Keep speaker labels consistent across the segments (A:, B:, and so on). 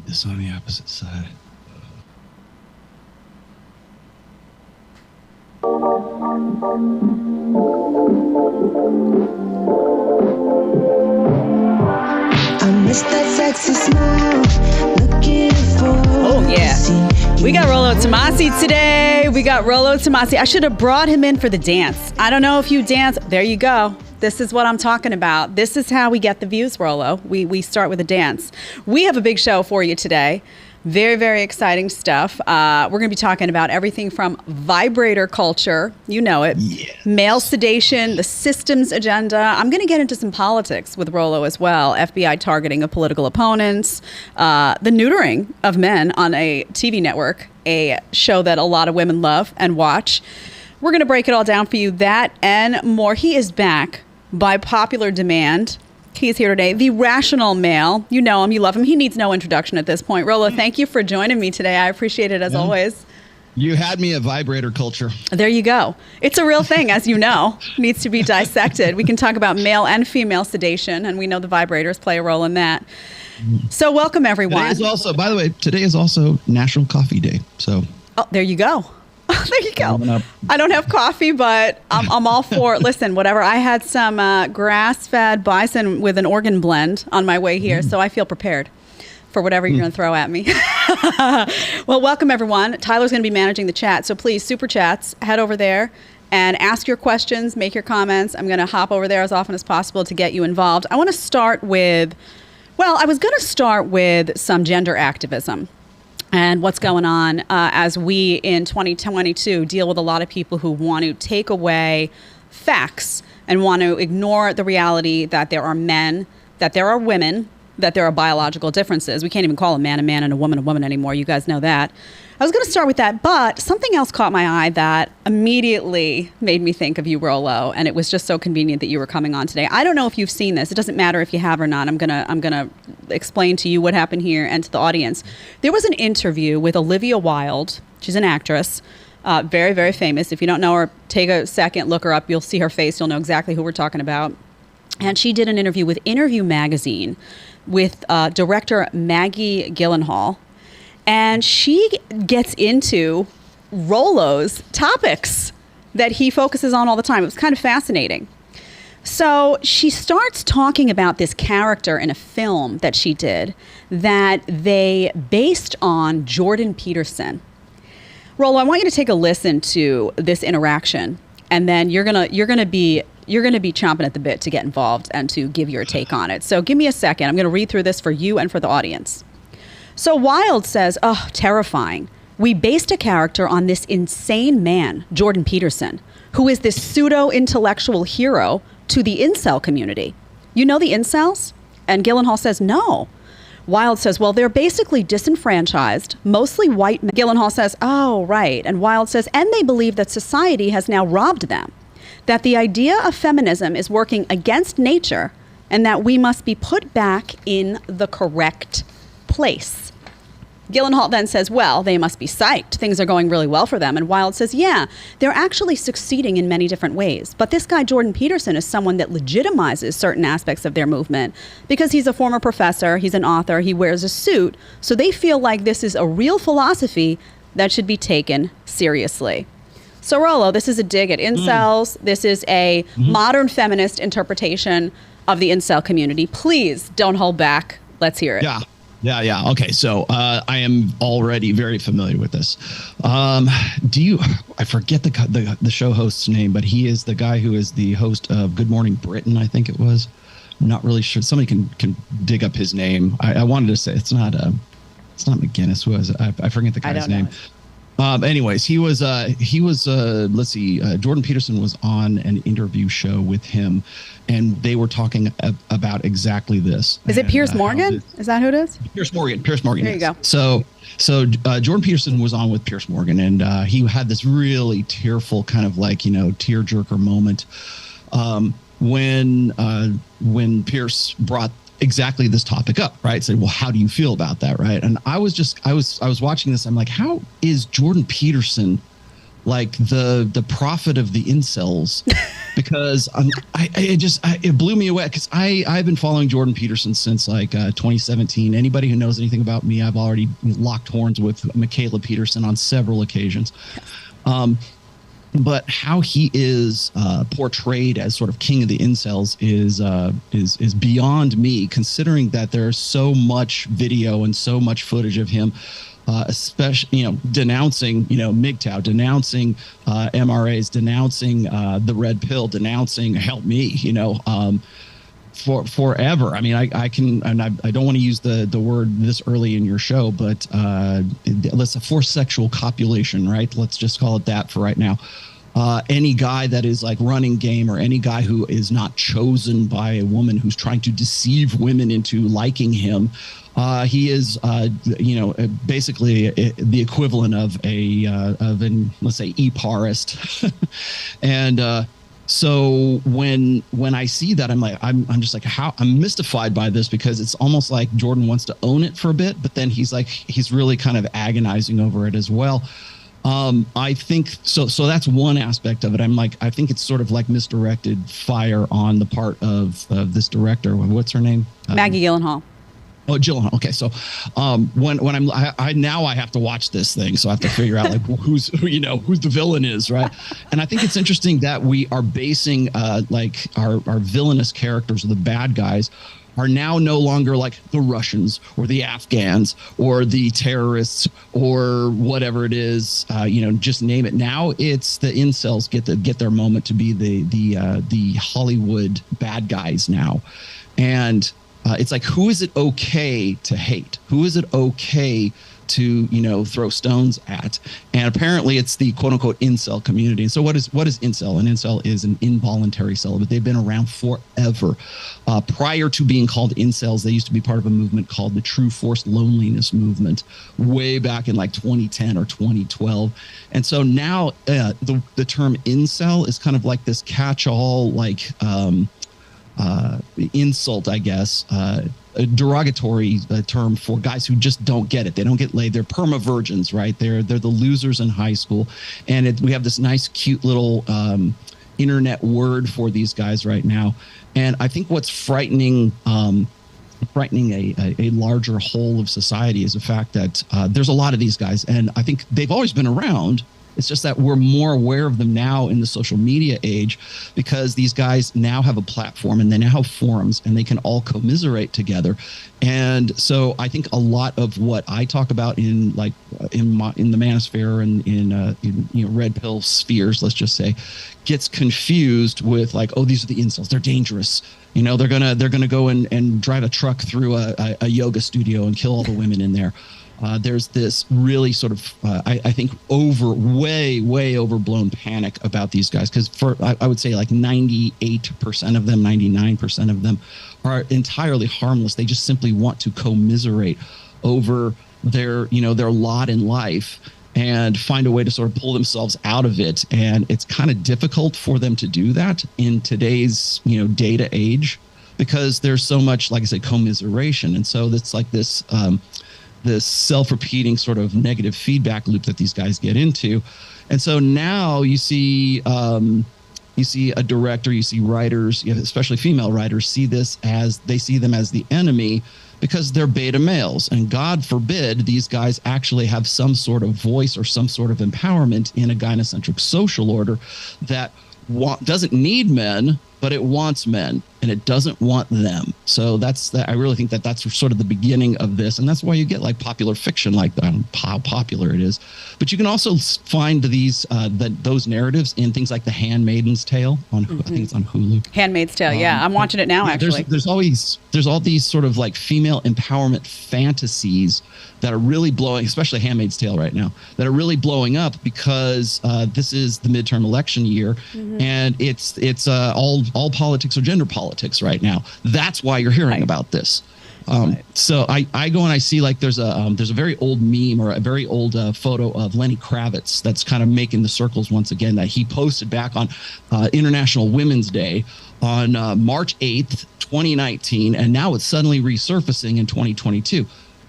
A: this on the opposite side.
B: I miss that sexy smile. Looking for.
C: Oh, yeah. We got Rollo Tomassi today. I should have brought him in for the dance. I don't know if you dance. There you go. This is what I'm talking about. This is how we get the views, Rollo. We start with a dance. We have a big show for you today. Very, very exciting stuff. We're going to be talking about everything from vibrator culture, you know it,
A: yes.
C: Male sedation, the systems agenda. I'm going to get into some politics with Rollo as well. FBI targeting of political opponents, the neutering of men on a TV network, a show that a lot of women love and watch. We're going to break it all down for you, that and more. He is back by popular demand. He's here today, the rational male. You know him, you love him. He needs no introduction at this point. Rollo, thank you for joining me today. I appreciate it as always.
A: You had me at vibrator culture.
C: There you go. It's a real thing, as you know. Needs to be dissected. We can talk about male and female sedation, and we know the vibrators play a role in that. So welcome, everyone.
A: Today is also, by the way, today is also National Coffee Day. So,
C: there you go. There you go. I don't have coffee, but I'm all for it. Listen, whatever. I had some grass-fed bison with an organ blend on my way here, so I feel prepared for whatever you're going to throw at me. Well, welcome, everyone. Tyler's going to be managing the chat, so please, super chats, head over there and ask your questions, make your comments. I'm going to hop over there as often as possible to get you involved. I want to start with, I was going to start with some gender activism and what's going on as we in 2022 deal with a lot of people who want to take away facts and want to ignore the reality that there are men, that there are women, that there are biological differences. We can't even call a man and a woman anymore. You guys know that. I was going to start with that, but something else caught my eye that immediately made me think of you, Rollo, and it was just so convenient that you were coming on today. I don't know if you've seen this. It doesn't matter if you have or not. I'm gonna explain to you what happened here and to the audience. There was an interview with Olivia Wilde. She's an actress, very, very famous. If you don't know her, take a second, look her up. You'll see her face. You'll know exactly who we're talking about. And she did an interview with Interview Magazine with director Maggie Gyllenhaal. And she gets into Rollo's topics that he focuses on all the time. It was kind of fascinating. So she starts talking about this character in a film that she did that they based on Jordan Peterson. Rollo, I want you to take a listen to this interaction, and then you're gonna be chomping at the bit to get involved and to give your take on it. So give me a second. I'm going to read through this for you and for the audience. So Wilde says, terrifying. We based a character on this insane man, Jordan Peterson, who is this pseudo-intellectual hero to the incel community. You know the incels? And Gyllenhaal says, no. Wilde says, well, they're basically disenfranchised, mostly white men. Gyllenhaal says, oh, right. And Wilde says, and they believe that society has now robbed them, that the idea of feminism is working against nature, and that we must be put back in the correct place. Gyllenhaal then says, well, they must be psyched. Things are going really well for them. And Wilde says, yeah, they're actually succeeding in many different ways. But this guy, Jordan Peterson, is someone that legitimizes certain aspects of their movement because he's a former professor, he's an author, he wears a suit. So they feel like this is a real philosophy that should be taken seriously. So Rollo, this is a dig at incels. This is a modern feminist interpretation of the incel community. Please don't hold back. Let's hear it.
A: Yeah. Okay. So I am already very familiar with this. I forget the show host's name, but he is the guy who is the host of Good Morning Britain, I think it was. I'm not really sure. Somebody can dig up his name. I wanted to say it's not McGinnis. Who was it? I forget the guy's name. Anyways, he was let's see, Jordan Peterson was on an interview show with him, and they were talking about exactly this.
C: Is it Piers Morgan? Is that who it is?
A: Piers Morgan. There
C: you go.
A: So Jordan Peterson was on with Piers Morgan, and he had this really tearful kind of tearjerker moment when Piers brought exactly this topic up, right? Said, well, how do you feel about that, right? And I was watching this. I'm like, how is Jordan Peterson like the prophet of the incels, because it blew me away, because I've been following Jordan Peterson since like 2017. Anybody who knows anything about me, I've already locked horns with Michaela Peterson on several occasions. But how he is portrayed as sort of king of the incels is beyond me, considering that there's so much video and so much footage of him, especially, denouncing, MGTOW, denouncing MRAs, denouncing the red pill, denouncing help me, for forever. I mean, I can, and I don't want to use the word this early in your show, but let's forced sexual copulation, right? Let's just call it that for right now. Any guy that is like running game, or any guy who is not chosen by a woman who's trying to deceive women into liking him, he is, basically the equivalent of an, let's say, e-parist. And so when I see that, I'm just like, I'm mystified by this, because it's almost like Jordan wants to own it for a bit, but then he's really kind of agonizing over it as well. I think so that's one aspect of it. I think it's sort of like misdirected fire on the part of this director. What's her name?
C: Maggie Gyllenhaal.
A: Oh, Gyllenhaal. Okay, so when I have to watch this thing, so I have to figure out like who's the villain is, right? And I think it's interesting that we are basing like our villainous characters, or the bad guys, are now no longer like the Russians or the Afghans or the terrorists or whatever it is, just name it. Now it's the incels get their moment to be the Hollywood bad guys now. And it's like, who is it okay to hate? Who is it okay to, throw stones at? And apparently it's the quote unquote incel community. And so what is incel? An incel is an involuntary celibate. They've been around forever. Prior to being called incels, they used to be part of a movement called the True Forced Loneliness movement, way back in like 2010 or 2012. And so now the term incel is kind of like this catch-all, like insult, I guess, a derogatory term for guys who just don't get it. They don't get laid. They're perma virgins, right? They're the losers in high school. And we have this nice, cute little internet word for these guys right now. And I think what's frightening a larger whole of society is the fact that there's a lot of these guys, and I think they've always been around. It's just that we're more aware of them now in the social media age, because these guys now have a platform and they now have forums, and they can all commiserate together. And so I think a lot of what I talk about in the manosphere and in red pill spheres, let's just say, gets confused with like, oh, these are the incels. They're dangerous. They're gonna go and drive a truck through a yoga studio and kill all the women in there. There's this really sort of, I think, way overblown panic about these guys, because I would say like 98% of them, 99% of them are entirely harmless. They just simply want to commiserate over their lot in life and find a way to sort of pull themselves out of it. And it's kind of difficult for them to do that in today's, data age, because there's so much, like I said, commiseration. And so it's like this self-repeating sort of negative feedback loop that these guys get into. And so now you see a director, you see writers, especially female writers, see them as the enemy, because they're beta males. And God forbid these guys actually have some sort of voice or some sort of empowerment in a gynocentric social order that doesn't need men, but it wants men, and it doesn't want them. So I really think that's sort of the beginning of this. And that's why you get like popular fiction, like how popular it is. But you can also find those narratives in things like The Handmaid's Tale on, I think it's on Hulu.
C: Handmaid's Tale. Yeah. I'm watching it now, actually.
A: There's all these sort of like female empowerment fantasies that are really blowing, especially Handmaid's Tale right now, that are really blowing up because this is the midterm election year, and it's all politics or gender politics right now. That's why you're hearing about this. So I go and I see like there's a very old meme or a very old photo of Lenny Kravitz that's kind of making the circles once again, that he posted back on International Women's Day on March 8th, 2019, and now it's suddenly resurfacing in 2022.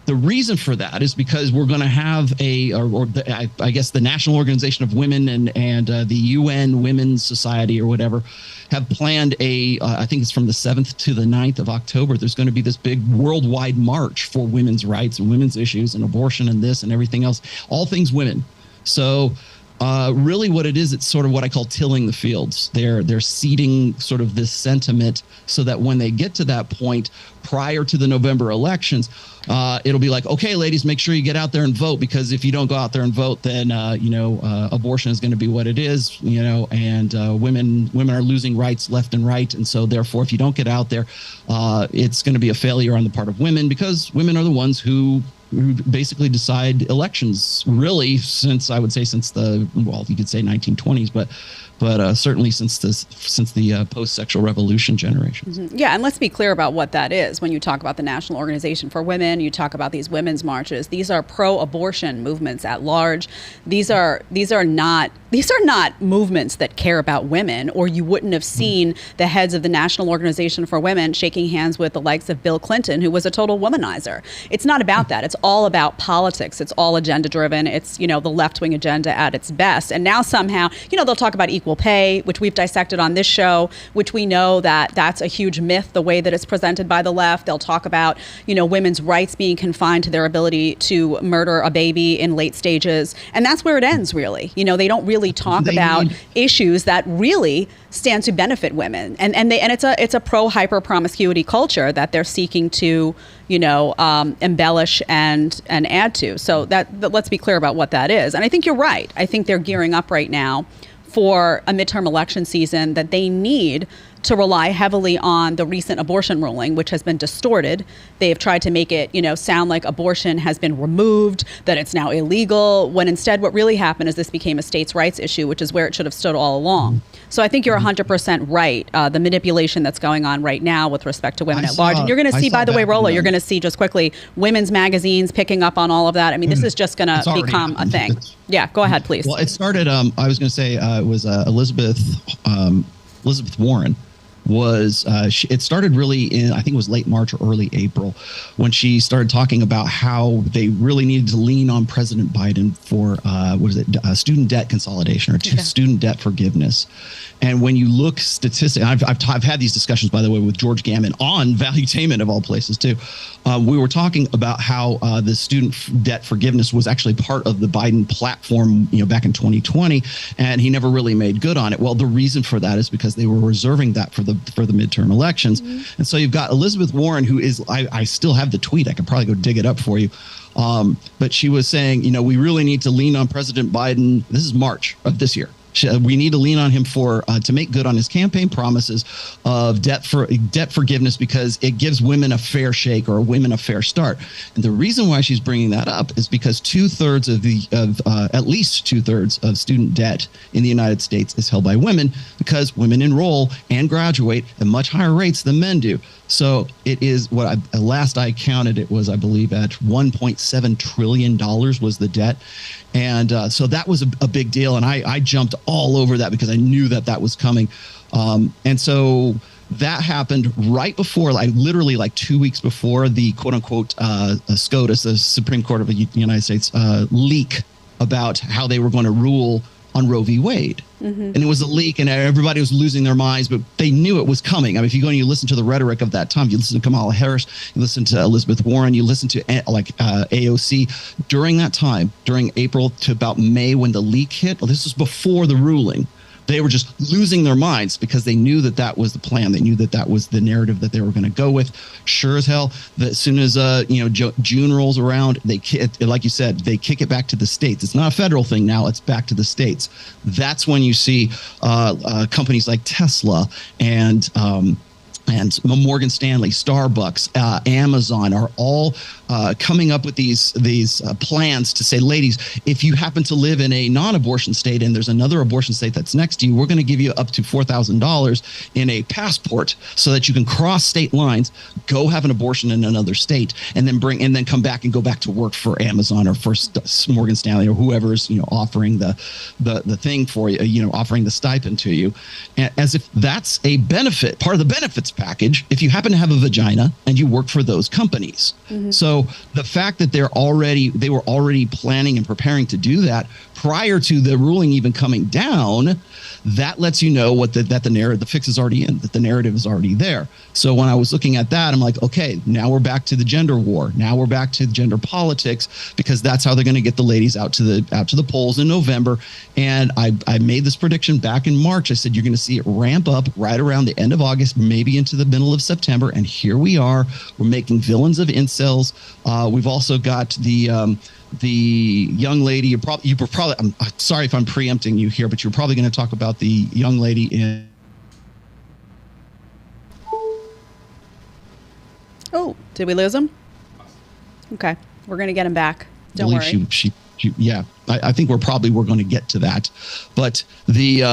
A: The reason for that is because we're going to have I guess the National Organization of Women and the UN Women's Society or whatever have planned I think it's from the 7th to the 9th of October. There's going to be this big worldwide march for women's rights and women's issues and abortion and this and everything else, all things women. So really what it is, it's sort of what I call tilling the fields. They're seeding sort of this sentiment so that when they get to that point prior to the November elections, it'll be like, okay, ladies, make sure you get out there and vote, because if you don't go out there and vote, then, abortion is going to be what it is, and women are losing rights left and right. And so therefore, if you don't get out there, it's going to be a failure on the part of women, because women are the ones who basically decide elections, really, since you could say 1920s, but certainly since the post-sexual revolution generations.
C: Mm-hmm. Yeah, and let's be clear about what that is. When you talk about the National Organization for Women, you talk about these women's marches. These are pro-abortion movements at large. These are not movements that care about women, or you wouldn't have seen the heads of the National Organization for Women shaking hands with the likes of Bill Clinton, who was a total womanizer. It's not about that. It's all about politics. It's all agenda-driven. It's, the left-wing agenda at its best. And now somehow, they'll talk about equal pay, which we've dissected on this show, which we know that that's a huge myth, the way that it's presented by the left. They'll talk about, women's rights being confined to their ability to murder a baby in late stages. And that's where it ends, really. They don't really talk about issues that really stand to benefit women. And it's a pro-hyper promiscuity culture that they're seeking to, embellish and add to. So that let's be clear about what that is. And I think you're right. I think they're gearing up right now for a midterm election season that they need to rely heavily on the recent abortion ruling, which has been distorted. They have tried to make it, sound like abortion has been removed, that it's now illegal, when instead what really happened is this became a states' rights issue, which is where it should have stood all along. So I think you're 100% right. The manipulation that's going on right now with respect to women at large. And you're going to see, by the way, Rollo, you're going to see just quickly women's magazines picking up on all of that. I mean, this is just going to become a thing. Yeah, go ahead, please.
A: Well, it started, I was going to say it was Elizabeth Warren. It started really in, I think it was late March or early April, when she started talking about how they really needed to lean on President Biden for student debt consolidation or student debt forgiveness. And when you look statistically, I've had these discussions, by the way, with George Gammon on Valuetainment of all places too. We were talking about how the student debt forgiveness was actually part of the Biden platform, back in 2020, and he never really made good on it. Well, the reason for that is because they were reserving that for the midterm elections. Mm-hmm. And so you've got Elizabeth Warren, who is, I still have the tweet. I could probably go dig it up for you. But she was saying, we really need to lean on President Biden. This is March of this year. We need to lean on him to make good on his campaign promises of debt forgiveness, because it gives women a fair shake, or women a fair start. And the reason why she's bringing that up is because at least 2/3 of student debt in the United States is held by women, because women enroll and graduate at much higher rates than men do. So it is last I counted, it was, I believe, at $1.7 trillion was the debt. And so that was a big deal. And I jumped all over that because I knew that was coming. And so that happened right before, literally 2 weeks before the quote unquote SCOTUS, the Supreme Court of the United States, leak about how they were going to rule on Roe v. Wade. Mm-hmm. And it was a leak and everybody was losing their minds, but they knew it was coming. I mean, if you go and you listen to the rhetoric of that time, you listen to Kamala Harris, you listen to Elizabeth Warren, you listen to AOC during that time, during April to about May when the leak hit. Well, this was before the ruling. They were just losing their minds because they knew that was the plan. They knew that was the narrative that they were going to go with. Sure as hell, that as soon as June rolls around, like you said, they kick it back to the states. It's not a federal thing now; it's back to the states. That's when you see companies like Tesla and Morgan Stanley, Starbucks, Amazon are all coming up with these plans to say, ladies, if you happen to live in a non-abortion state and there's another abortion state that's next to you, we're going to give you up to $4,000 in a passport so that you can cross state lines, go have an abortion in another state, and then come back and go back to work for Amazon or for Morgan Stanley or whoever's offering the thing for you, offering the stipend to you, as if that's a benefit, part of the benefits package if you happen to have a vagina and you work for those companies. So the fact that they were already planning and preparing to do that prior to the ruling even coming down, that lets you know that the narrative, the fix is already in, that the narrative is already there. So when I was looking at that, I'm like, okay, now we're back to the gender war. Now we're back to gender politics, because that's how they're going to get the ladies out to the polls in November. And I made this prediction back in March. I said, you're going to see it ramp up right around the end of August, maybe into the middle of September. And here we are. We're making villains of incels. We've also got the young lady. You were probably. I'm sorry if I'm preempting you here, but you're probably going to talk about the young lady in.
C: Oh, did we lose him? Okay, we're going to get him back. Don't worry.
A: She yeah, I think we're going to get to that, but the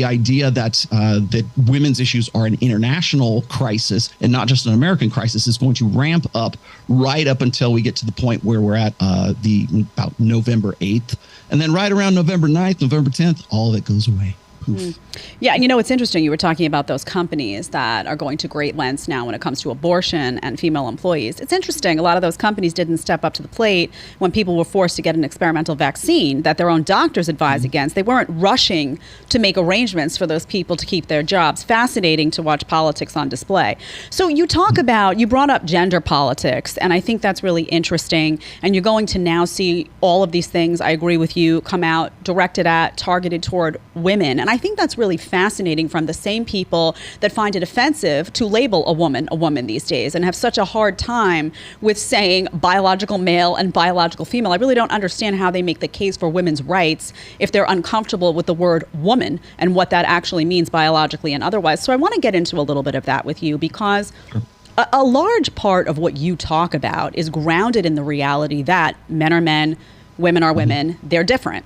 A: idea that women's issues are an international crisis and not just an American crisis is going to ramp up right up until we get to the point where we're at about November 8th. And then right around November 9th, November 10th, all of it goes away.
C: Yeah, and it's interesting. You were talking about those companies that are going to great lengths now when it comes to abortion and female employees. It's interesting. A lot of those companies didn't step up to the plate when people were forced to get an experimental vaccine that their own doctors advised against. They weren't rushing to make arrangements for those people to keep their jobs. Fascinating to watch politics on display. So you brought up gender politics, and I think that's really interesting. And you're going to now see all of these things, I agree with you, come out targeted toward women. And I think that's really fascinating from the same people that find it offensive to label a woman these days and have such a hard time with saying biological male and biological female. I really don't understand how they make the case for women's rights if they're uncomfortable with the word woman and what that actually means biologically and otherwise. So I want to get into a little bit of that with you, because a large part of what you talk about is grounded in the reality that men are men, women are women, they're different.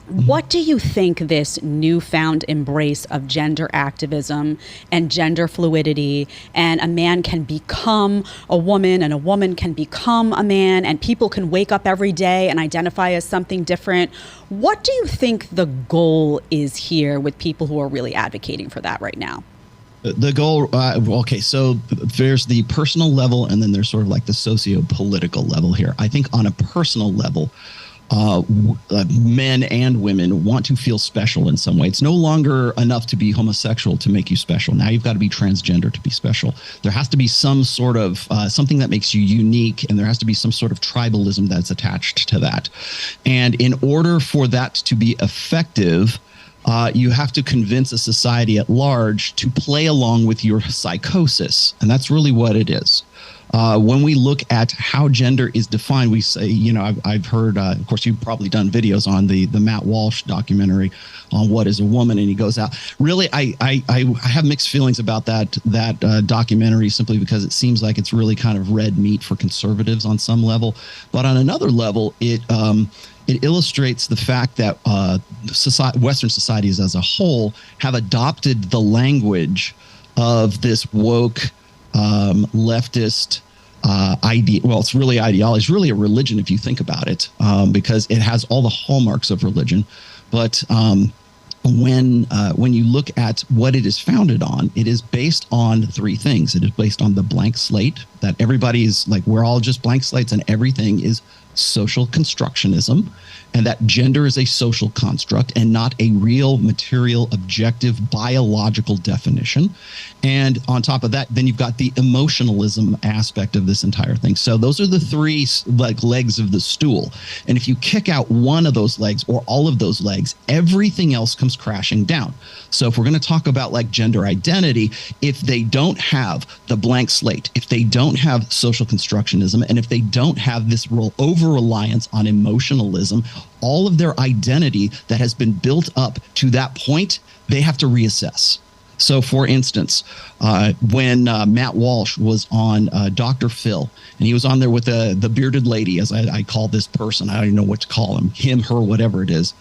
C: What do you think this newfound embrace of gender activism and gender fluidity, and a man can become a woman and a woman can become a man, and people can wake up every day and identify as something different? What do you think the goal is here with people who are really advocating for that right now?
A: The goal, okay, so there's the personal level, and then there's sort of like the socio-political level here. I think on a personal level, men and women want to feel special in some way. It's no longer enough to be homosexual to make you special. Now you've got to be transgender to be special. There has to be some sort of something that makes you unique, and there has to be some sort of tribalism that's attached to that. And in order for that to be effective, you have to convince a society at large to play along with your psychosis. And that's really what it is. When we look at how gender is defined, we say, I've heard, of course, you've probably done videos on the Matt Walsh documentary on what is a woman, and he goes out. Really, I have mixed feelings about that documentary, simply because it seems like it's really kind of red meat for conservatives on some level. But on another level, it illustrates the fact that Western societies as a whole have adopted the language of this woke leftist idea. Well, it's really ideology. It's really a religion if you think about it, because it has all the hallmarks of religion. But when you look at what it is founded on, it is based on three things. It is based on the blank slate, that everybody is like, we're all just blank slates, and everything is social constructionism, and that gender is a social construct and not a real, material, objective, biological definition. And on top of that, then you've got the emotionalism aspect of this entire thing. So those are the three legs of the stool. And if you kick out one of those legs or all of those legs, everything else comes crashing down. So if we're going to talk about like gender identity, if they don't have the blank slate, if they don't have social constructionism, and if they don't have this over-reliance on emotionalism, all of their identity that has been built up to that point, they have to reassess. So, for instance, when Matt Walsh was on Dr. Phil, and he was on there with the bearded lady, as I call this person, I don't even know what to call him, her, whatever it is.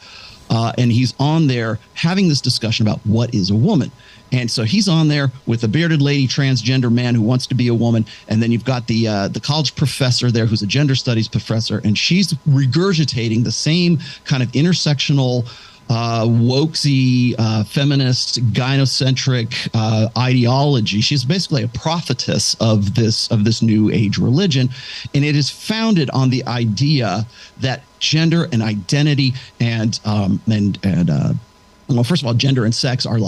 A: And he's on there having this discussion about what is a woman. And so he's on there with a bearded lady, transgender man who wants to be a woman. And then you've got the college professor there who's a gender studies professor, and she's regurgitating the same kind of intersectional wokesy, feminist, gynocentric ideology. She's basically a prophetess of this new age religion, and it is founded on the idea that gender and identity and well, first of all, gender and sex are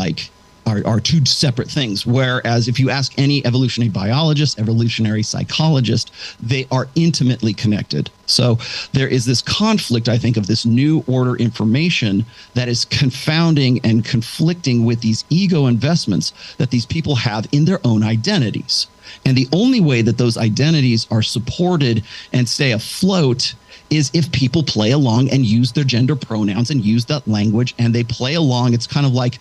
A: two separate things. Whereas if you ask any evolutionary biologist, evolutionary psychologist, they are intimately connected. So there is this conflict, I think, of this new order information that is confounding and conflicting with these ego investments that these people have in their own identities. And the only way that those identities are supported and stay afloat is if people play along and use their gender pronouns and use that language, and they play along. It's kind of like,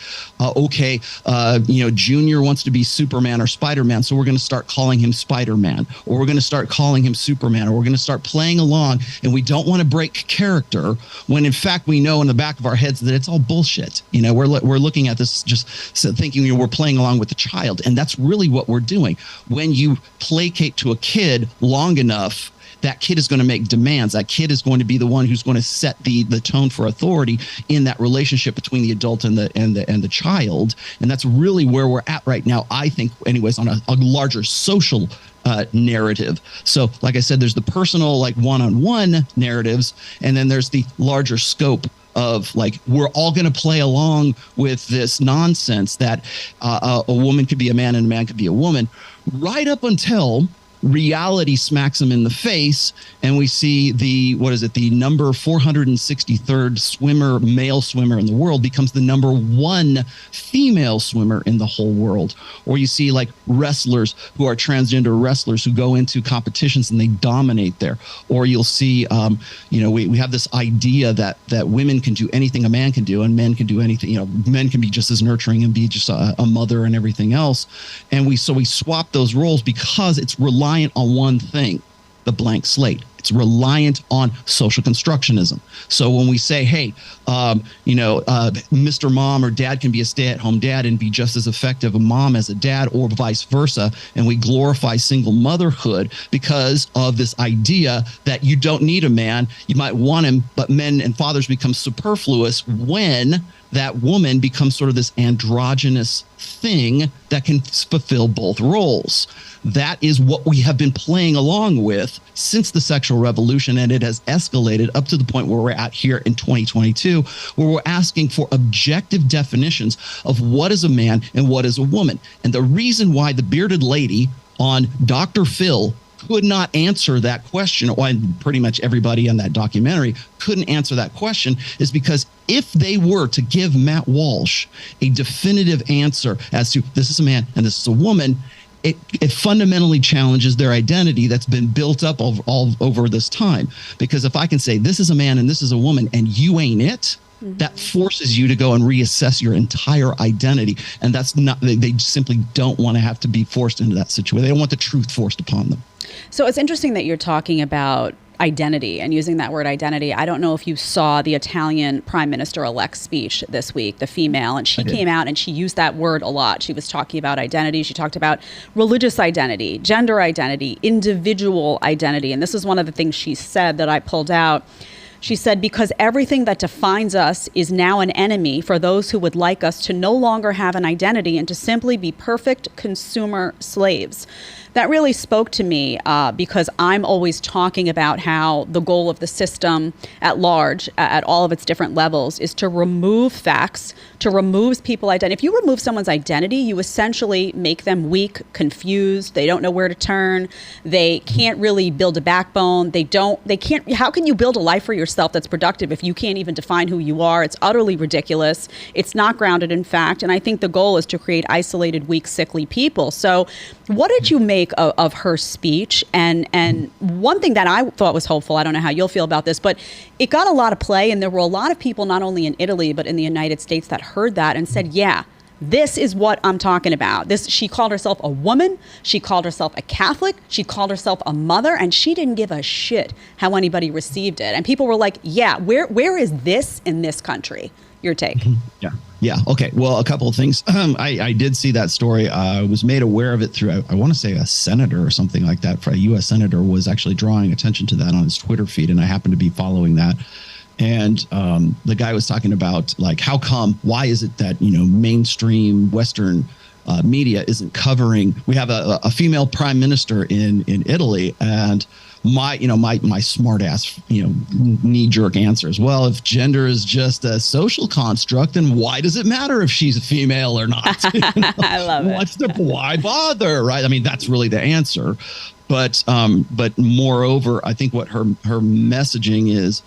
A: Junior wants to be Superman or Spider-Man, so we're going to start calling him Spider-Man, or we're going to start calling him Superman, or we're going to start playing along, and we don't want to break character when in fact we know in the back of our heads that it's all bullshit. We're looking at this just thinking we're playing along with the child, and that's really what we're doing. When you placate to a kid long enough, that kid is going to make demands. That kid is going to be the one who's going to set the tone for authority in that relationship between the adult and the child. And that's really where we're at right now, I think, anyways, on a larger social narrative. So like I said, there's the personal, like one-on-one narratives, and then there's the larger scope of like, we're all going to play along with this nonsense that a woman could be a man and a man could be a woman, right up until reality smacks them in the face, and we see the number 463rd male swimmer in the world becomes the number one female swimmer in the whole world. Or you see like wrestlers who are transgender wrestlers who go into competitions and they dominate there. Or you'll see, we have this idea that women can do anything a man can do, and men can do anything. Men can be just as nurturing and be just a mother and everything else. And we swap those roles because it's reliant on one thing, the blank slate. It's reliant on social constructionism. So when we say, hey, Mr. Mom or Dad can be a stay-at-home dad and be just as effective a mom as a dad, or vice versa, and we glorify single motherhood because of this idea that you don't need a man, you might want him, but men and fathers become superfluous when that woman becomes sort of this androgynous thing that can fulfill both roles. That is what we have been playing along with since the sexual revolution, and it has escalated up to the point where we're at here in 2022, where we're asking for objective definitions of what is a man and what is a woman. And the reason why the bearded lady on Dr. Phil could not answer that question, and pretty much everybody in that documentary couldn't answer that question, is because if they were to give Matt Walsh a definitive answer as to this is a man and this is a woman, it fundamentally challenges their identity that's been built up all over this time. Because if I can say this is a man and this is a woman and you ain't it, that forces you to go and reassess your entire identity. And that's not, they simply don't want to have to be forced into that situation. They don't want the truth forced upon them.
C: So it's interesting that you're talking about identity and using that word identity. I don't know if you saw the Italian Prime Minister-elect's speech this week, the female, and she came out and she used that word a lot. She was talking about identity. She talked about religious identity, gender identity, individual identity. And this is one of the things she said that I pulled out. She said, because everything that defines us is now an enemy for those who would like us to no longer have an identity and to simply be perfect consumer slaves. That really spoke to me because I'm always talking about how the goal of the system at large, at all of its different levels, is to remove facts, to remove people's identity. If you remove someone's identity, you essentially make them weak, confused. They don't know where to turn. They can't really build a backbone. They can't. How can you build a life for yourself that's productive if you can't even define who you are? It's utterly ridiculous. It's not grounded in fact. And I think the goal is to create isolated, weak, sickly people. So what did you make of her speech? And one thing that I thought was hopeful, I don't know how you'll feel about this, but it got a lot of play, and there were a lot of people not only in Italy but in the United States that heard that and said, yeah, this is what I'm talking about. She called herself a woman, she called herself a Catholic, she called herself a mother, and she didn't give a shit how anybody received it. And people were like, yeah, where is this in this country? Your take.
A: Yeah. Okay. Well, a couple of things. I did see that story. I was made aware of it through, I want to say a senator or something like that. For a U.S. senator was actually drawing attention to that on his Twitter feed. And I happened to be following that. And the guy was talking about like, why is it that, mainstream Western media isn't covering, we have a female prime minister in Italy, and my smart ass, knee jerk answer is, well, if gender is just a social construct, then why does it matter if she's a female or not?
C: I love it.
A: Why bother? Right. I mean, that's really the answer. But moreover, I think what her messaging is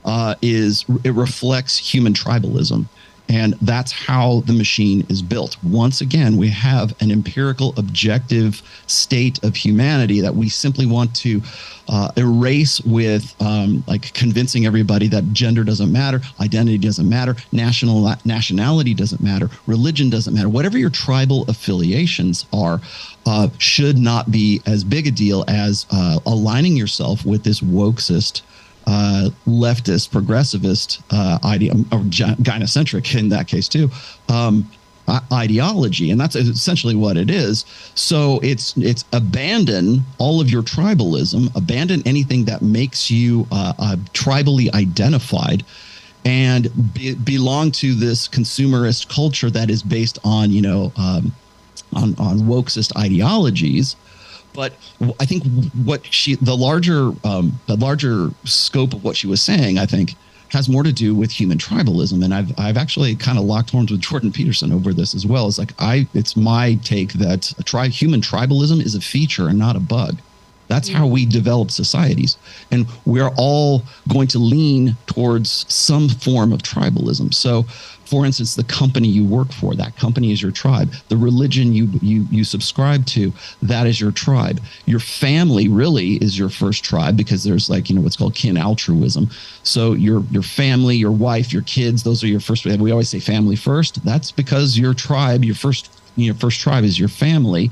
A: it reflects human tribalism. And that's how the machine is built. Once again, we have an empirical, objective state of humanity that we simply want to erase with like convincing everybody that gender doesn't matter, identity doesn't matter, nationality doesn't matter, religion doesn't matter. Whatever your tribal affiliations are, should not be as big a deal as aligning yourself with this wokesist, leftist, progressivist idea, or gynocentric in that case too, ideology. And that's essentially what it is. So it's abandon all of your tribalism, abandon anything that makes you tribally identified, and belong to this consumerist culture that is based on on wokesist ideologies. But I think the larger scope of what she was saying, I think, has more to do with human tribalism. And I've actually kind of locked horns with Jordan Peterson over this as well. It's my take that human tribalism is a feature and not a bug. That's how we develop societies. And we're all going to lean towards some form of tribalism. So, for instance, the company you work for, that company is your tribe. The religion you subscribe to, that is your tribe. Your family really is your first tribe, because there's what's called kin altruism. So your family, your wife, your kids, those are your first. We always say family first. That's because your tribe, your first tribe is your family,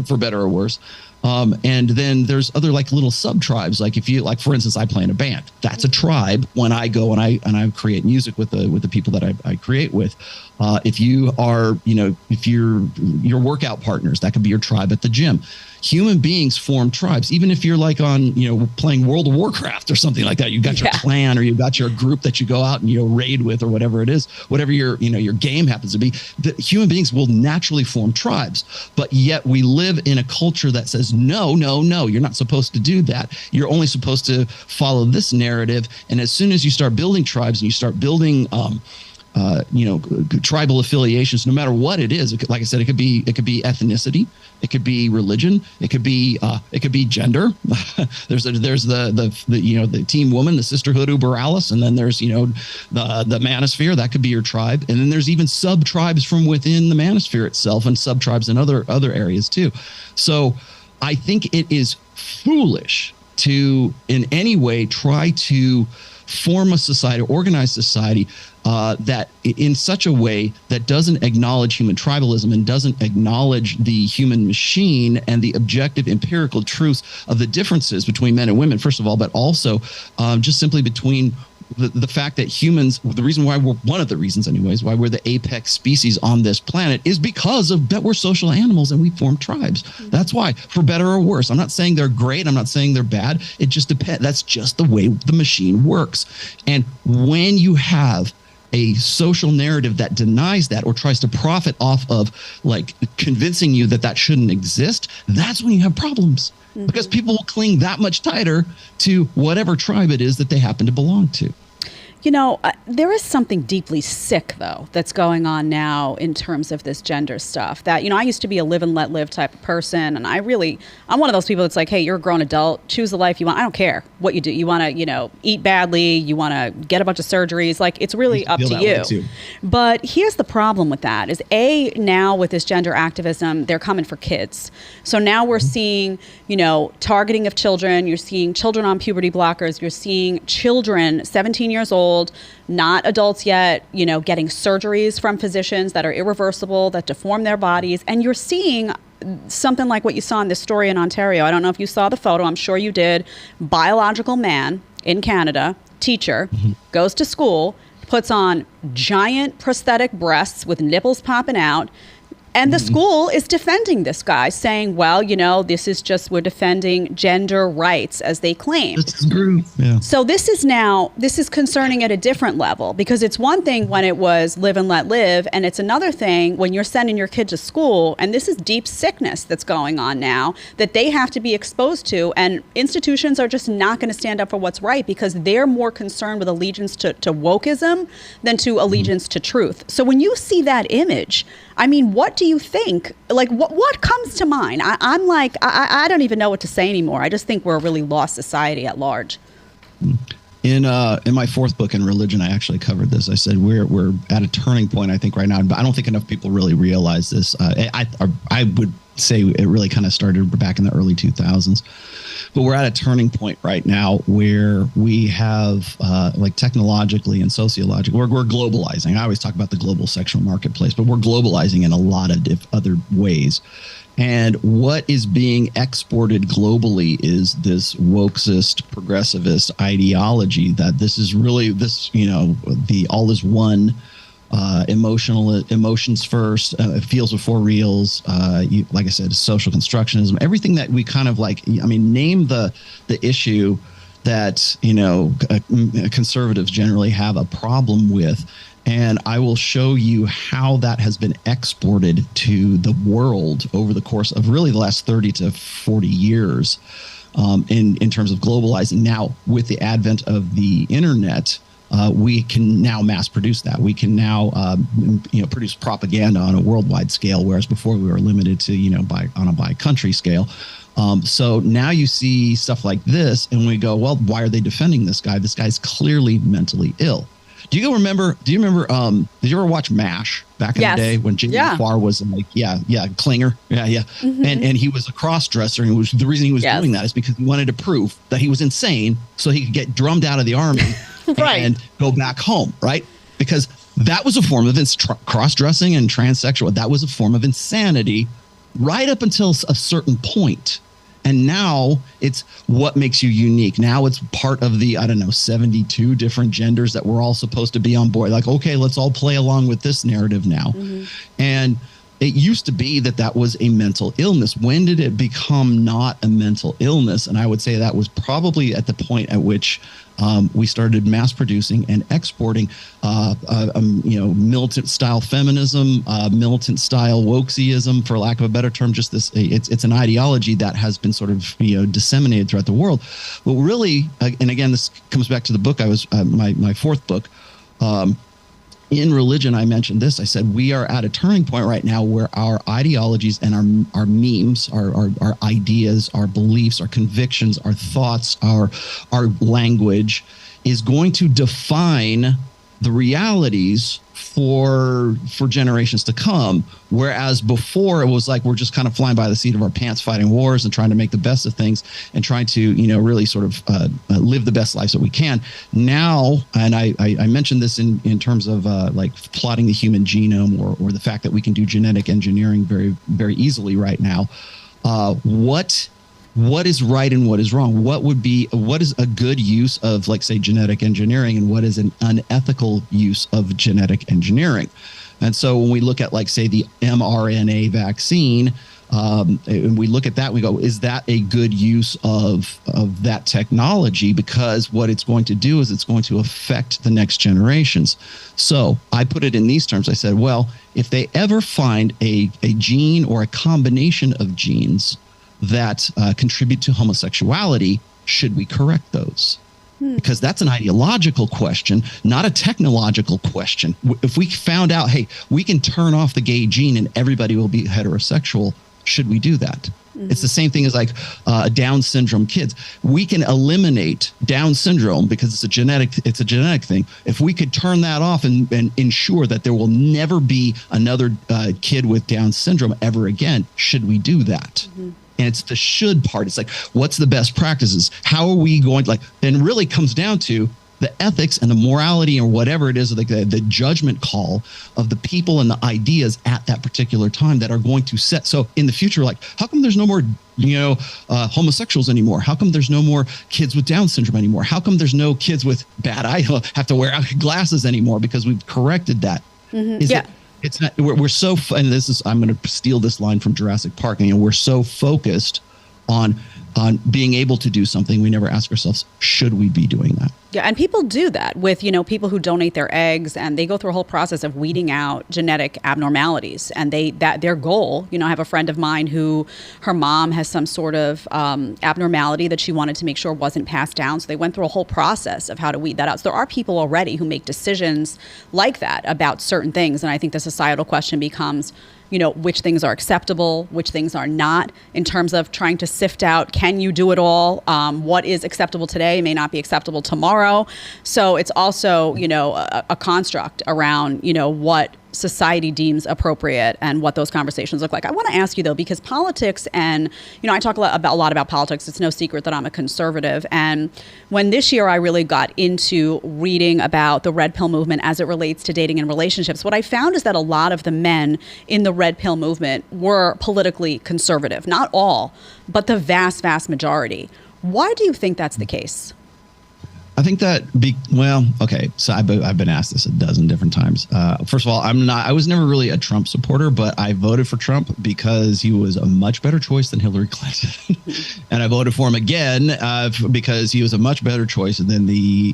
A: for better or worse. And then there's other little sub tribes. If you for instance, I play in a band. That's a tribe. When I go and I create music with the people that I create with. If you are, if you're your workout partners, that could be your tribe at the gym. Human beings form tribes. Even if you're on, playing World of Warcraft or something like that, you've got your clan, or you've got your group that you go out and raid with, or whatever it is, whatever your game happens to be. The human beings will naturally form tribes, but yet we live in a culture that says no, you're not supposed to do that. You're only supposed to follow this narrative. And as soon as you start building tribes and you start building tribal affiliations, no matter what it is, like I said, it could be ethnicity, it could be religion, it could be gender. there's the team woman, the sisterhood uber alles, and then there's the manosphere, that could be your tribe, and then there's even sub tribes from within the manosphere itself, and sub tribes in other areas too. So I think it is foolish to in any way try to form a society, organize society that in such a way that doesn't acknowledge human tribalism and doesn't acknowledge the human machine and the objective empirical truths of the differences between men and women, first of all, but also just simply between the fact that humans, the reason why one of the reasons anyways, why we're the apex species on this planet is because of that we're social animals and we form tribes. That's why, for better or worse. I'm not saying they're great. I'm not saying they're bad. It just depends. That's just the way the machine works. And when you have a social narrative that denies that or tries to profit off of convincing you that shouldn't exist, that's when you have problems. Because people will cling that much tighter to whatever tribe it is that they happen to belong to.
C: There is something deeply sick, though, that's going on now in terms of this gender stuff. That, I used to be a live and let live type of person. And I'm one of those people that's like, hey, you're a grown adult. Choose the life you want. I don't care what you do. You want to, eat badly. You want to get a bunch of surgeries. It's really up to you. But here's the problem with that is, now with this gender activism, they're coming for kids. So now we're seeing, targeting of children. You're seeing children on puberty blockers. You're seeing children 17 years old, not adults yet, getting surgeries from physicians that are irreversible, that deform their bodies. And you're seeing something like what you saw in this story in Ontario. I don't know if you saw the photo. I'm sure you did. Biological man in Canada, teacher, goes to school, puts on giant prosthetic breasts with nipples popping out, And the school is defending this guy, saying, well, this is just, we're defending gender rights, as they claim.
A: Yeah.
C: So this is concerning at a different level, because it's one thing when it was live and let live, and it's another thing when you're sending your kid to school, and this is deep sickness that's going on now that they have to be exposed to, and institutions are just not going to stand up for what's right because they're more concerned with allegiance to wokeism than to allegiance to truth. So when you see that image, I mean, what do you think? Like, what comes to mind? I'm like, I don't even know what to say anymore. I just think we're a really lost society at large.
A: In my fourth book in religion, I actually covered this. I said we're at a turning point, I think, right now. But I don't think enough people really realize this. I would say it really kind of started back in the early 2000s. But we're at a turning point right now where we have, like technologically and sociologically, we're globalizing. I always talk about the global sexual marketplace, but we're globalizing in a lot of other ways. And what is being exported globally is this wokesist, progressivist ideology that this is really this, the all is one, emotions first, feels before reals. Like I said, social constructionism, everything that we kind of like. I mean, name the issue that conservatives generally have a problem with. And I will show you how that has been exported to the world over the course of really the last 30 to 40 years in terms of globalizing. Now, with the advent of the internet, we can now mass produce that. We can now produce propaganda on a worldwide scale, whereas before we were limited to, on a by country scale. So now you see stuff like this and we go, well, why are they defending this guy? This guy's clearly mentally ill. Do you remember, did you ever watch MASH back in the day when Jimmy Farr was like, Klinger? Yeah. Mm-hmm. And he was a cross-dresser. And the reason he was doing that is because he wanted to prove that he was insane so he could get drummed out of the army and go back home, right? Because that was a form of cross-dressing and transsexual. That was a form of insanity right up until a certain point. And now it's what makes you unique. Now it's part of the, 72 different genders that we're all supposed to be on board. Like, okay, let's all play along with this narrative now. Mm-hmm. And it used to be that was a mental illness. When did it become not a mental illness? And I would say that was probably at the point at which we started mass producing and exporting, militant style feminism, militant style wokeism, for lack of a better term. Just this, it's an ideology that has been sort of disseminated throughout the world. But really, and again, this comes back to the book I was my fourth book. In religion, I mentioned this. I said we are at a turning point right now where our ideologies and our memes, our ideas, our beliefs, our convictions, our thoughts, our language is going to define the realities for generations to come. Whereas before it was like we're just kind of flying by the seat of our pants, fighting wars and trying to make the best of things and trying to really sort of live the best lives that we can. Now, and I mentioned this in terms of like plotting the human genome or the fact that we can do genetic engineering very, very easily right now. What is right and what is wrong? What is a good use of, like, say, genetic engineering, and what is an unethical use of genetic engineering? And so when we look at, like, say, the mRNA vaccine, and we look at that, we go, is that a good use of that technology? Because what it's going to do is it's going to affect the next generations. So I put it in these terms. I said, well, if they ever find a gene or a combination of genes that contribute to homosexuality, should we correct those? Because that's an ideological question, not a technological question. If we found out, hey, we can turn off the gay gene and everybody will be heterosexual, should we do that? Mm-hmm. It's the same thing as like Down syndrome kids. We can eliminate Down syndrome because it's a genetic thing. If we could turn that off and ensure that there will never be another kid with Down syndrome ever again, should we do that? Mm-hmm. And it's the should part. It's like, what's the best practices? How are we going to, like, and really comes down to the ethics and the morality or whatever it is, like the judgment call of the people and the ideas at that particular time that are going to set. So in the future, like, how come there's no more, homosexuals anymore? How come there's no more kids with Down syndrome anymore? How come there's no kids with bad eye have to wear glasses anymore because we've corrected that? Mm-hmm. It's not. We're so, and this is, I'm going to steal this line from Jurassic Park. You know, we're so focused on being able to do something, we never ask ourselves, should we be doing that?
C: Yeah, and people do that with, people who donate their eggs, and they go through a whole process of weeding out genetic abnormalities. And their goal, I have a friend of mine who, her mom has some sort of abnormality that she wanted to make sure wasn't passed down. So they went through a whole process of how to weed that out. So there are people already who make decisions like that about certain things. And I think the societal question becomes, which things are acceptable, which things are not, in terms of trying to sift out, can you do it all? What is acceptable today may not be acceptable tomorrow. So it's also, a construct around, what society deems appropriate and what those conversations look like. I want to ask you, though, because politics and, I talk a lot about politics. It's no secret that I'm a conservative. And when this year I really got into reading about the red pill movement as it relates to dating and relationships, what I found is that a lot of the men in the red pill movement were politically conservative. Not all, but the vast, vast majority. Why do you think that's the case?
A: I think that okay. So I've been asked this a dozen different times. First of all, I was never really a Trump supporter, but I voted for Trump because he was a much better choice than Hillary Clinton. And I voted for him again because he was a much better choice than the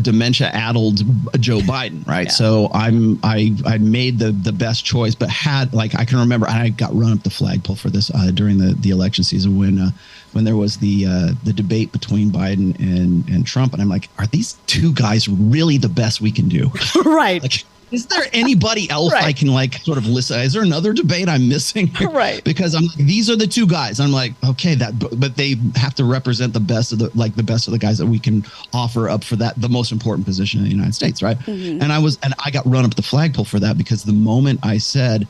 A: dementia-addled Joe Biden, right? Yeah. So I made the best choice, but I can remember, and I got run up the flagpole for this during the election season when there was the debate between Biden and Trump, and I'm like, are these two guys really the best we can do?
C: Right.
A: Like, is there anybody else I can sort of listen? Is there another debate I'm missing?
C: Right.
A: Because I'm like, these are the two guys. I'm like, okay, but they have to represent the best of the guys that we can offer up for the most important position in the United States, right? Mm-hmm. And I got run up the flagpole for that because the moment I said,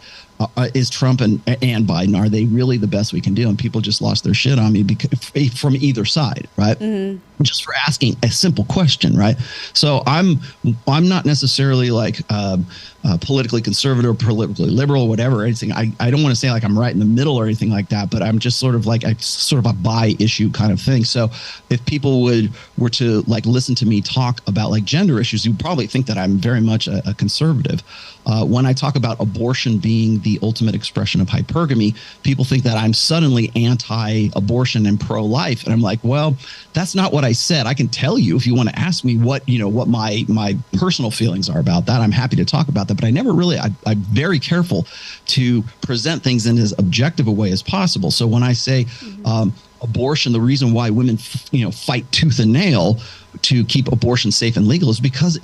A: is Trump and Biden, are they really the best we can do? And people just lost their shit on me from either side, right? Mm-hmm. Just for asking a simple question, right? So I'm not necessarily politically conservative or politically liberal or whatever, or anything. I don't want to say I'm right in the middle or anything like that, but I'm just sort of a buy issue kind of thing. So if people were to listen to me talk about gender issues, you'd probably think that I'm very much a conservative. When I talk about abortion being the ultimate expression of hypergamy, people think that I'm suddenly anti-abortion and pro-life. And I'm like, well, that's not what I said. I can tell you if you want to ask me what my personal feelings are about that. I'm happy to talk about that. But I'm very careful to present things in as objective a way as possible. So when I say abortion, the reason why women fight tooth and nail to keep abortion safe and legal is because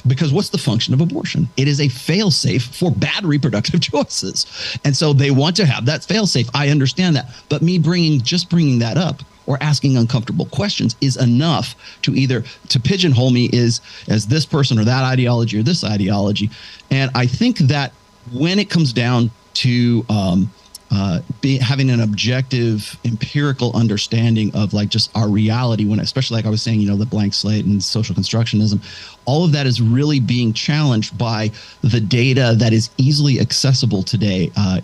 A: because what's the function of abortion? It is a fail-safe for bad reproductive choices. And so they want to have that fail-safe. I understand that. But me bringing that up or asking uncomfortable questions is enough to either to pigeonhole me as this person or that ideology or this ideology. And I think that when it comes down to having an objective empirical understanding of just our reality, when especially I was saying, the blank slate and social constructionism, all of that is really being challenged by the data that is easily accessible today on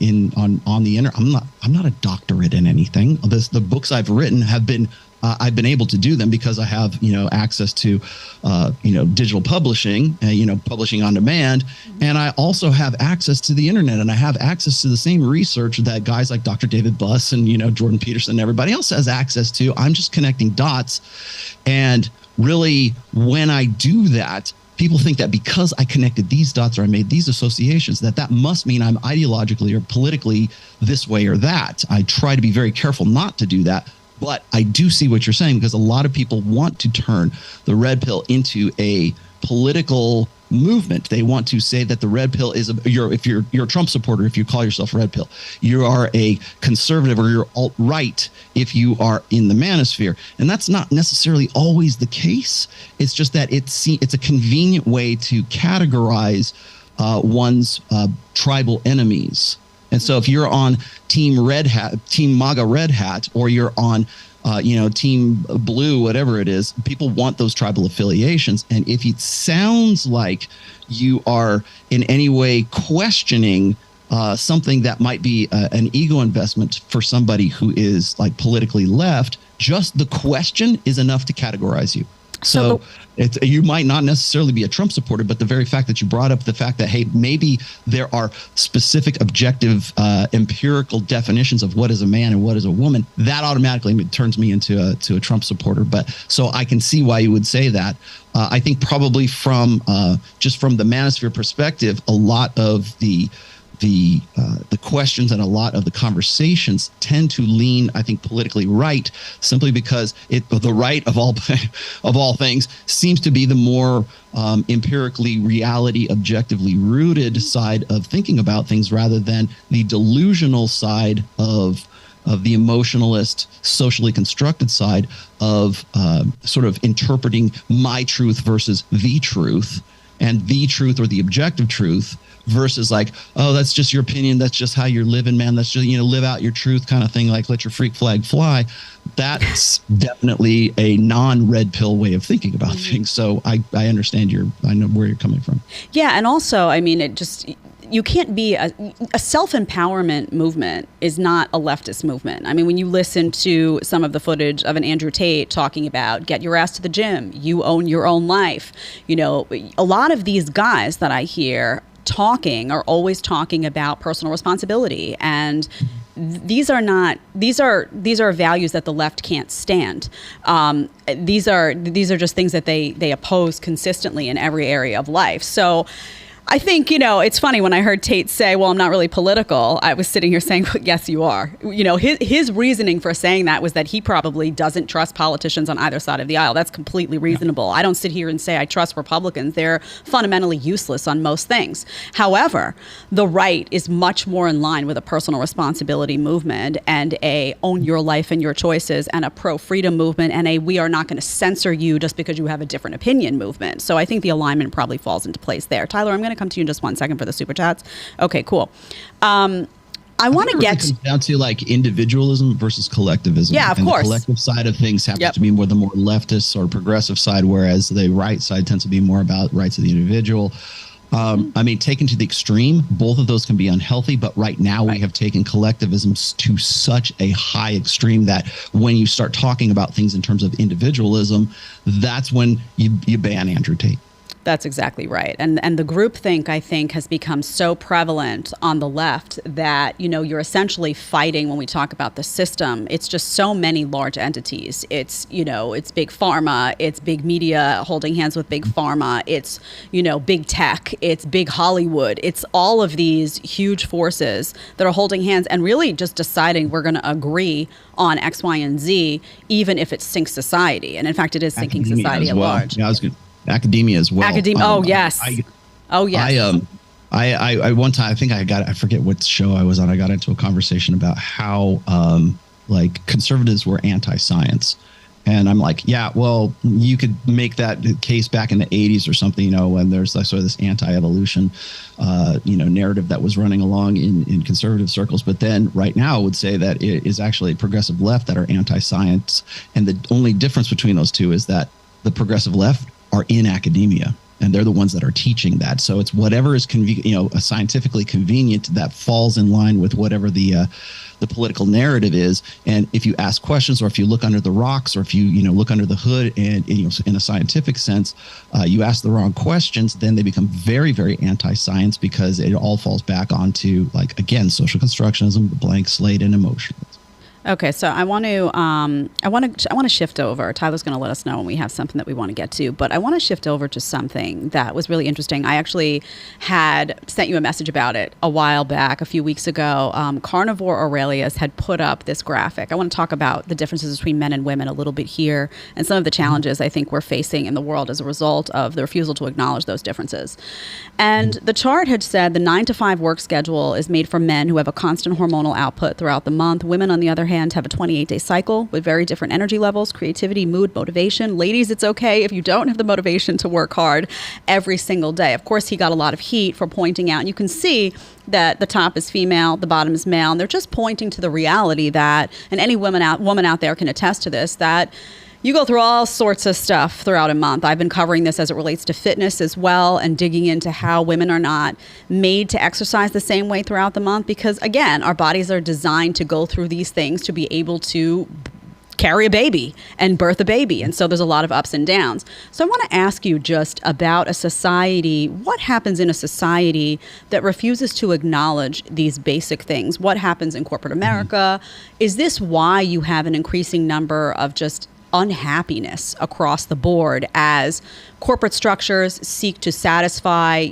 A: the internet. I'm not a doctorate in anything. The books I've written have been I've been able to do them because I have, access to, digital publishing, publishing on demand. And I also have access to the internet, and I have access to the same research that guys like Dr. David Buss and, Jordan Peterson and everybody else has access to. I'm just connecting dots. And really, when I do that, people think that because I connected these dots or I made these associations, that must mean I'm ideologically or politically this way or that. I try to be very careful not to do that. But I do see what you're saying, because a lot of people want to turn the red pill into a political movement. They want to say that the red pill is if you're a Trump supporter, if you call yourself red pill, you are a conservative, or you're alt-right if you are in the manosphere. And that's not necessarily always the case. It's just that it's a convenient way to categorize one's tribal enemies. And so if you're on Team MAGA Red Hat, or you're on, Team Blue, whatever it is, people want those tribal affiliations. And if it sounds like you are in any way questioning something that might be an ego investment for somebody who is politically left, just the question is enough to categorize you. So you might not necessarily be a Trump supporter, but the very fact that you brought up the fact that, hey, maybe there are specific, objective, empirical definitions of what is a man and what is a woman, that automatically turns me into a Trump supporter. But so I can see why you would say that. I think probably from just from the manosphere perspective, a lot of the questions and a lot of the conversations tend to lean, I think, politically right, simply because the right of all things seems to be the more empirically, reality, objectively rooted side of thinking about things, rather than the delusional side of the emotionalist, socially constructed side of sort of interpreting my truth versus the truth, and the truth or the objective truth versus like, oh, that's just your opinion, that's just how you're living, man, that's just, live out your truth kind of thing, like let your freak flag fly. That's definitely a non-red pill way of thinking about things. So I understand I know where you're coming from.
C: Yeah, and also, I mean, you can't be a self-empowerment movement is not a leftist movement. I mean, when you listen to some of the footage of an Andrew Tate talking about get your ass to the gym, you own your own life. A lot of these guys that I hear are always talking about personal responsibility, and these are values that the left can't stand. These are just things that they oppose consistently in every area of life. So I think, it's funny when I heard Tate say, well, I'm not really political. I was sitting here saying, well, yes, you are. His reasoning for saying that was that he probably doesn't trust politicians on either side of the aisle. That's completely reasonable. Yeah. I don't sit here and say I trust Republicans. They're fundamentally useless on most things. However, the right is much more in line with a personal responsibility movement and a own your life and your choices and a pro-freedom movement and a we are not going to censor you just because you have a different opinion movement. So I think the alignment probably falls into place there. Tyler, I'm going to come to you in just 1 second for the super chats. Okay, cool. I want to get
A: comes down to like individualism versus collectivism.
C: Yeah, of course.
A: The collective side of things happens to be the more leftist or progressive side, whereas the right side tends to be more about rights of the individual. I mean, taken to the extreme, both of those can be unhealthy, but right now we have taken collectivism to such a high extreme that when you start talking about things in terms of individualism, that's when you ban Andrew Tate.
C: That's exactly right. And the groupthink, I think, has become so prevalent on the left that, you're essentially fighting when we talk about the system. It's just so many large entities. It's, it's big pharma, it's big media holding hands with big pharma, it's, big tech, it's big Hollywood. It's all of these huge forces that are holding hands and really just deciding we're going to agree on X, Y, and Z, even if it sinks society. And in fact, it is sinking society at large.
A: Yeah, I was good. Academia as well.
C: Oh yes.
A: I one time, I think I forget what show I was on. I got into a conversation about how like conservatives were anti-science. And I'm like, yeah, well, you could make that case back in the 80s or something, when there's sort of this anti-evolution, narrative that was running along in conservative circles. But then right now I would say that it is actually progressive left that are anti-science. And the only difference between those two is that the progressive left are in academia, and they're the ones that are teaching that. So it's whatever is scientifically convenient that falls in line with whatever the political narrative is. And if you ask questions, or if you look under the rocks, or if you look under the hood, and in a scientific sense, you ask the wrong questions, then they become very, very anti-science, because it all falls back onto, like, again, social constructionism, the blank slate, and emotionalism.
C: Okay, so I want to shift over. Tyler's going to let us know when we have something that we want to get to, but I want to shift over to something that was really interesting. I actually had sent you a message about it a while back, a few weeks ago. Carnivore Aurelius had put up this graphic. I want to talk about the differences between men and women a little bit here, and some of the challenges I think we're facing in the world as a result of the refusal to acknowledge those differences. And the chart had said the 9-to-5 work schedule is made for men who have a constant hormonal output throughout the month. Women, on the other hand, have a 28-day cycle with very different energy levels, creativity, mood, motivation. Ladies, it's okay if you don't have the motivation to work hard every single day. Of course, he got a lot of heat for pointing out, and you can see that the top is female, the bottom is male, and they're just pointing to the reality that, and any woman out there can attest to this, that you go through all sorts of stuff throughout a month. I've been covering this as it relates to fitness as well, and digging into how women are not made to exercise the same way throughout the month, because, again, our bodies are designed to go through these things to be able to carry a baby and birth a baby. And so there's a lot of ups and downs. So I want to ask you just about a society. What happens in a society that refuses to acknowledge these basic things? What happens in corporate America? Is this why you have an increasing number of just unhappiness across the board as corporate structures seek to satisfy,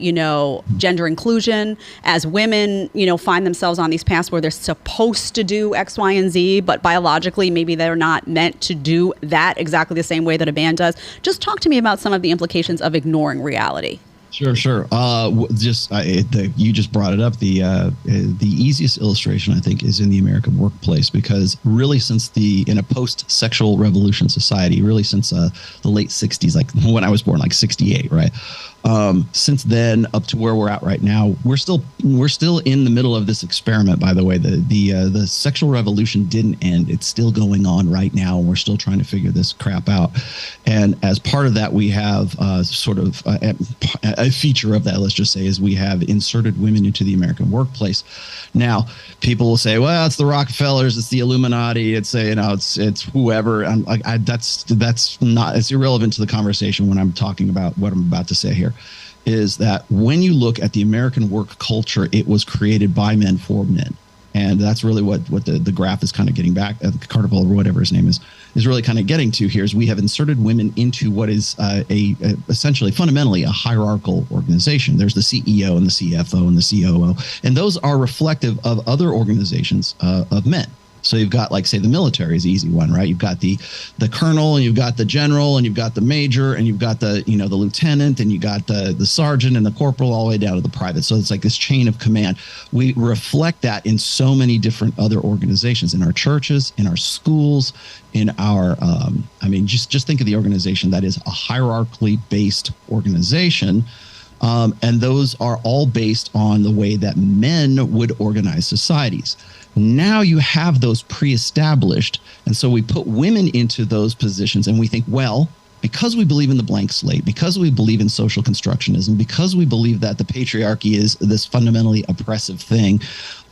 C: gender inclusion, as women, find themselves on these paths where they're supposed to do X, Y, and Z, but biologically maybe they're not meant to do that exactly the same way that a man does? Just talk to me about some of the implications of ignoring reality.
A: Sure. You just brought it up. The easiest illustration, I think, is in the American workplace, because really in a post-sexual revolution society, really since the late 60s, like when I was born, like 68, right? Since then up to where we're at right now, we're still in the middle of this experiment. By the way, the sexual revolution didn't end. It's still going on right now, and we're still trying to figure this crap out. And as part of that, we have a feature of that, let's just say, is we have inserted women into the American workplace. Now, people will say, well, it's the Rockefellers, it's the Illuminati, it's whoever. That's not, it's irrelevant to the conversation when I'm talking about what I'm about to say here. Is that when you look at the American work culture, it was created by men for men. And that's really what the graph is kind of getting back, Carnival or whatever his name is really kind of getting to here, is we have inserted women into what is essentially fundamentally a hierarchical organization. There's the CEO and the CFO and the COO, and those are reflective of other organizations of men. So you've got, like, say, the military is an easy one, right? You've got the colonel, and you've got the general, and you've got the major, and you've got the lieutenant, and you got the sergeant and the corporal, all the way down to the private. So it's like this chain of command. We reflect that in so many different other organizations, in our churches, in our schools, in our, just think of the organization that is a hierarchically based organization. And those are all based on the way that men would organize societies. Now you have those pre-established. And so we put women into those positions, and we think, well, because we believe in the blank slate, because we believe in social constructionism, because we believe that the patriarchy is this fundamentally oppressive thing,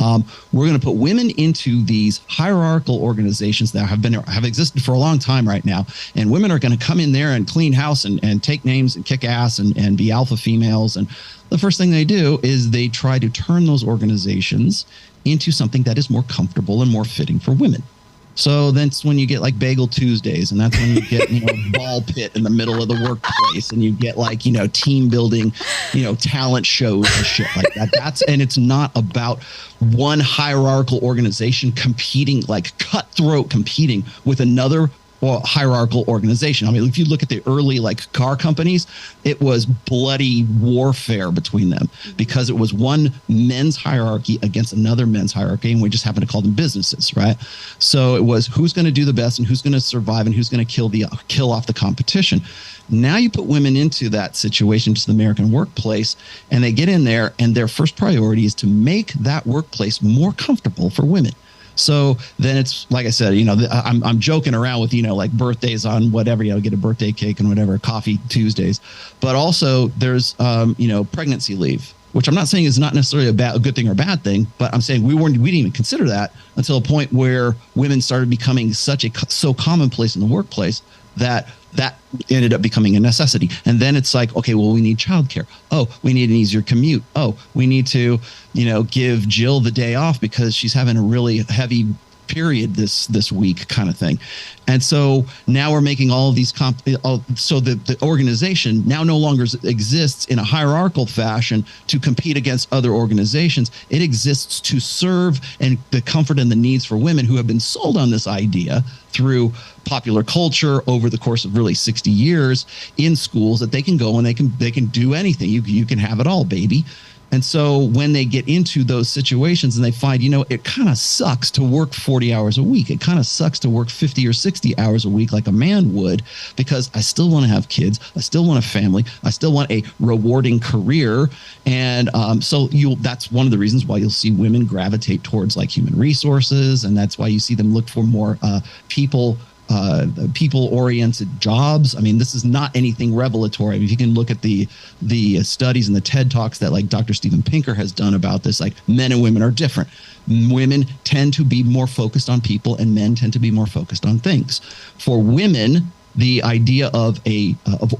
A: we're going to put women into these hierarchical organizations that have existed for a long time right now. And women are going to come in there and clean house and take names and kick ass and be alpha females. And the first thing they do is they try to turn those organizations into something that is more comfortable and more fitting for women. So that's when you get like Bagel Tuesdays, and that's when you get, ball pit in the middle of the workplace, and you get like, team building, talent shows and shit like that. And it's not about one hierarchical organization competing, like cutthroat competing with another hierarchical organization. I mean, if you look at the early car companies, it was bloody warfare between them because it was one men's hierarchy against another men's hierarchy, and we just happen to call them businesses, right? So it was who's going to do the best and who's going to survive and who's going to kill off the competition. Now you put women into that situation, to the American workplace, and they get in there, and their first priority is to make that workplace more comfortable for women. So then it's like I said, I'm joking around with, like birthdays on whatever, get a birthday cake and whatever, coffee Tuesdays. But also there's, pregnancy leave, which I'm not saying is not necessarily a good thing or a bad thing, but I'm saying we didn't even consider that until a point where women started becoming so commonplace in the workplace that ended up becoming a necessity. And then it's like, okay, well, we need childcare. Oh, we need an easier commute. Oh, we need to, give Jill the day off because she's having a really heavy period this week, kind of thing. And so now we're making all of these so the organization now no longer exists in a hierarchical fashion to compete against other organizations. It exists to serve and the comfort and the needs for women who have been sold on this idea through popular culture over the course of really 60 years in schools, that they can go and they can do anything. You can have it all, baby. And so when they get into those situations and they find, it kind of sucks to work 40 hours a week. It kind of sucks to work 50 or 60 hours a week like a man would, because I still want to have kids. I still want a family. I still want a rewarding career. And so that's one of the reasons why you'll see women gravitate towards like human resources. And that's why you see them look for more people people-oriented jobs. I mean, this is not anything revelatory. I mean, if you can look at the studies and the TED Talks that like Dr. Steven Pinker has done about this, like men and women are different. Women tend to be more focused on people, and men tend to be more focused on things. For women, the idea of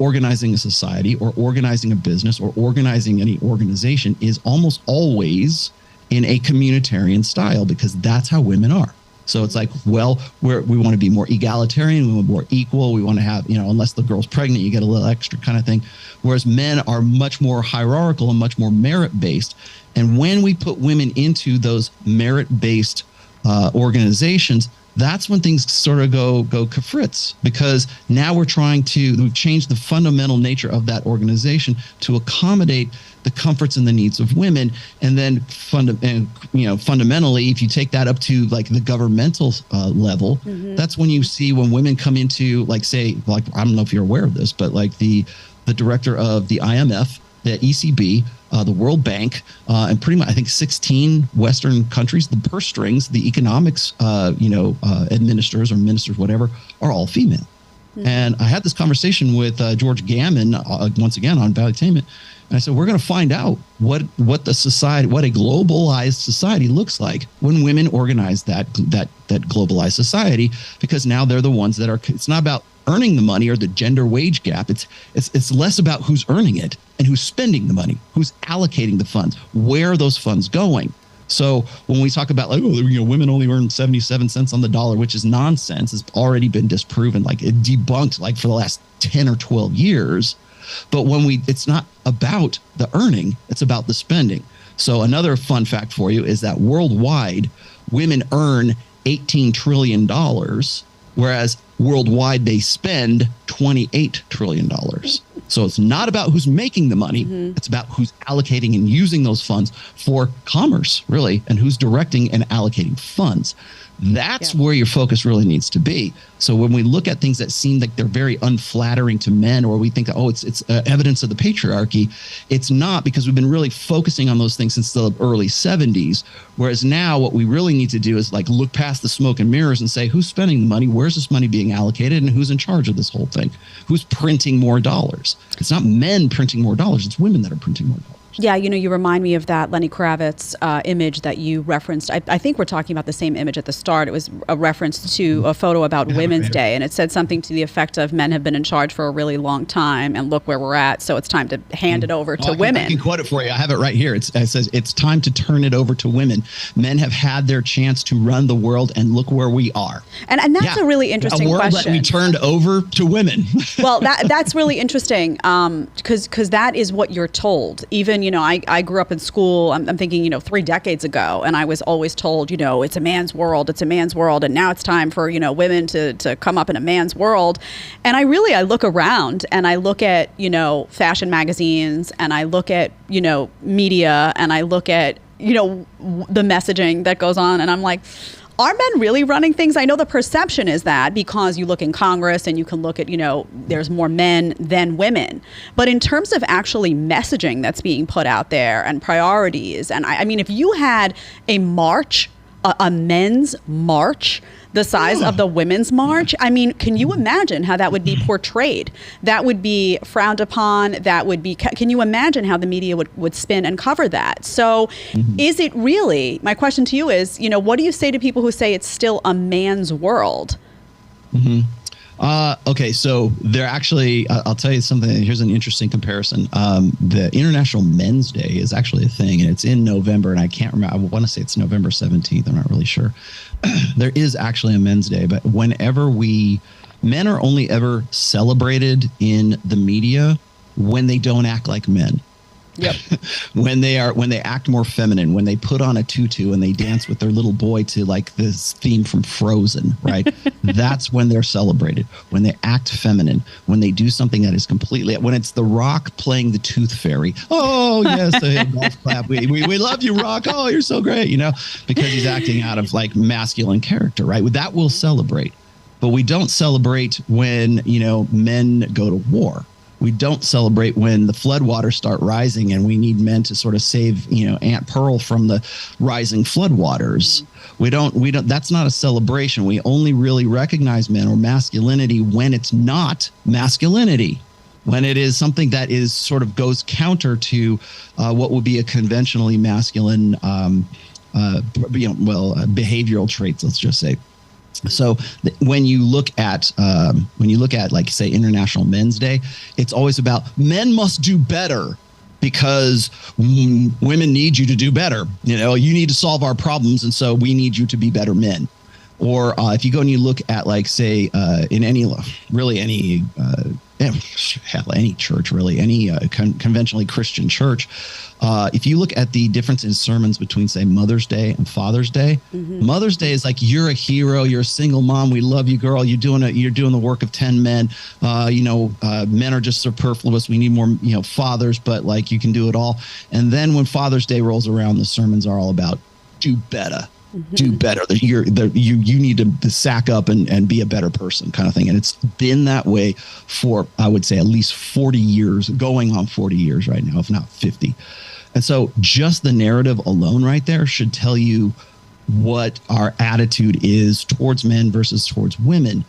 A: organizing a society or organizing a business or organizing any organization is almost always in a communitarian style, because that's how women are. So it's like, well, we want to be more egalitarian, we want more equal, we want to have, unless the girl's pregnant, you get a little extra kind of thing. Whereas men are much more hierarchical and much more merit-based. And when we put women into those merit-based organizations, that's when things sort of go kafritz, because now we've changed the fundamental nature of that organization to accommodate the comforts and the needs of women. And then fundamentally, if you take that up to like the governmental level, that's when you see when women come into I don't know if you're aware of this, but like the director of the IMF, the ECB, the World Bank, and pretty much I think 16 Western countries, the purse strings, the economics, administrators or ministers, whatever, are all female. And I had this conversation with George Gammon once again on Valuetainment, and I said, we're going to find out what a globalized society looks like when women organize that globalized society, because now they're the ones that are. It's not about earning the money or the gender wage gap. It's less about who's earning it and who's spending the money, who's allocating the funds, where are those funds going. So when we talk about women only earn 77 cents on the dollar, which is nonsense, it's already been disproven, debunked for the last 10 or 12 years. But it's not about the earning, it's about the spending. So another fun fact for you is that worldwide, women earn $18 trillion, whereas worldwide they spend $28 trillion. So it's not about who's making the money. It's about who's allocating and using those funds for commerce, really, and who's directing and allocating funds. That's where your focus really needs to be. So when we look at things that seem like they're very unflattering to men, or we think that, it's evidence of the patriarchy, it's not, because we've been really focusing on those things since the early 70s. Whereas now what we really need to do is look past the smoke and mirrors and say, who's spending the money? Where's this money being allocated? And who's in charge of this whole thing? Who's printing more dollars? It's not men printing more dollars. It's women that are printing more dollars.
C: Yeah, you remind me of that Lenny Kravitz image that you referenced. I think we're talking about the same image at the start. It was a reference to a photo about Women's Day, and it said something to the effect of men have been in charge for a really long time, and look where we're at, so it's time to hand it over to women.
A: I can quote it for you. I have it right here. It says, it's time to turn it over to women. Men have had their chance to run the world, and look where we are.
C: And that's a really interesting question. A world that
A: we turned over to women.
C: Well, that's really interesting, because that is what you're told. Even, I grew up in school, I'm thinking, 3 decades ago, and I was always told, it's a man's world, and now it's time for, women to come up in a man's world. And I look around and I look at, fashion magazines, and I look at, media, and I look at, the messaging that goes on, and I'm like, are men really running things? I know the perception is that, because you look in Congress and you can look at, there's more men than women. But in terms of actually messaging that's being put out there and priorities, and I mean, if you had a march, a men's march, the size of the women's march, I mean, can you imagine how that would be portrayed? That would be frowned upon. That would be, can you imagine how the media would spin and cover that? So is it really, my question to you is, what do you say to people who say it's still a man's world?
A: Okay, so they're actually, I'll tell you something. Here's an interesting comparison. The International Men's Day is actually a thing, and it's in November, and I can't remember. I want to say it's November 17th. I'm not really sure. There is actually a Men's Day, but whenever men are only ever celebrated in the media when they don't act like men.
C: Yep.
A: when they act more feminine, when they put on a tutu and they dance with their little boy to this theme from Frozen, right? That's when they're celebrated. When they act feminine, when they do something that is when it's The Rock playing the Tooth Fairy. Oh yes, a golf clap. We love you, Rock. Oh, you're so great, because he's acting out of masculine character, right? That we'll celebrate, but we don't celebrate when men go to war. We don't celebrate when the floodwaters start rising and we need men to sort of save, Aunt Pearl from the rising floodwaters. We don't, that's not a celebration. We only really recognize men or masculinity when it's not masculinity, when it is something that is sort of goes counter to what would be a conventionally masculine, behavioral traits, let's just say. So when you look at like, say, International Men's Day, it's always about men must do better because women need you to do better. You need to solve our problems. And so we need you to be better men. Or if you go and you look at, like, say, in any church, really, any conventionally Christian church, if you look at the difference in sermons between, say, Mother's Day and Father's Day, Mother's Day is like, you're a hero, you're a single mom, we love you, girl, you're doing the work of 10 men. Men are just superfluous. We need more, fathers, but like, you can do it all. And then when Father's Day rolls around, the sermons are all about do better. Do better. You need to sack up and be a better person, kind of thing. And it's been that way for, I would say, at least 40 years, going on 40 years right now, if not 50. And so just the narrative alone right there should tell you what our attitude is towards men versus towards women.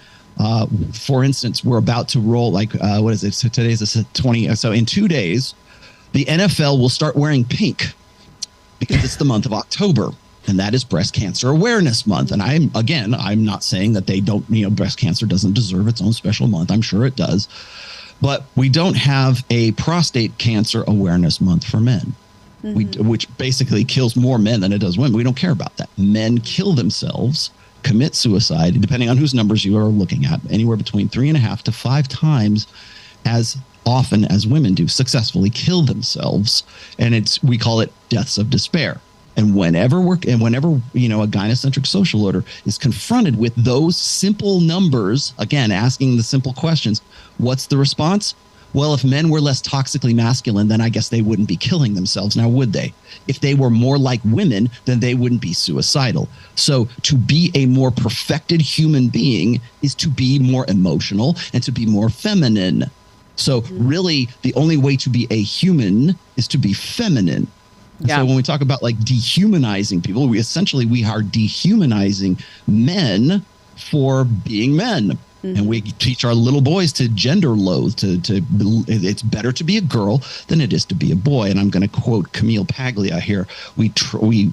A: For instance, we're about to roll, like, what is it? So today's the 20. So in 2 days, the NFL will start wearing pink because it's the month of October. And that is Breast Cancer Awareness Month. And I'm not saying that they don't, breast cancer doesn't deserve its own special month. I'm sure it does. But we don't have a prostate cancer awareness month for men, which basically kills more men than it does women. We don't care about that. Men kill themselves, commit suicide, depending on whose numbers you are looking at, anywhere between 3.5 to 5 times as often as women do, successfully kill themselves. And we call it deaths of despair. And whenever a gynocentric social order is confronted with those simple numbers, again, asking the simple questions, what's the response? Well, if men were less toxically masculine, then I guess they wouldn't be killing themselves. Now, would they? If they were more like women, then they wouldn't be suicidal. So to be a more perfected human being is to be more emotional and to be more feminine. So really, the only way to be a human is to be feminine. Yeah. So when we talk about, like, dehumanizing people, we are dehumanizing men for being men. And we teach our little boys to gender loathe, it's better to be a girl than it is to be a boy. And I'm going to quote Camille Paglia here. We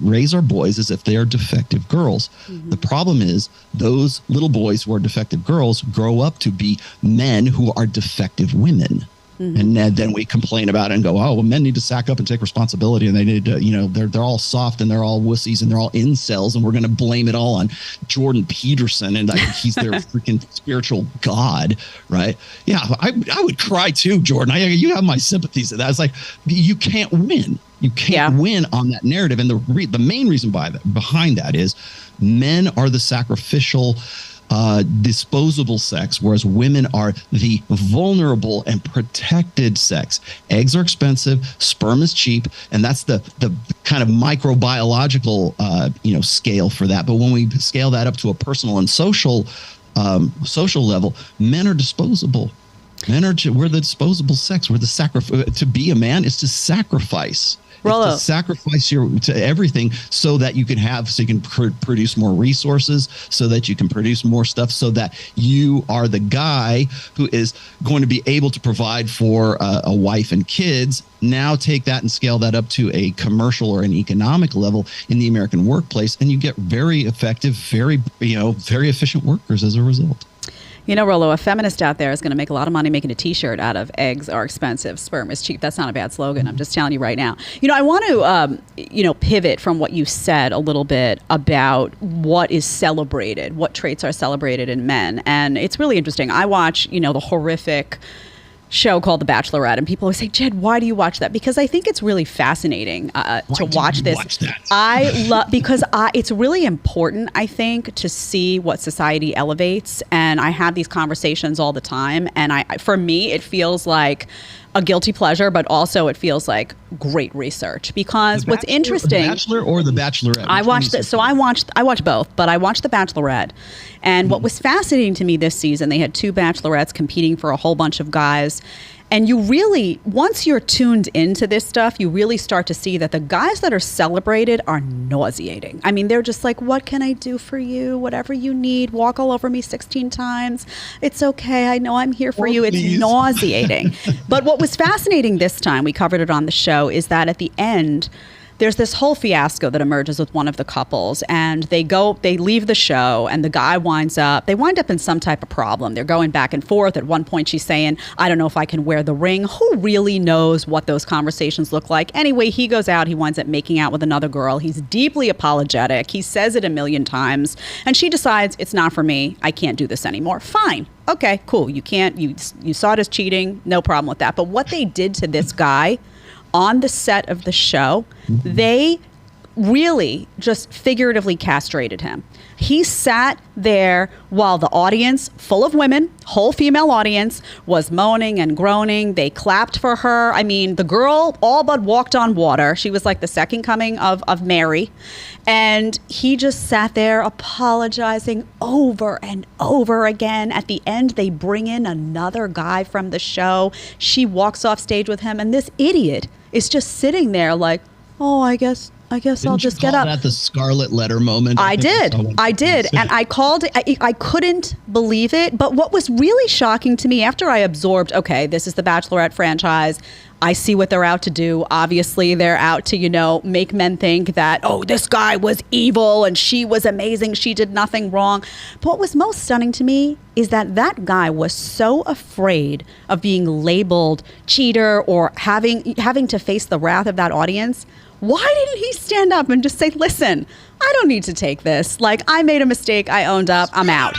A: raise our boys as if they are defective girls. The problem is those little boys who are defective girls grow up to be men who are defective women. And then we complain about it and go, oh, well, men need to sack up and take responsibility, and they need to, they're all soft and they're all wussies and they're all incels, and we're going to blame it all on Jordan Peterson and he's their freaking spiritual god, right? Yeah, I would cry too, Jordan. You have my sympathies. That's like, you can't win. You can't win on that narrative, and the main reason behind that is men are the sacrificial, disposable sex, whereas women are the vulnerable and protected sex. Eggs are expensive, sperm is cheap, and that's the kind of microbiological scale for that. But when we scale that up to a personal and social level, men are disposable. We're the disposable sex. We're the to be a man is to sacrifice.
C: Rollo.
A: To sacrifice to everything so that you can produce more resources, so that you can produce more stuff, so that you are the guy who is going to be able to provide for a wife and kids. Now take that and scale that up to a commercial or an economic level in the American workplace, and you get very effective, very efficient workers as a result.
C: Rollo, a feminist out there is going to make a lot of money making a T-shirt out of eggs are expensive, sperm is cheap. That's not a bad slogan. I'm just telling you right now. I want to, pivot from what you said a little bit about what is celebrated, what traits are celebrated in men. And it's really interesting. I watch, the horrific show called The Bachelorette, and people always say, Jed, why do you watch that? Because I think it's really fascinating to watch this. I love because it's really important, I think, to see what society elevates, and I have these conversations all the time, and for me it feels like a guilty pleasure, but also it feels like great research, because what's interesting.
A: The Bachelor or The Bachelorette?
C: I watched it. So I watched both, but I watched The Bachelorette. And what was fascinating to me this season, they had 2 bachelorettes competing for a whole bunch of guys. And you really, once you're tuned into this stuff, you really start to see that the guys that are celebrated are nauseating. I mean, they're just like, what can I do for you? Whatever you need, walk all over me 16 times. It's okay. I know I'm here for you. It's nauseating. But what was fascinating this time, we covered it on the show, is that at the end, there's this whole fiasco that emerges with one of the couples, and they leave the show, and the guy they wind up in some type of problem. They're going back and forth. At one point, she's saying, I don't know if I can wear the ring. Who really knows what those conversations look like? Anyway, he goes out, he winds up making out with another girl. He's deeply apologetic. He says it a million times, and she decides, it's not for me. I can't do this anymore. Fine. Okay, cool. You saw it as cheating. No problem with that. But what they did to this guy on the set of the show, they really just figuratively castrated him. He sat there while the audience, full of women, whole female audience, was moaning and groaning. They clapped for her. I mean, the girl all but walked on water. She was like the second coming of Mary. And he just sat there apologizing over and over again. At the end, they bring in another guy from the show. She walks off stage with him, and this idiot is just sitting there like, oh, I guess I'll just get up.
A: That the Scarlet Letter moment.
C: I did. And I called it. I couldn't believe it. But what was really shocking to me after I absorbed, okay, this is the Bachelorette franchise. I see what they're out to do. Obviously, they're out to, make men think that, oh, this guy was evil and she was amazing. She did nothing wrong. But what was most stunning to me is that guy was so afraid of being labeled cheater or having to face the wrath of that audience. Why didn't he stand up and just say, listen, I don't need to take this. Like, I made a mistake. I owned up. I'm out.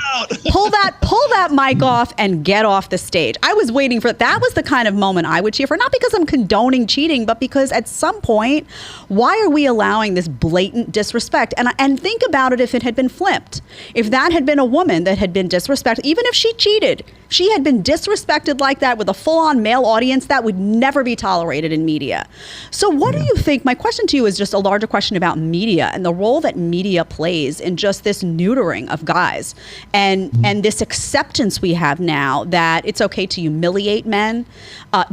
C: Pull that mic off and get off the stage. I was waiting for that. Was the kind of moment I would cheer for, not because I'm condoning cheating, but because at some point, why are we allowing this blatant disrespect? And think about it if it had been flipped. If that had been a woman that had been disrespected, even if she cheated, she had been disrespected like that with a full-on male audience, that would never be tolerated in media. So what do you think? My question to you is just a larger question about media and the role that media plays in just this neutering of guys and this acceptance we have now that it's okay to humiliate men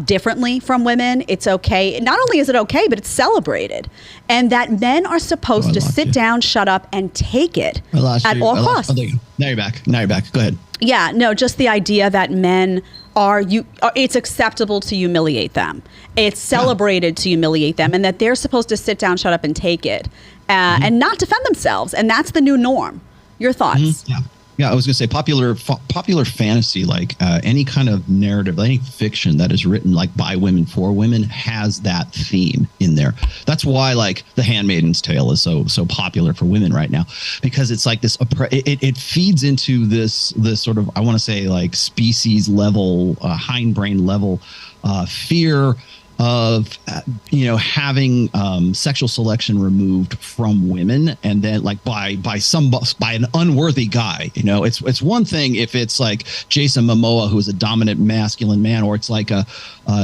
C: differently from women. It's okay. Not only is it okay, but it's celebrated. And that men are supposed to sit down, shut up, and take it at all costs.
A: Now you're back. Go ahead.
C: Yeah, no, just the idea that men it's acceptable to humiliate them. It's celebrated to humiliate them, and that they're supposed to sit down, shut up, and take it, and not defend themselves. And that's the new norm. Your thoughts?
A: Yeah, I was going to say popular fantasy, like any kind of narrative, any fiction that is written like by women for women has that theme in there. That's why like The Handmaid's Tale is so popular for women right now, because it's like this. It feeds into this sort of, I want to say, like species level, hindbrain level fear of having sexual selection removed from women, and then like by an unworthy guy. It's one thing if it's like Jason Momoa, who is a dominant masculine man, or it's like a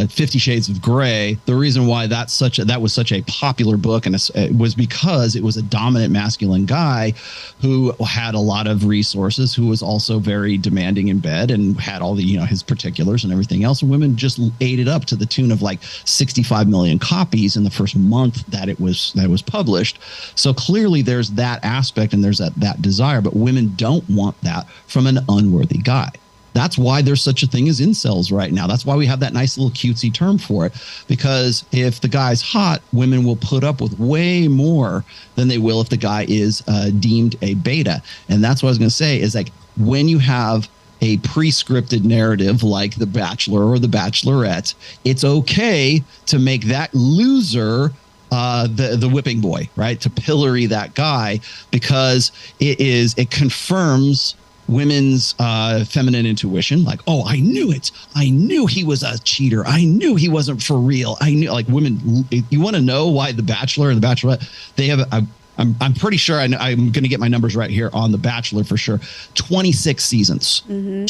A: 50 Shades of Grey. The reason why that was such a popular book, and it was because it was a dominant masculine guy who had a lot of resources, who was also very demanding in bed and had all the his particulars and everything else, and women just ate it up to the tune of like 65 million copies in the first month that it was published. So clearly there's that aspect, and there's that desire, but women don't want that from an unworthy guy. That's why there's such a thing as incels right now. That's why we have that nice little cutesy term for it, because if the guy's hot, women will put up with way more than they will if the guy is deemed a beta. And that's what I was going to say is, like, when you have a pre-scripted narrative like The Bachelor or The Bachelorette, it's okay to make that loser the whipping boy, right? To pillory that guy, because it confirms women's feminine intuition. Like, oh, I knew it. I knew he was a cheater. I knew he wasn't for real. I knew, like, women, you want to know why The Bachelor and The Bachelorette, they have I'm pretty sure I'm going to get my numbers right here on The Bachelor for sure. 26 seasons,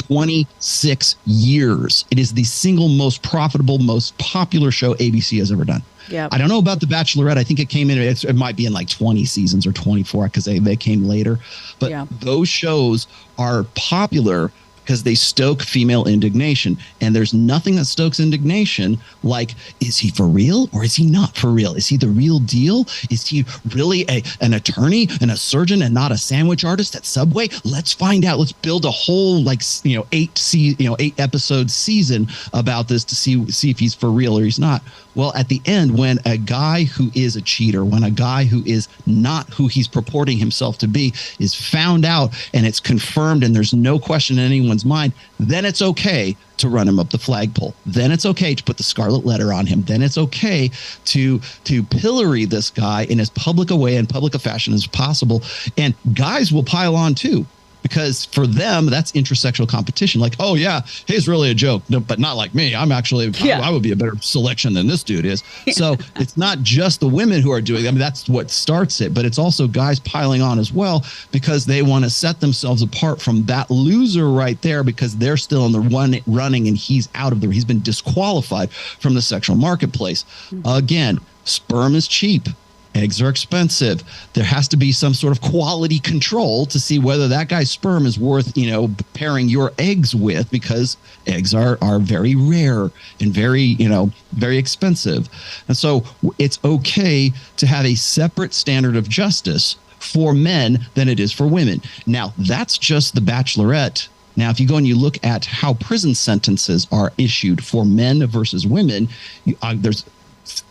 A: 26 years. It is the single most profitable, most popular show ABC has ever done.
C: Yep.
A: I don't know about The Bachelorette. I think it came in, it might be in like 20 seasons or 24 because they came later. But those shows are popular because they stoke female indignation. And there's nothing that stokes indignation like, is he for real or is he not for real? Is he the real deal? Is he really an attorney and a surgeon and not a sandwich artist at Subway? Let's find out. Let's build a whole 8 episode season about this to see if he's for real or he's not. Well, at the end, when a guy who is a cheater, when a guy who is not who he's purporting himself to be is found out and it's confirmed and there's no question in anyone's mind, then it's okay to run him up the flagpole. Then it's okay to put the scarlet letter on him. Then it's okay to pillory this guy in as public a way and public a fashion as possible. And guys will pile on too, because for them, that's intersexual competition. Like, oh yeah, he's really a joke, no, but not like me. I'm actually, I would be a better selection than this dude is. So it's not just the women who are doing it. I mean, that's what starts it, but it's also guys piling on as well, because they want to set themselves apart from that loser right there, because they're still in the running and he's he's been disqualified from the sexual marketplace. Again, sperm is cheap. Eggs are expensive. There has to be some sort of quality control to see whether that guy's sperm is worth, pairing your eggs with, because eggs are very rare and very expensive. And so it's okay to have a separate standard of justice for men than it is for women. Now, that's just the Bachelorette. Now, if you go and you look at how prison sentences are issued for men versus women, there's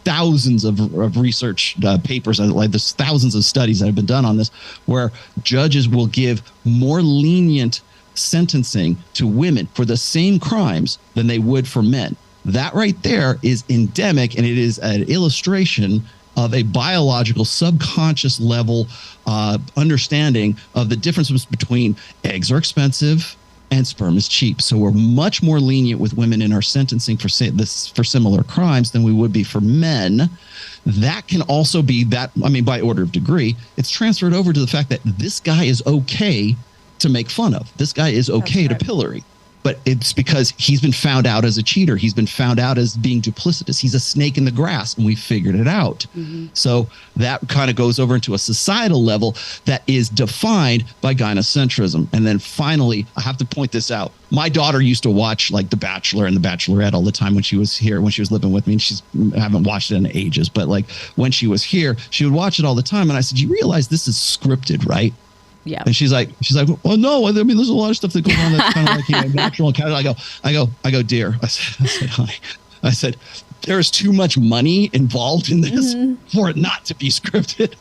A: thousands of research papers, like there's thousands of studies that have been done on this, where judges will give more lenient sentencing to women for the same crimes than they would for men. That right there is endemic, and it is an illustration of a biological subconscious level understanding of the differences between eggs are expensive and sperm is cheap. So we're much more lenient with women in our sentencing for similar crimes than we would be for men. That can also be by order of degree, it's transferred over to the fact that this guy is okay to make fun of. This guy is okay to pillory. But it's because he's been found out as a cheater. He's been found out as being duplicitous. He's a snake in the grass, and we figured it out. So that kind of goes over into a societal level that is defined by gynocentrism. And then finally, I have to point this out. My daughter used to watch like The Bachelor and The Bachelorette all the time when she was here, when she was living with me. And I haven't watched it in ages, but like when she was here, she would watch it all the time. And I said, you realize this is scripted, right?
C: Yeah.
A: And she's like, well, no, I mean, there's a lot of stuff that goes on that's kind of like natural and kind of. I go, dear. I said, honey. I said, there is too much money involved in this for it not to be scripted.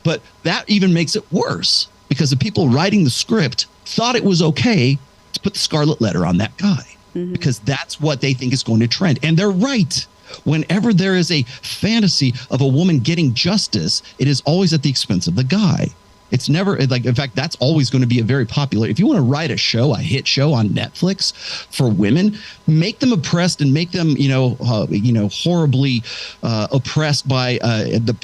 A: But that even makes it worse, because the people writing the script thought it was okay to put the scarlet letter on that guy, because that's what they think is going to trend. And they're right. Whenever there is a fantasy of a woman getting justice, it is always at the expense of the guy. It's never like, in fact, that's always going to be a very popular. If you want to write a hit show on Netflix for women, make them oppressed and make them, horribly oppressed by the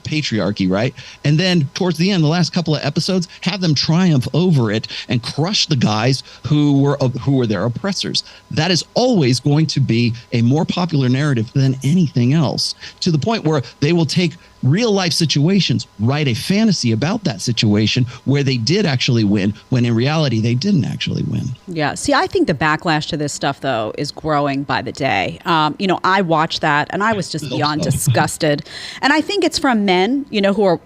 A: patriarchy, right? And then towards the end, the last couple of episodes, have them triumph over it and crush the guys who were their oppressors. That is always going to be a more popular narrative than anything else, to the point where they will take real life situations, write a fantasy about that situation where they did actually win, when in reality they didn't actually win.
C: Yeah. See, I think the backlash to this stuff, though, is growing by the day. I watched that and I was just beyond disgusted. And I think it's from men, who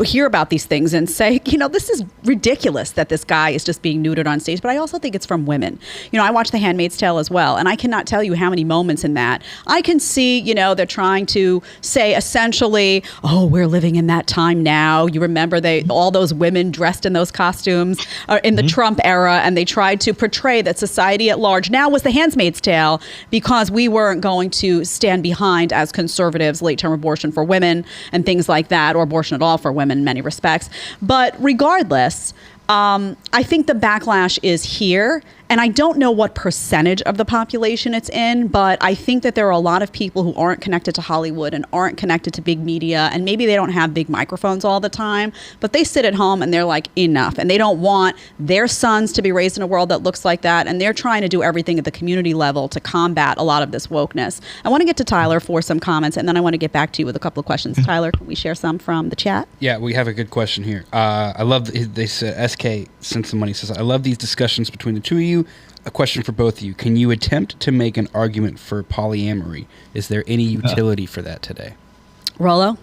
C: hear about these things and say, this is ridiculous that this guy is just being neutered on stage. But I also think it's from women. I watched The Handmaid's Tale as well, and I cannot tell you how many moments in that I can see, they're trying to say essentially, oh, we're living in that time now. You remember all those women dressed in those costumes in the Trump era, and they tried to portray that society at large now was the Handmaid's Tale, because we weren't going to stand behind, as conservatives, late-term abortion for women and things like that, or abortion at all for women in many respects. But regardless, I think the backlash is here, And I don't know what percentage of the population it's in, but I think that there are a lot of people who aren't connected to Hollywood and aren't connected to big media, and maybe they don't have big microphones all the time, but they sit at home and they're like, enough. And they don't want their sons to be raised in a world that looks like that, and they're trying to do everything at the community level to combat a lot of this wokeness. I want to get to Tyler for some comments, and then I want to get back to you with a couple of questions. Tyler, can we share some from the chat?
D: Yeah, we have a good question here. I love, they said, SK sent some money, says, I love these discussions between the two of you. A question for both of you. Can you attempt to make an argument for polyamory? Is there any utility for that today?
C: Rollo?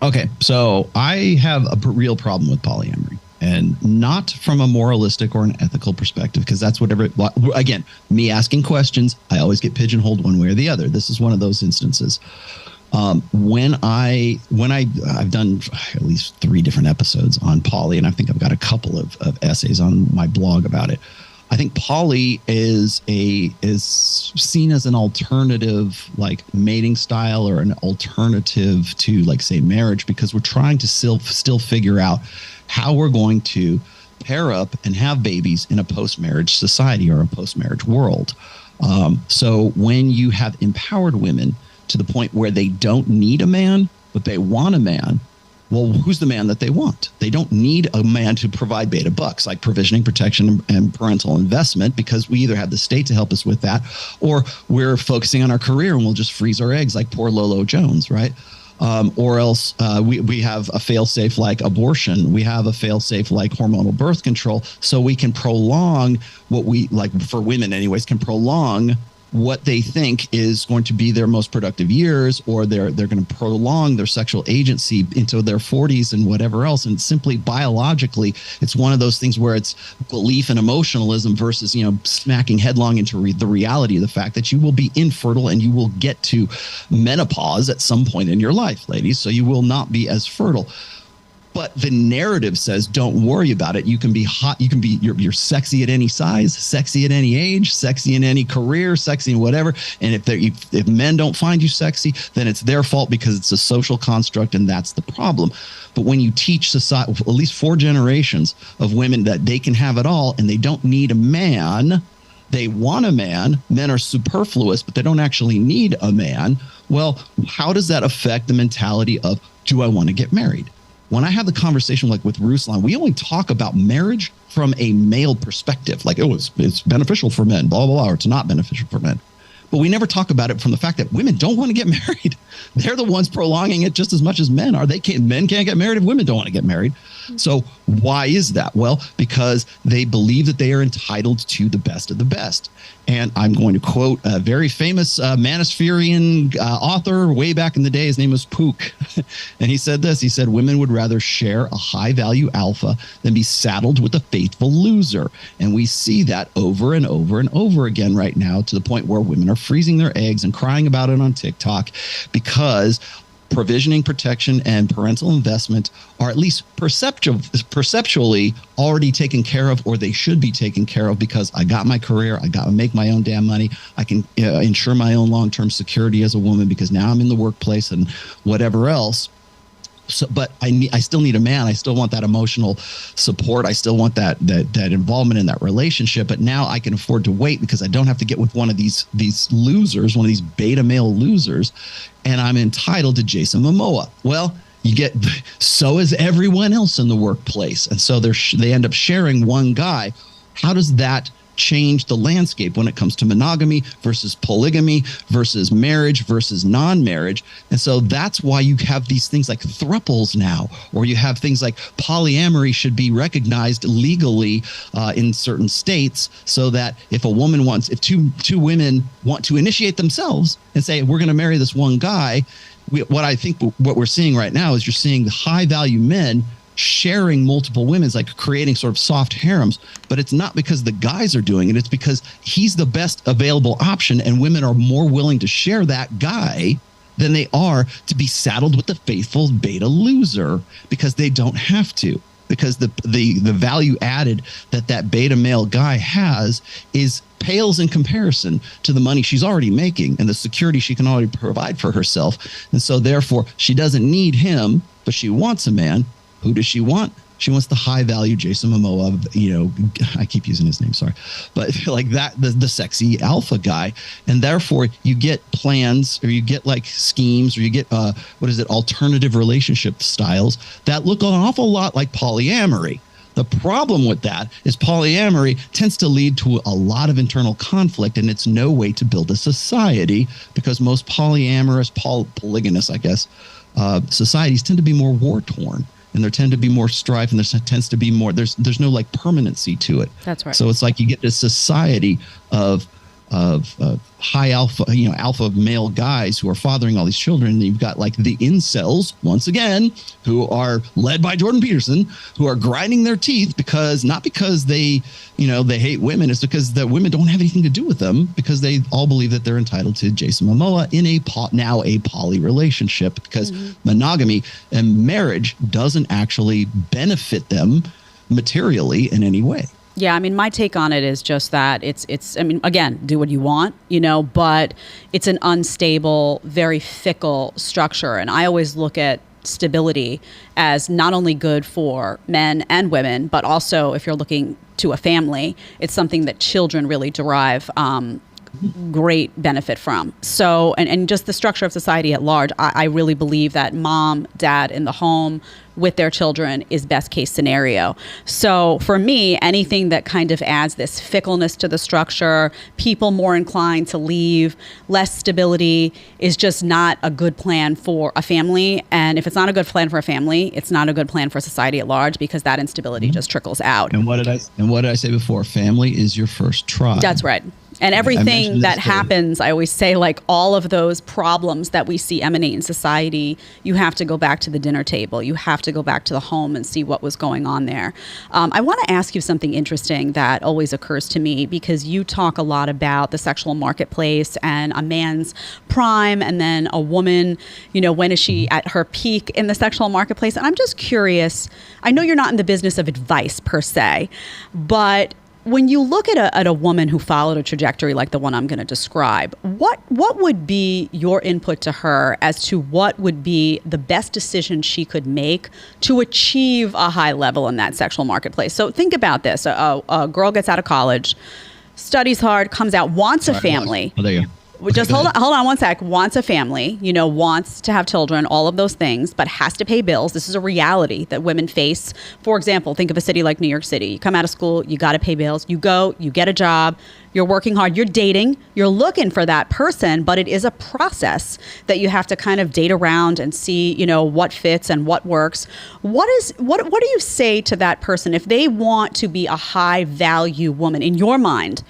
A: Okay, so I have a real problem with polyamory, and not from a moralistic or an ethical perspective, because that's whatever, again, me asking questions, I always get pigeonholed one way or the other. This is one of those instances. When I've done at least 3 different episodes on poly, and I think I've got a couple of essays on my blog about it. I think poly is seen as an alternative, like mating style, or an alternative to, like, say, marriage, because we're trying to still figure out how we're going to pair up and have babies in a post-marriage society or a post-marriage world. So when you have empowered women to the point where they don't need a man, but they want a man, well, who's the man that they want? They don't need a man to provide beta bucks, like provisioning, protection, and parental investment, because we either have the state to help us with that, or we're focusing on our career and we'll just freeze our eggs like poor Lolo Jones, right? Or else we have a fail-safe like abortion. We have a fail-safe like hormonal birth control. So we can prolong what we, like for women anyways, can prolong what they think is going to be their most productive years, or they're going to prolong their sexual agency into their 40s and whatever else. And simply biologically, it's one of those things where it's belief and emotionalism versus, smacking headlong into the reality of the fact that you will be infertile and you will get to menopause at some point in your life, ladies. So you will not be as fertile. But the narrative says, don't worry about it. You can be hot. You can be, you're sexy at any size, sexy at any age, sexy in any career, sexy in whatever. And if men don't find you sexy, then it's their fault, because it's a social construct, and that's the problem. But when you teach society, at least 4 generations of women, that they can have it all and they don't need a man, they want a man, men are superfluous, but they don't actually need a man. Well, how does that affect the mentality of, do I want to get married? When I have the conversation like with Ruslan, we only talk about marriage from a male perspective, like, oh, it's beneficial for men, blah, blah, blah, or it's not beneficial for men. But we never talk about it from the fact that women don't want to get married. They're the ones prolonging it just as much as men are. Men can't get married if women don't want to get married. So why is that? Well, because they believe that they are entitled to the best of the best. And I'm going to quote a very famous Manispherian author way back in the day. His name was Pook. And he said this. He said, women would rather share a high-value alpha than be saddled with a faithful loser. And we see that over and over and over again right now, to the point where women are freezing their eggs and crying about it on TikTok, because provisioning, protection, and parental investment are at least perceptually already taken care of, or they should be taken care of, because I got my career, I got to make my own damn money, I can ensure my own long-term security as a woman, because now I'm in the workplace and whatever else. So, but I still need a man. I still want that emotional support. I still want that involvement in that relationship. But now I can afford to wait, because I don't have to get with one of these losers, one of these beta male losers, and I'm entitled to Jason Momoa. Well, so is everyone else in the workplace, and so they end up sharing one guy. How does that change the landscape when it comes to monogamy versus polygamy versus marriage versus non-marriage? And so that's why you have these things like thruples now, or you have things like polyamory should be recognized legally in certain states, so that if two women want to initiate themselves and say, we're going to marry this one guy, what we're seeing right now is you're seeing the high value men sharing multiple women, like creating sort of soft harems. But it's not because the guys are doing it. It's because he's the best available option, and women are more willing to share that guy than they are to be saddled with the faithful beta loser, because they don't have to. Because the value added that beta male guy has pales in comparison to the money she's already making and the security she can already provide for herself. And so therefore she doesn't need him, but she wants a man. Who does she want? She wants the high value Jason Momoa, I keep using his name, sorry, but like that, the sexy alpha guy. And therefore you get plans, or you get like schemes, or you get, alternative relationship styles that look an awful lot like polyamory. The problem with that is polyamory tends to lead to a lot of internal conflict, and it's no way to build a society, because most polyamorous, polygynous, I guess, societies tend to be more war-torn, and there tend to be more strife, and there tends to be more, there's no like permanency to it.
C: That's right.
A: So it's like you get this society of high alpha, alpha male guys who are fathering all these children. And you've got like the incels, once again, who are led by Jordan Peterson, who are grinding their teeth not because they hate women. It's because the women don't have anything to do with them, because they all believe that they're entitled to Jason Momoa in now a poly relationship, because monogamy and marriage doesn't actually benefit them materially in any way.
C: Yeah, I mean, my take on it is just that it's. I mean, again, do what you want, but it's an unstable, very fickle structure. And I always look at stability as not only good for men and women, but also if you're looking to a family, it's something that children really derive great benefit from. So, and just the structure of society at large, I really believe that mom, dad in the home with their children is best case scenario. So for me, anything that kind of adds this fickleness to the structure, people more inclined to leave, less stability, is just not a good plan for a family. And if it's not a good plan for a family, it's not a good plan for society at large, because that instability just trickles out.
A: And what did I say before? Family is your first tribe.
C: That's right. And everything that happens, I always say, like all of those problems that we see emanate in society, you have to go back to the dinner table. You have to go back to the home and see what was going on there. I want to ask you something interesting that always occurs to me, because you talk a lot about the sexual marketplace and a man's prime, and then a woman, when is she at her peak in the sexual marketplace? And I'm just curious, I know you're not in the business of advice per se, but when you look at a woman who followed a trajectory like the one I'm going to describe, what would be your input to her as to what would be the best decision she could make to achieve a high level in that sexual marketplace? So think about this. A girl gets out of college, studies hard, comes out, wants a family.
A: Oh, there you go.
C: Just hold on one sec. Wants a family, wants to have children, all of those things, but has to pay bills. This is a reality that women face. For example, think of a city like New York City. You come out of school, you got to pay bills. You go, you get a job, you're working hard, you're dating, you're looking for that person, but it is a process that you have to kind of date around and see, what fits and what works. What do you say to that person if they want to be a high value woman in your mind?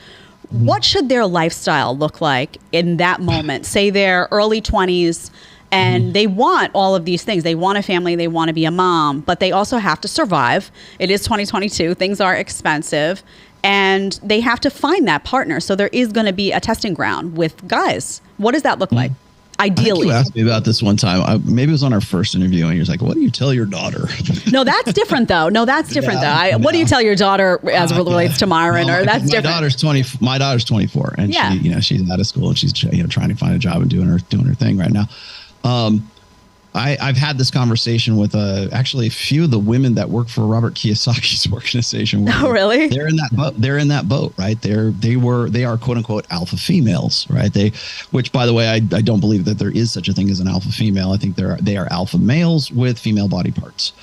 C: What should their lifestyle look like in that moment? Say they're early 20s and they want all of these things. They want a family, they want to be a mom, but they also have to survive. It is 2022, things are expensive, and they have to find that partner. So there is going to be a testing ground with guys. What does that look like? Ideally.
A: You asked me about this one time. Maybe it was on our first interview, and you're like, "What do you tell your daughter?"
C: No, that's different though. What do you tell your daughter as it relates to Myron? Or that's different.
A: My daughter's 24, and she, she's out of school, and she's trying to find a job and doing her thing right now. I've had this conversation with actually a few of the women that work for Robert Kiyosaki's organization.
C: Oh, really?
A: They're in that boat. They're in that boat, right? They are quote unquote alpha females, right? Which, by the way, I don't believe that there is such a thing as an alpha female. I think they are alpha males with female body parts.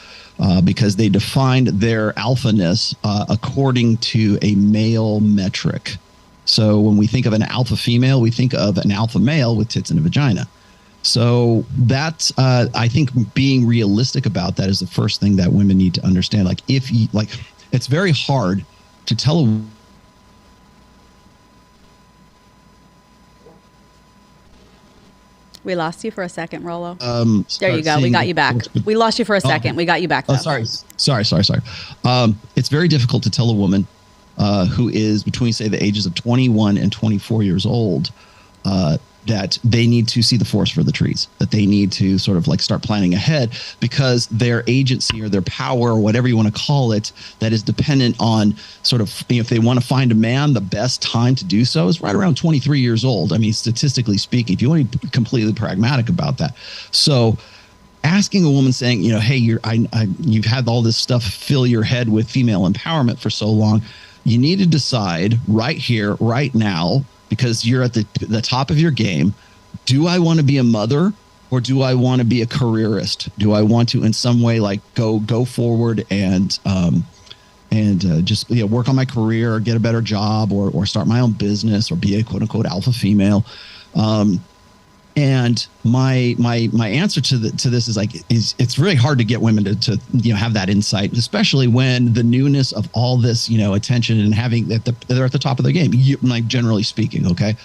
A: Because they defined their alphaness according to a male metric. So when we think of an alpha female, we think of an alpha male with tits and a vagina. So that's, I think being realistic about that is the first thing that women need to understand. Like it's very hard to tell a
C: We lost you for a second, Rollo. There you go. We got you back. We lost you for a second. We got you back, though.
A: Oh, sorry. It's very difficult to tell a woman who is between, say, the ages of 21 and 24 years old that they need to see the forest for the trees, that they need to sort of like start planning ahead, because their agency or their power or whatever you want to call it, that is dependent on sort of, if they want to find a man, the best time to do so is right around 23 years old. I mean, statistically speaking, if you want to be completely pragmatic about that. So asking a woman saying, hey, you've had all this stuff fill your head with female empowerment for so long. You need to decide right here, right now, because you're at the top of your game. Do I want to be a mother, or do I want to be a careerist? Do I want to in some way like go forward and just work on my career, or get a better job, or start my own business, or be a quote unquote alpha female? And my answer to this is it's really hard to get women to have that insight, especially when the newness of all this attention and having that they're at the top of their game, like generally speaking. Okay.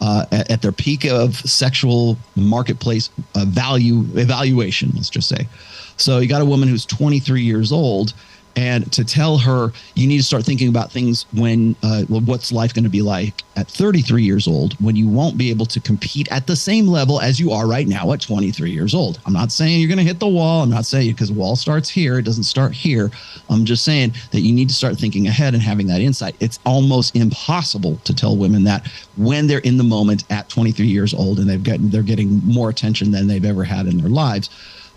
A: At their peak of sexual marketplace value evaluation, let's just say. So you got a woman who's 23 years old, and to tell her you need to start thinking about things when what's life going to be like at 33 years old, when you won't be able to compete at the same level as you are right now at 23 years old. I'm not saying you're going to hit the wall. I'm not saying, because wall starts here, it doesn't start here. I'm just saying that you need to start thinking ahead and having that insight. It's almost impossible to tell women that when they're in the moment at 23 years old and they're getting more attention than they've ever had in their lives.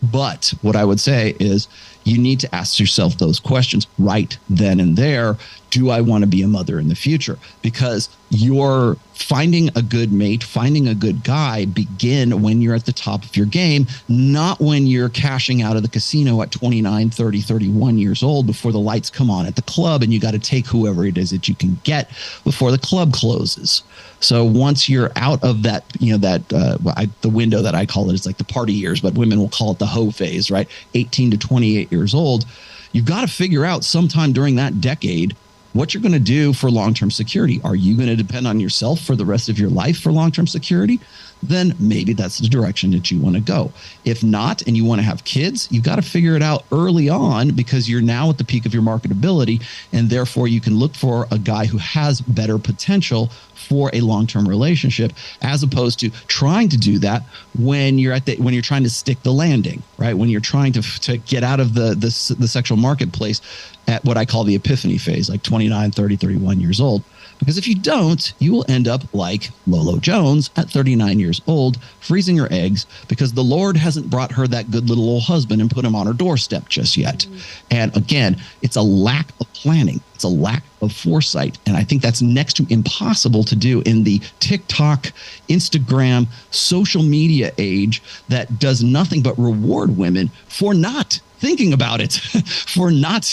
A: But what I would say is you need to ask yourself those questions right then and there. Do I want to be a mother in the future? Because you're finding a good mate, finding a good guy begin when you're at the top of your game, not when you're cashing out of the casino at 29, 30, 31 years old before the lights come on at the club and you got to take whoever it is that you can get before the club closes. So once you're out of that, the window that I call it is like the party years, but women will call it the hoe phase, right? 18 to 28 years old. You've got to figure out sometime during that decade what you're going to do for long-term security. Are you going to depend on yourself for the rest of your life for long-term security? Then maybe that's the direction that you want to go. If not, and you want to have kids, you've got to figure it out early on, because you're now at the peak of your marketability, and therefore you can look for a guy who has better potential for a long-term relationship, as opposed to trying to do that when you're when you're trying to stick the landing, right? When you're trying to get out of the sexual marketplace at what I call the epiphany phase, like 29, 30, 31 years old. Because if you don't, you will end up like Lolo Jones at 39 years old, freezing her eggs because the Lord hasn't brought her that good little old husband and put him on her doorstep just yet. Mm-hmm. And again, it's a lack of planning. It's a lack of foresight. And I think that's next to impossible to do in the TikTok, Instagram, social media age that does nothing but reward women for not thinking about it, for not,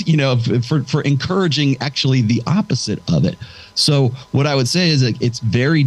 A: for encouraging actually the opposite of it. So what I would say is that it's very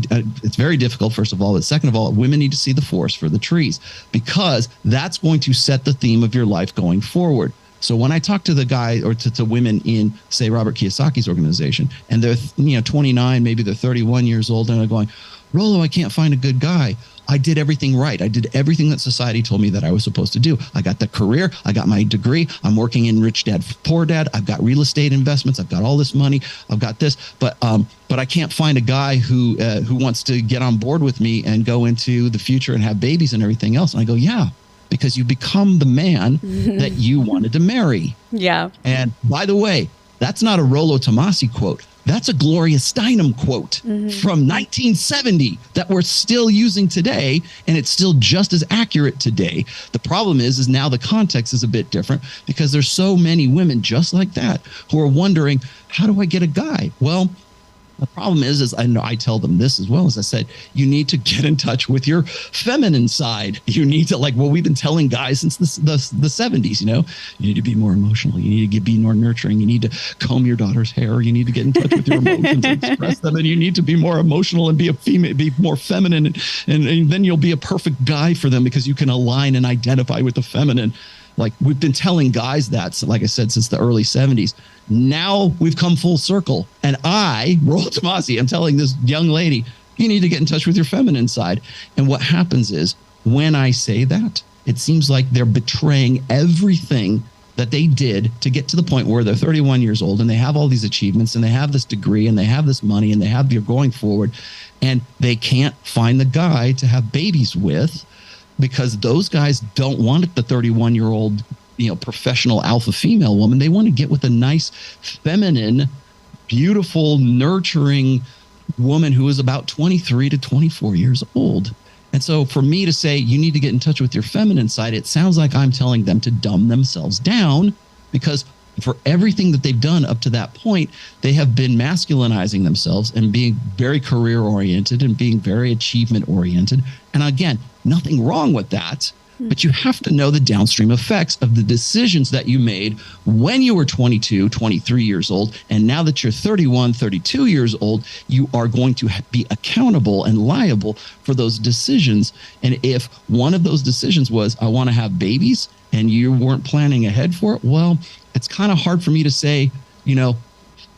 A: difficult, first of all. But second of all, women need to see the forest for the trees, because that's going to set the theme of your life going forward. So when I talk to the guy or to women in, say, Robert Kiyosaki's organization, and they're 29, maybe they're 31 years old, and they're going, Rollo, I can't find a good guy. I did everything right. I did everything that society told me that I was supposed to do. I got the career. I got my degree. I'm working in Rich Dad, Poor Dad. I've got real estate investments. I've got all this money. I've got this. But I can't find a guy who wants to get on board with me and go into the future and have babies and everything else. And I go, yeah, because you become the man that you wanted to marry. Yeah. And by the way, that's not a Rollo Tomassi quote. That's a Gloria Steinem quote from 1970 that we're still using today, and it's still just as accurate today. The problem is now the context is a bit different, because there's so many women just like that who are wondering, how do I get a guy? Well, the problem is I know I tell them this as well. As I said, you need to get in touch with your feminine side. You need to, like what we've been telling guys since the 70s, you need to be more emotional. You need to be more nurturing. You need to comb your daughter's hair. You need to get in touch with your emotions and express them. And you need to be more emotional and be a female, be more feminine. And then you'll be a perfect guy for them, because you can align and identify with the feminine. Like we've been telling guys that, like I said, since the early 70s. Now we've come full circle. And I, Rollo Tomassi, I'm telling this young lady, you need to get in touch with your feminine side. And what happens is, when I say that, it seems like they're betraying everything that they did to get to the point where they're 31 years old and they have all these achievements and they have this degree and they have this money and they have you're going forward, and they can't find the guy to have babies with, because those guys don't want the 31-year-old, professional alpha female woman. They want to get with a nice, feminine, beautiful, nurturing woman who is about 23 to 24 years old. And so for me to say you need to get in touch with your feminine side, it sounds like I'm telling them to dumb themselves down, because for everything that they've done up to that point, they have been masculinizing themselves and being very career oriented and being very achievement oriented. And again, nothing wrong with that. But you have to know the downstream effects of the decisions that you made when you were 22, 23 years old. And now that you're 31, 32 years old, you are going to be accountable and liable for those decisions. And if one of those decisions was, I want to have babies, and you weren't planning ahead for it, well, it's kind of hard for me to say,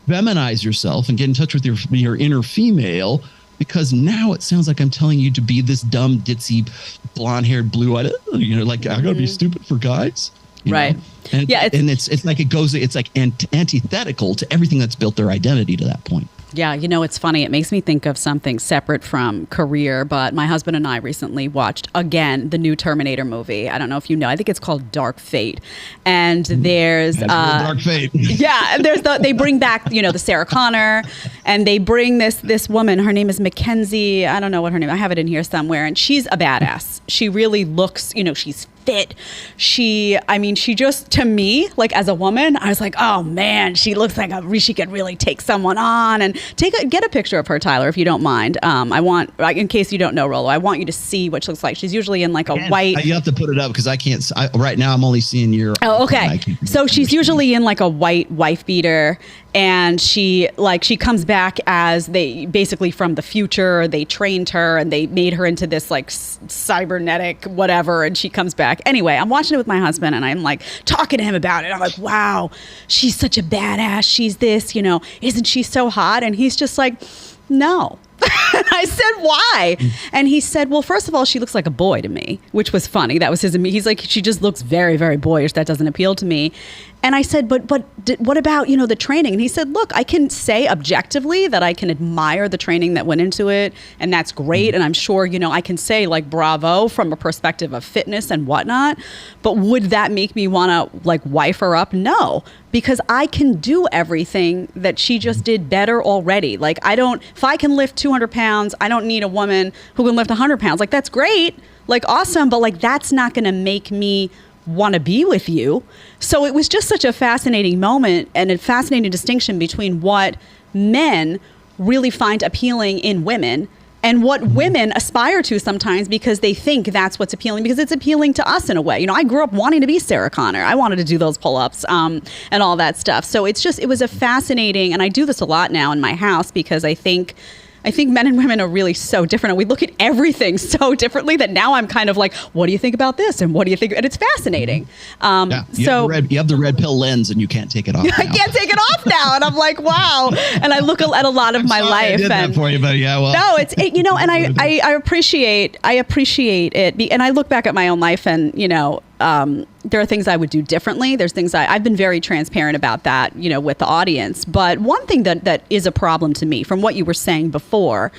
A: feminize yourself and get in touch with your inner female, because now it sounds like I'm telling you to be this dumb, ditzy, blonde-haired, blue-eyed, like I gotta be stupid for guys,
C: right?
A: know? And, it's like it's like antithetical to everything that's built their identity to that point.
C: Yeah, it's funny. It makes me think of something separate from career, but my husband and I recently watched, again, the new Terminator movie. I don't know if you know. I think it's called Dark Fate. And there's...
A: Dark Fate.
C: Yeah, they bring back, the Sarah Connor, and they bring this woman. Her name is Mackenzie. I don't know what her name is. I have it in here somewhere. And she's a badass. She really looks, she's fit. She just, to me, like as a woman, I was like, oh man, she looks like she could really take someone on. And get a picture of her, Tyler, if you don't mind. I want, in case you don't know Rollo, I want you to see what she looks like. She's usually in like a white.
A: You have to put it up because I can't. Right now, I'm only seeing your.
C: Oh, okay. So she's usually in like a white wife beater, and she comes back as basically from the future. They trained her and they made her into this like cybernetic whatever, and she comes back. Anyway, I'm watching it with my husband, and I'm like talking to him about it. I'm like, wow, she's such a badass. She's this, isn't she so hot? And he's just like, no. I said, why? And he said, well, first of all, she looks like a boy to me, which was funny. That was he's like, she just looks very, very boyish. That doesn't appeal to me. And I said, but what about, the training? And he said, look, I can say objectively that I can admire the training that went into it. And that's great. And I'm sure, I can say like, bravo from a perspective of fitness and whatnot. But would that make me want to like wife her up? No, because I can do everything that she just did better already. Like if I can lift 200 pounds, I don't need a woman who can lift 100 pounds. Like, that's great. Like, awesome. But like, that's not going to make me want to be with you. So it was just such a fascinating moment and a fascinating distinction between what men really find appealing in women and what women aspire to sometimes because they think that's what's appealing, because it's appealing to us in a way. I grew up wanting to be Sarah Connor. I wanted to do those pull-ups and all that stuff. So it was a fascinating, and I do this a lot now in my house because I think men and women are really so different, and we look at everything so differently that now I'm kind of like, what do you think about this? And what do you think? And it's fascinating.
A: You have the red pill lens and you can't take it off.
C: I can't take it off now. And I'm like, wow. And I look at a lot of my life.
A: I did that for you, but yeah, well.
C: No, and I appreciate it. And I look back at my own life and, there are things I would do differently. There's things I've been very transparent about that, with the audience. But one thing that is a problem to me from what you were saying before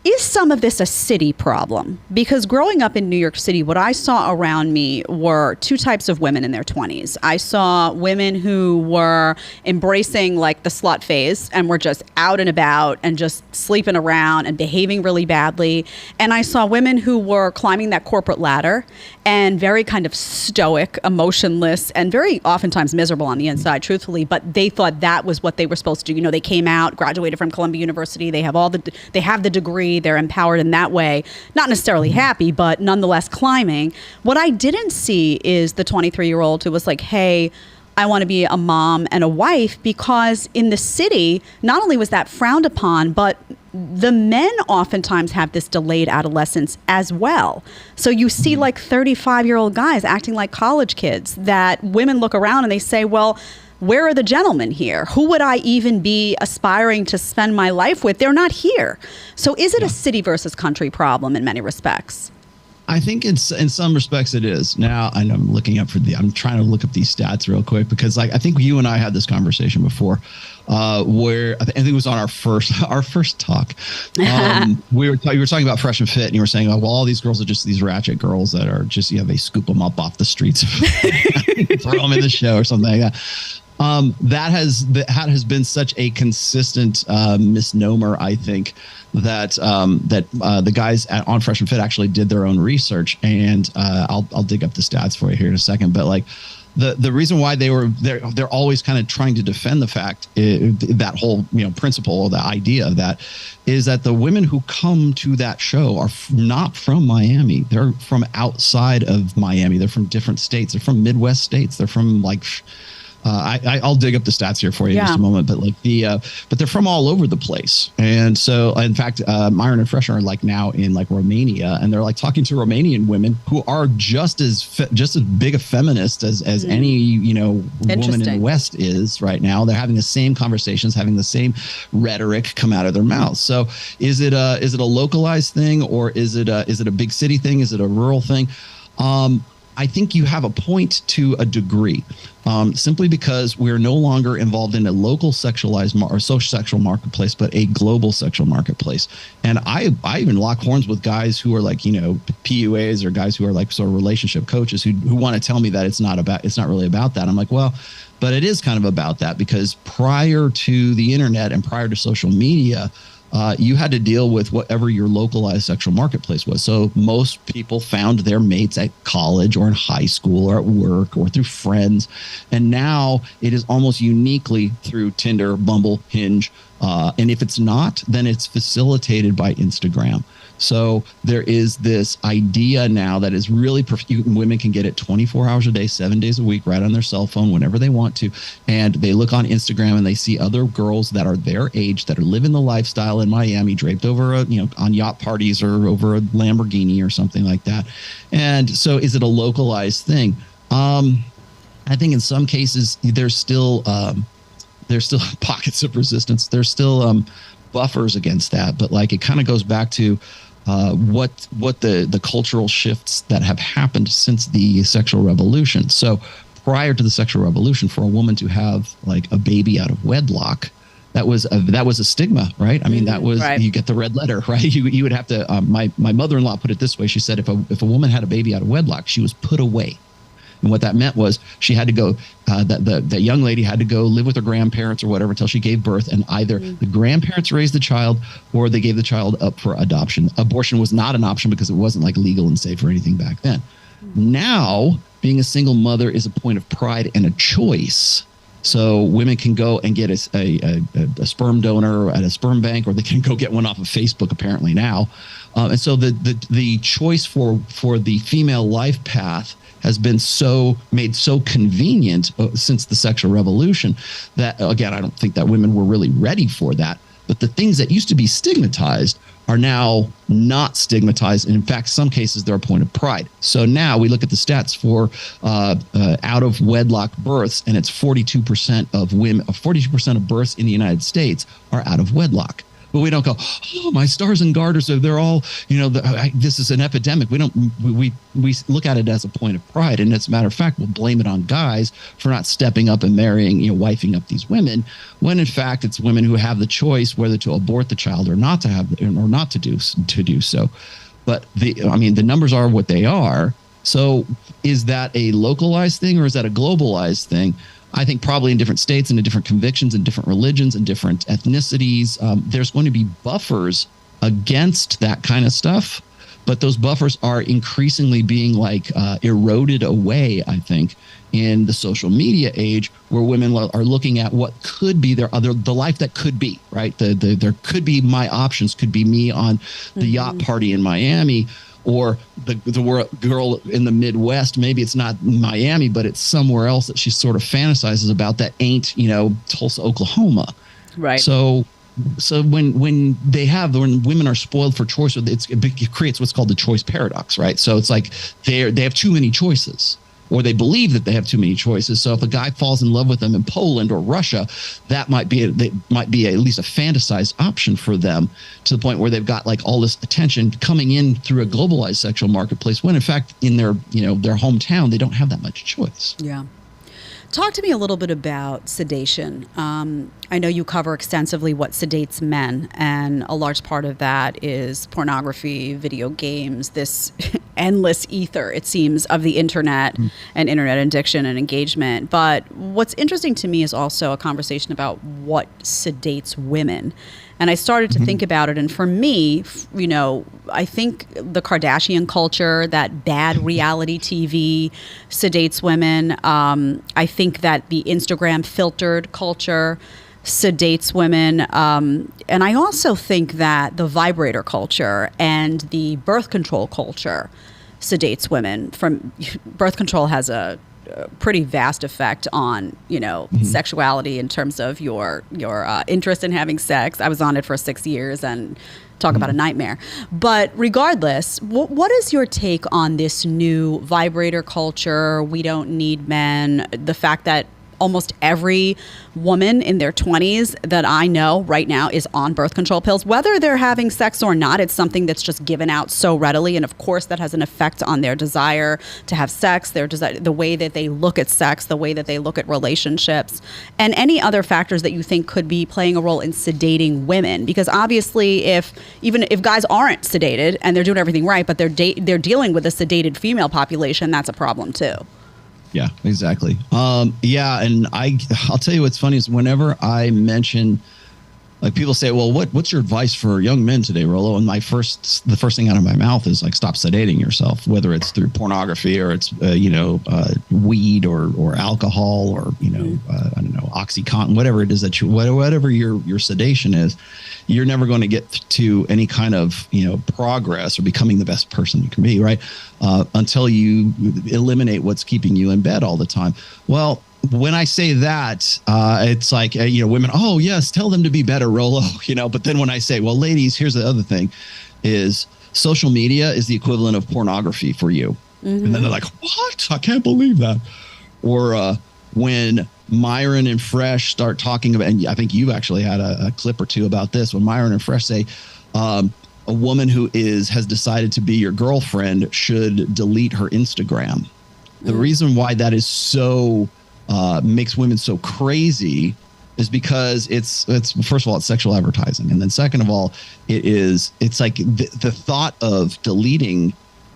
C: is some of this a city problem? Because growing up in New York City, what I saw around me were two types of women in their 20s. I saw women who were embracing like the slut phase and were just out and about and just sleeping around and behaving really badly. And I saw women who were climbing that corporate ladder and very kind of stoic, emotionless, and very oftentimes miserable on the inside, truthfully. But they thought that was what they were supposed to do. They came out, graduated from Columbia University. They have the degree. They're empowered in that way. Not necessarily happy, but nonetheless climbing. What I didn't see is the 23-year-old who was like, hey, I want to be a mom and a wife, because in the city, not only was that frowned upon, but the men oftentimes have this delayed adolescence as well. So you see like 35-year-old guys acting like college kids that women look around and they say, well, where are the gentlemen here? Who would I even be aspiring to spend my life with? They're not here. So is it a city versus country problem in many respects?
A: I think in some respects it is. Now, I know I'm trying to look up these stats real quick because I think you and I had this conversation before where I think it was on our first talk. We were talking about Fresh and Fit, and you were saying, oh, well, all these girls are just these ratchet girls that are just, they scoop them up off the streets, throw them in the show or something like that. that has been such a consistent misnomer, I think, that the guys on Fresh and Fit actually did their own research, and I'll dig up the stats for you here in a second. But like the reason why they're always kind of trying to defend the fact that whole principle, or the idea of that, is that the women who come to that show are not from Miami. They're from outside of Miami. They're from different states. They're from Midwest states. They're from like. I'll dig up the stats here for you in just a moment, but like but they're from all over the place. And so, in fact, Myron and Fresh are like now in like Romania, and they're like talking to Romanian women who are just as big a feminist as any, woman in the West is right now. They're having the same conversations, having the same rhetoric come out of their mouths. So is it a localized thing, or is it a big city thing? Is it a rural thing? I think you have a point to a degree, simply because we're no longer involved in a local sexualized or social sexual marketplace, but a global sexual marketplace. And I even lock horns with guys who are like, PUAs, or guys who are like sort of relationship coaches who want to tell me that it's not really about that. I'm like, well, but it is kind of about that, because prior to the internet and prior to social media, you had to deal with whatever your localized sexual marketplace was. So most people found their mates at college or in high school or at work or through friends. And now it is almost uniquely through Tinder, Bumble, Hinge. And if it's not, then it's facilitated by Instagram. So there is this idea now that is really women can get it 24 hours a day, 7 days a week, right on their cell phone whenever they want to. And they look on Instagram and they see other girls that are their age, that are living the lifestyle in Miami, draped over on yacht parties or over a Lamborghini or something like that. And so is it a localized thing? I think in some cases there's still pockets of resistance. There's still buffers against that, but like it kind of goes back to what the cultural shifts that have happened since the sexual revolution. So prior to the sexual revolution, for a woman to have like a baby out of wedlock, that was a stigma, right? I mean, that was right. You get the red letter, right? You would have to. My mother-in-law put it this way. She said if a woman had a baby out of wedlock, she was put away. And what that meant was she had to go, that young lady had to go live with her grandparents or whatever until she gave birth. And either the grandparents raised the child or they gave the child up for adoption. Abortion was not an option because it wasn't like legal and safe or anything back then. Now, being a single mother is a point of pride and a choice. So women can go and get a sperm donor at a sperm bank, or they can go get one off of Facebook apparently now. And so the choice for the female life path has been made so convenient since the sexual revolution that, again, I don't think that women were really ready for that. But the things that used to be stigmatized are now not stigmatized. And in fact, some cases, they're a point of pride. So now we look at the stats for out of wedlock births, and it's 42% of women, 42% of births in the United States are out of wedlock. But we don't go, oh, my stars and garters, they're all, this is an epidemic. We look at it as a point of pride. And as a matter of fact, we'll blame it on guys for not stepping up and marrying, wifing up these women, when in fact it's women who have the choice whether to abort the child or not to do so. But the numbers are what they are. So is that a localized thing or is that a globalized thing? I think probably in different states and in different convictions and different religions and different ethnicities, there's going to be buffers against that kind of stuff. But those buffers are increasingly being eroded away, I think, in the social media age, where women are looking at what could be the life that could be, right? There could be my options, could be me on the yacht party in Miami, or the girl in the Midwest. Maybe it's not Miami, but it's somewhere else that she sort of fantasizes about that ain't, Tulsa, Oklahoma. Right. So when women are spoiled for choice, it creates what's called the choice paradox, right? So it's like they have too many choices, or they believe that they have too many choices. So if a guy falls in love with them in Poland or Russia, that might be at least a fantasized option for them, to the point where they've got all this attention coming in through a globalized sexual marketplace, when in fact in their hometown they don't have that much choice.
C: Yeah. Talk to me a little bit about sedation. I know you cover extensively what sedates men, and a large part of that is pornography, video games, this endless ether, it seems, of the internet and internet addiction and engagement. But what's interesting to me is also a conversation about what sedates women. And I started to think about it. And for me, you know, I think the Kardashian culture, that bad reality TV sedates women. I think that the Instagram filtered culture sedates women. And I also think that the vibrator culture and the birth control culture sedates women. From birth control has a pretty vast effect on, you know, sexuality in terms of your interest in having sex. I was on it for 6 years and talk about a nightmare. But regardless, what is your take on this new vibrator culture? We don't need men. The fact that almost every woman in their 20s that I know right now is on birth control pills, whether they're having sex or not. It's something that's just given out so readily. And of course, that has an effect on their desire to have sex, their desire, the way that they look at sex, the way that they look at relationships, and any other factors that you think could be playing a role in sedating women. Because obviously, even if guys aren't sedated and they're doing everything right, but they're dealing with a sedated female population, that's a problem too.
A: Yeah, exactly. Yeah, and I'll tell you what's funny is whenever I mention, like, people say, "Well, what's your advice for young men today, Rollo?" And the first thing out of my mouth is like, "Stop sedating yourself," whether it's through pornography or it's weed or alcohol or I don't know, OxyContin, whatever it is that whatever your sedation is. You're never going to get to any kind of progress or becoming the best person you can be, right? Until you eliminate what's keeping you in bed all the time. Well, when I say that, it's like women. Oh yes, tell them to be better, Rollo. But then when I say, well, ladies, here's the other thing: is social media is the equivalent of pornography for you. And then they're like, what? I can't believe that. Or when Myron and Fresh start talking about, and I think you've actually had a clip or two about this, when Myron and Fresh say a woman who has decided to be your girlfriend should delete her Instagram. The reason why that is so makes women so crazy is because it's first of all, it's sexual advertising, and then second of all, it's like the thought of deleting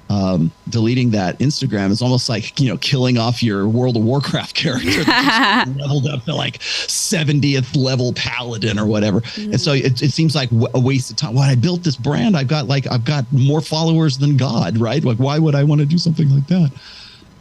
A: that Instagram is almost like killing off your World of Warcraft character that's leveled up to like 70th level paladin or whatever. And so it seems like a waste of time. Well, I built this brand. I've got more followers than God, right? Like, why would I want to do something like that?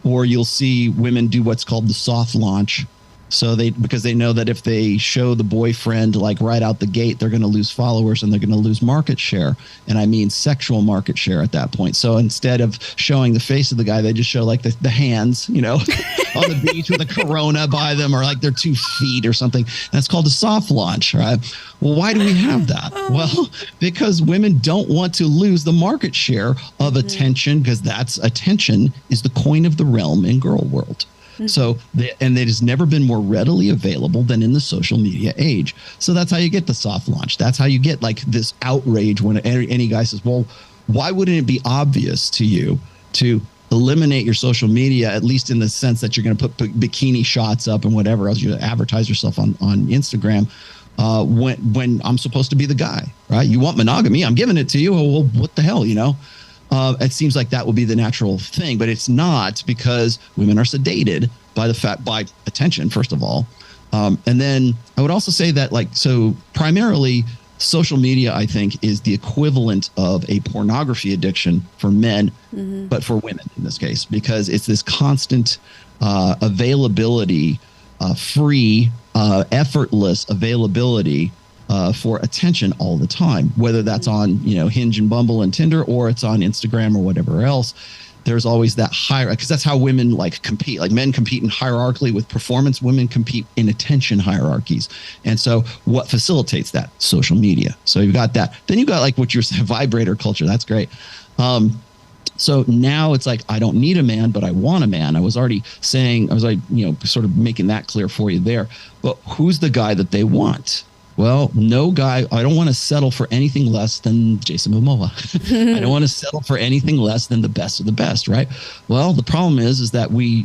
A: Or you'll see women do what's called the soft launch. So because they know that if they show the boyfriend like right out the gate, they're going to lose followers and they're going to lose market share. And I mean sexual market share at that point. So instead of showing the face of the guy, they just show like the hands, on the beach with a Corona by them, or like their 2 feet or something. And that's called a soft launch, right? Well, why do we have that? Well, because women don't want to lose the market share of attention, because attention is the coin of the realm in girl world. So, and it has never been more readily available than in the social media age. So that's how you get the soft launch. That's how you get like this outrage when any guy says, well, why wouldn't it be obvious to you to eliminate your social media, at least in the sense that you're going to put bikini shots up and whatever else, you advertise yourself on Instagram, when I'm supposed to be the guy, right? You want monogamy, I'm giving it to you. Well, what the hell, It seems like that would be the natural thing, but it's not, because women are sedated by attention, first of all. And then I would also say that primarily social media, I think, is the equivalent of a pornography addiction for men, but for women in this case, because it's this constant availability, free, effortless availabiliity for attention all the time, whether that's on Hinge and Bumble and Tinder, or it's on Instagram or whatever else. There's always that higher, because that's how women compete. Like men compete in hierarchically with performance, women compete in attention hierarchies. And so what facilitates that? Social media. So you've got that. Then you got like what you're saying, vibrator culture. That's great. So now it's like, I don't need a man, but I want a man. I was already sort of making that clear for you there. But who's the guy that they want? Well, no guy. I don't want to settle for anything less than Jason Momoa. I don't want to settle for anything less than the best of the best, right? Well, the problem is that we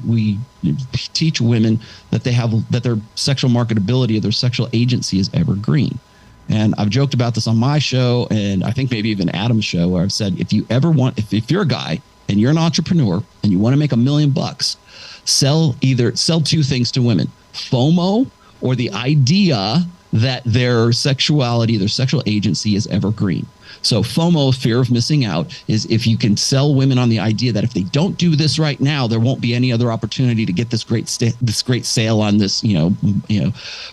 A: teach women that their sexual marketability or their sexual agency is evergreen. And I've joked about this on my show, and I think maybe even Adam's show, where I've said, if you're a guy and you're an entrepreneur and you want to make $1 million, sell two things to women: FOMO, or the idea that their sexuality, their sexual agency is evergreen. So FOMO, fear of missing out, is if you can sell women on the idea that if they don't do this right now, there won't be any other opportunity to get this great sale on this,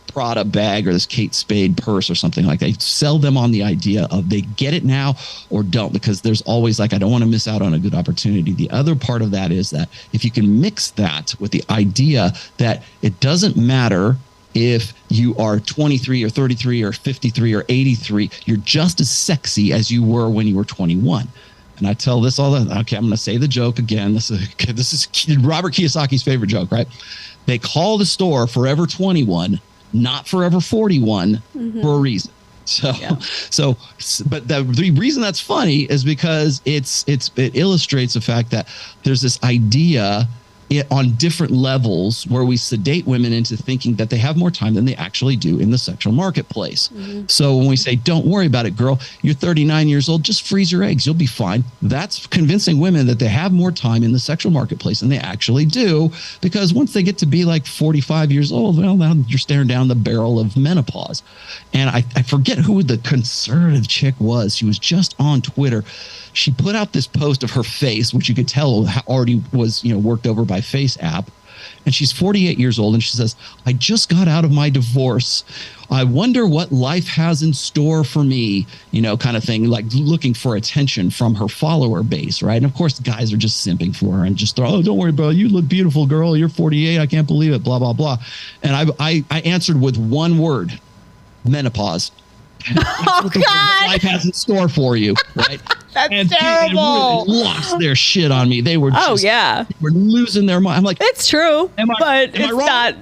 A: Prada bag or this Kate Spade purse or something like that. You sell them on the idea of they get it now or don't, because there's always like, I don't want to miss out on a good opportunity. The other part of that is that if you can mix that with the idea that it doesn't matter if you are 23 or 33 or 53 or 83, you're just as sexy as you were when you were 21. And I tell this all the time. Okay, I'm going to say the joke again. This is Robert Kiyosaki's favorite joke, right? They call the store Forever 21, not Forever 41, for a reason. But the reason that's funny is because it illustrates the fact that there's this idea on different levels where we sedate women into thinking that they have more time than they actually do in the sexual marketplace. So when we say, don't worry about it, girl, you're 39 years old, just freeze your eggs, you'll be fine. That's convincing women that they have more time in the sexual marketplace than they actually do, because once they get to be like 45 years old, well, now you're staring down the barrel of menopause. And I forget who the conservative chick was. She was just on Twitter. She put out this post of her face, which you could tell already was, worked over by Face app. And she's 48 years old. And she says, I just got out of my divorce. I wonder what life has in store for me, kind of thing, like looking for attention from her follower base. Right. And of course, guys are just simping for her and just throw, oh, don't worry, bro. You look beautiful, girl. You're 48. I can't believe it. Blah, blah, blah. And I answered with one word: menopause.
C: Oh, God.
A: Life has in store for you, right?
C: That's terrible.
A: Really lost their shit on me. They were they were losing their mind. I'm like,
C: it's true, but it's not.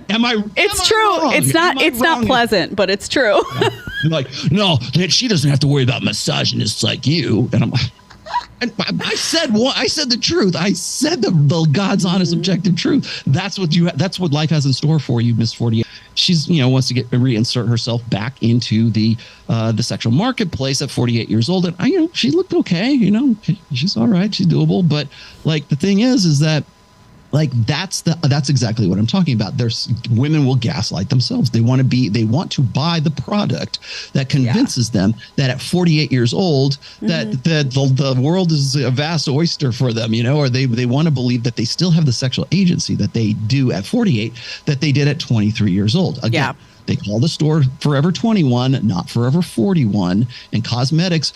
C: It's true. It's not pleasant, but it's true.
A: Yeah. I'm like, no, she doesn't have to worry about misogynists like you. And I'm like, and I said the truth. I said the God's honest, objective truth. That's what life has in store for you, Miss 48. She's, wants to reinsert herself back into the sexual marketplace at 48 years old. And she looked okay, she's all right. She's doable. But like, the thing is that, like, that's exactly what I'm talking about. There's women will gaslight themselves. They want to buy the product that convinces them that at 48 years old that the world is a vast oyster for them, or they want to believe that they still have the sexual agency that they do at 48 that they did at 23 years old. Again, they call the store Forever 21, not Forever 41. And cosmetics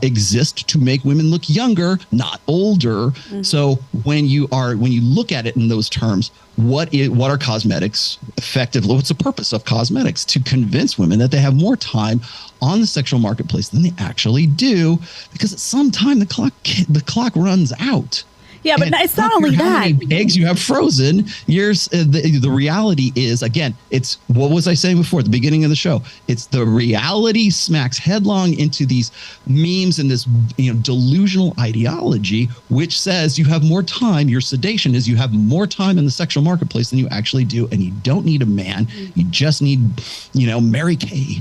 A: exist to make women look younger, not older. So when you look at it in those terms, what are cosmetics effectively? What's the purpose of cosmetics? To convince women that they have more time on the sexual marketplace than they actually do, because at some time the clock runs out.
C: Yeah, but it's not only that. How
A: many eggs you have frozen? The reality is, again, it's what was I saying before at the beginning of the show? It's the reality smacks headlong into these memes and this delusional ideology, which says you have more time. Your sedation is you have more time in the sexual marketplace than you actually do, and you don't need a man. You just need, Mary Kay.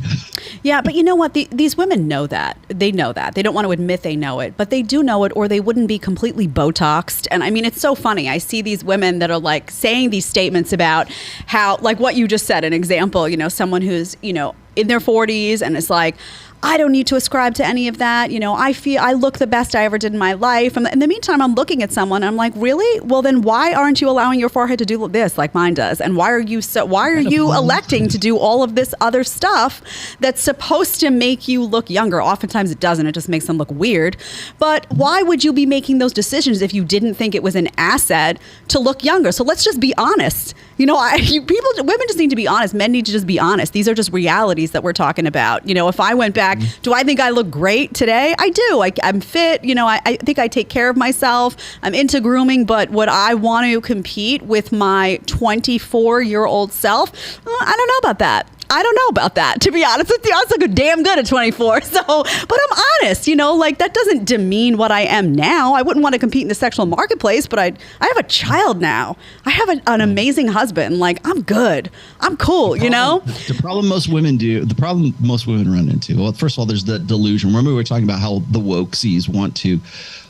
C: Yeah, but you know what? These women know that. They know that. They don't want to admit they know it, but they do know it, or they wouldn't be completely Botoxed. And I mean, it's so funny. I see these women that are like saying these statements about how, like what you just said, an example, someone who's, in their 40s and it's like, I don't need to ascribe to any of that. I feel I look the best I ever did in my life. And in the meantime, I'm looking at someone and I'm like, really? Well, then why aren't you allowing your forehead to do this like mine does? And why are you electing to do all of this other stuff that's supposed to make you look younger? Oftentimes it doesn't. It just makes them look weird. But why would you be making those decisions if you didn't think it was an asset to look younger? So let's just be honest. Women just need to be honest. Men need to just be honest. These are just realities that we're talking about. If I went back, do I think I look great today? I do. I'm fit. I think I take care of myself. I'm into grooming, but would I want to compete with my 24-year-old self? I don't know about that. To be honest with you. I look damn good at 24. So, but I'm honest, that doesn't demean what I am now. I wouldn't want to compete in the sexual marketplace, but I have a child now. I have an amazing husband. Like, I'm good. I'm cool,
A: The problem most women run into, well, first of all, there's the delusion. Remember we were talking about how the wokesies want to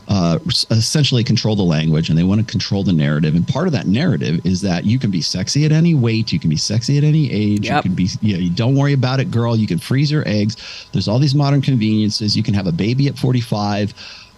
A: essentially control the language, and they want to control the narrative. And part of that narrative is that you can be sexy at any weight, you can be sexy at any age, you can be, you don't worry about it, girl. You can freeze your eggs. There's all these modern conveniences. You can have a baby at 45.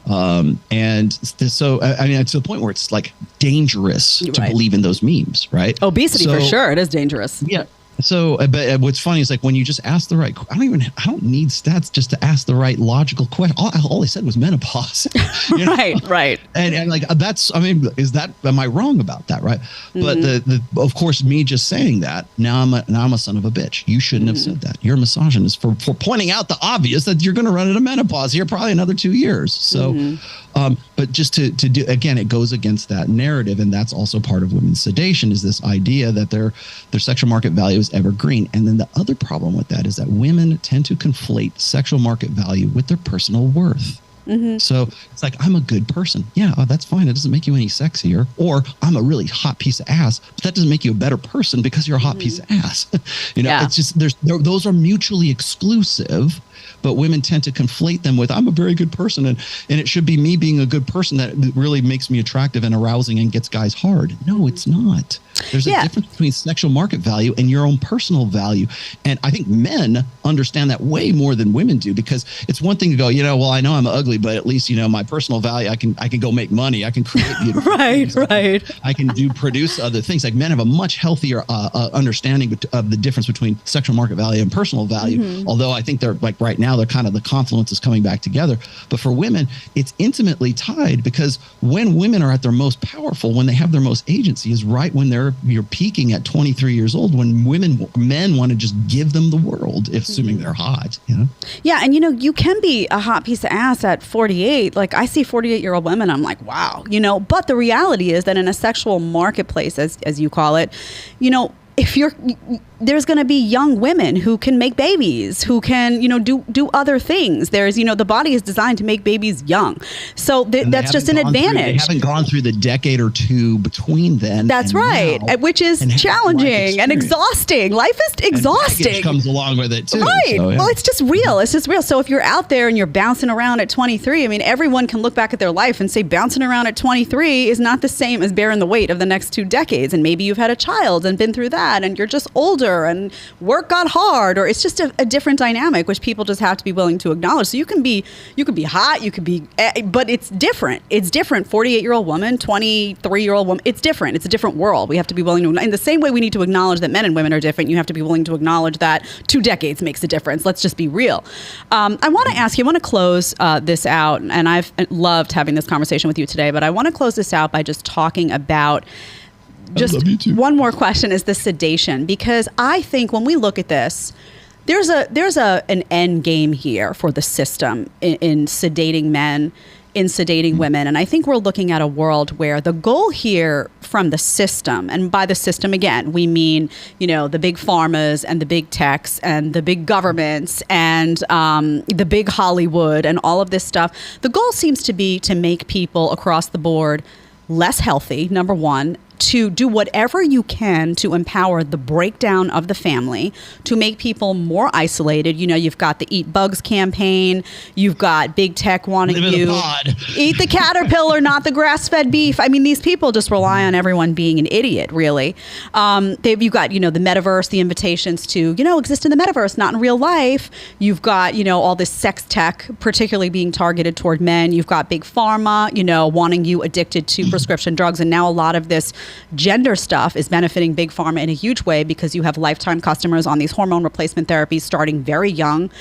A: And so, I mean, to the point where it's like dangerous to believe in those memes, right?
C: Obesity, for sure. It is dangerous.
A: Yeah. So, but what's funny is like when you just ask the right, I don't need stats just to ask the right logical question. All I said was menopause.
C: Right.
A: And like, that's, I mean, am I wrong about that? Right. But of course, me just saying that now I'm a son of a bitch. You shouldn't have said that. You're a misogynist for pointing out the obvious that you're going to run into menopause here probably another 2 years. So, but just to do, again, it goes against that narrative. And that's also part of women's sedation, is this idea that their sexual market value is evergreen. And then the other problem with that is that women tend to conflate sexual market value with their personal worth. So it's like, I'm a good person. Yeah, that's fine. It doesn't make you any sexier. Or I'm a really hot piece of ass, but that doesn't make you a better person because you're a hot piece of ass. It's just, those are mutually exclusive. But women tend to conflate them with, I'm a very good person, and it should be me being a good person that really makes me attractive and arousing and gets guys hard. No, it's not. There's a difference between sexual market value and your own personal value. And I think men understand that way more than women do, because it's one thing to go, well, I know I'm ugly, but at least, my personal value, I can go make money. I can create beautiful things.
C: Right.
A: I can produce other things. Like, men have a much healthier understanding of the difference between sexual market value and personal value. Although I think they're like right now, they're kind of, the confluence is coming back together. But for women, it's intimately tied, because when women are at their most powerful, when they have their most agency, is right when you're peaking at 23 years old, when men want to just give them the world, assuming they're hot.
C: Yeah, and you can be a hot piece of ass at 48. Like, I see 48-year-old women, I'm like, wow. But the reality is that in a sexual marketplace, as you call it, there's going to be young women who can make babies, who can, do other things. There's, the body is designed to make babies young. So that's just an advantage.
A: They haven't gone through the decade or two between then.
C: That's right. Now, which is challenging and exhausting. Life is exhausting.
A: And comes along with it too.
C: Right.
A: So,
C: Well, it's just real. So if you're out there and you're bouncing around at 23, I mean, everyone can look back at their life and say bouncing around at 23 is not the same as bearing the weight of the next 2 decades. And maybe you've had a child and been through that, and you're just older and work got hard, or it's just a different dynamic, which people just have to be willing to acknowledge. So you can be hot, you could be, but it's different. It's different. 48-year-old woman, 23-year-old woman, it's different. It's a different world. We have to be willing to, in the same way we need to acknowledge that men and women are different, you have to be willing to acknowledge that 2 decades makes a difference. Let's just be real. I want to ask you, I want to close this out, and I've loved having this conversation with you today, but I want to close this out by just talking about one more question, is the sedation, because I think when we look at this, there's an end game here for the system in sedating men, in sedating women. And I think we're looking at a world where the goal here from the system, and by the system, again, we mean, the big pharmas and the big techs and the big governments and the big Hollywood and all of this stuff. The goal seems to be to make people across the board less healthy, number one, to do whatever you can to empower the breakdown of the family, to make people more isolated. You've got the Eat Bugs campaign. You've got big tech wanting you eat the caterpillar, not the grass-fed beef. I mean, these people just rely on everyone being an idiot, really. You've got, the metaverse, the invitations to, exist in the metaverse, not in real life. You've got, all this sex tech, particularly being targeted toward men. You've got big pharma, wanting you addicted to prescription drugs. And now a lot of this gender stuff is benefiting big pharma in a huge way, because you have lifetime customers on these hormone replacement therapies starting very young.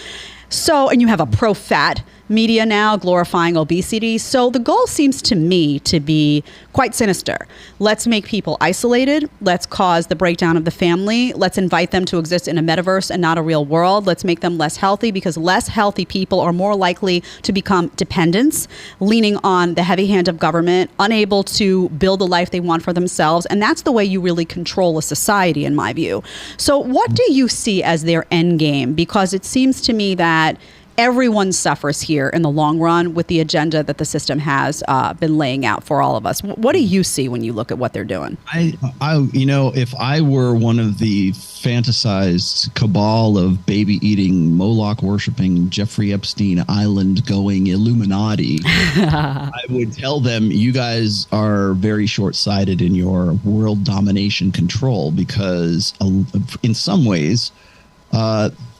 C: So, and you have a pro-fat media now glorifying obesity. So the goal seems to me to be quite sinister. Let's make people isolated. Let's cause the breakdown of the family. Let's invite them to exist in a metaverse and not a real world. Let's make them less healthy, because less healthy people are more likely to become dependents, leaning on the heavy hand of government, unable to build the life they want for themselves. And that's the way you really control a society, in my view. So what do you see as their end game? Because it seems to me that everyone suffers here in the long run with the agenda that the system has been laying out for all of us. What do you see when you look at what they're doing?
A: If I were one of the fantasized cabal of baby-eating, Moloch worshipping, Jeffrey Epstein Island-going Illuminati, I would tell them, you guys are very short-sighted in your world domination control, because in some ways,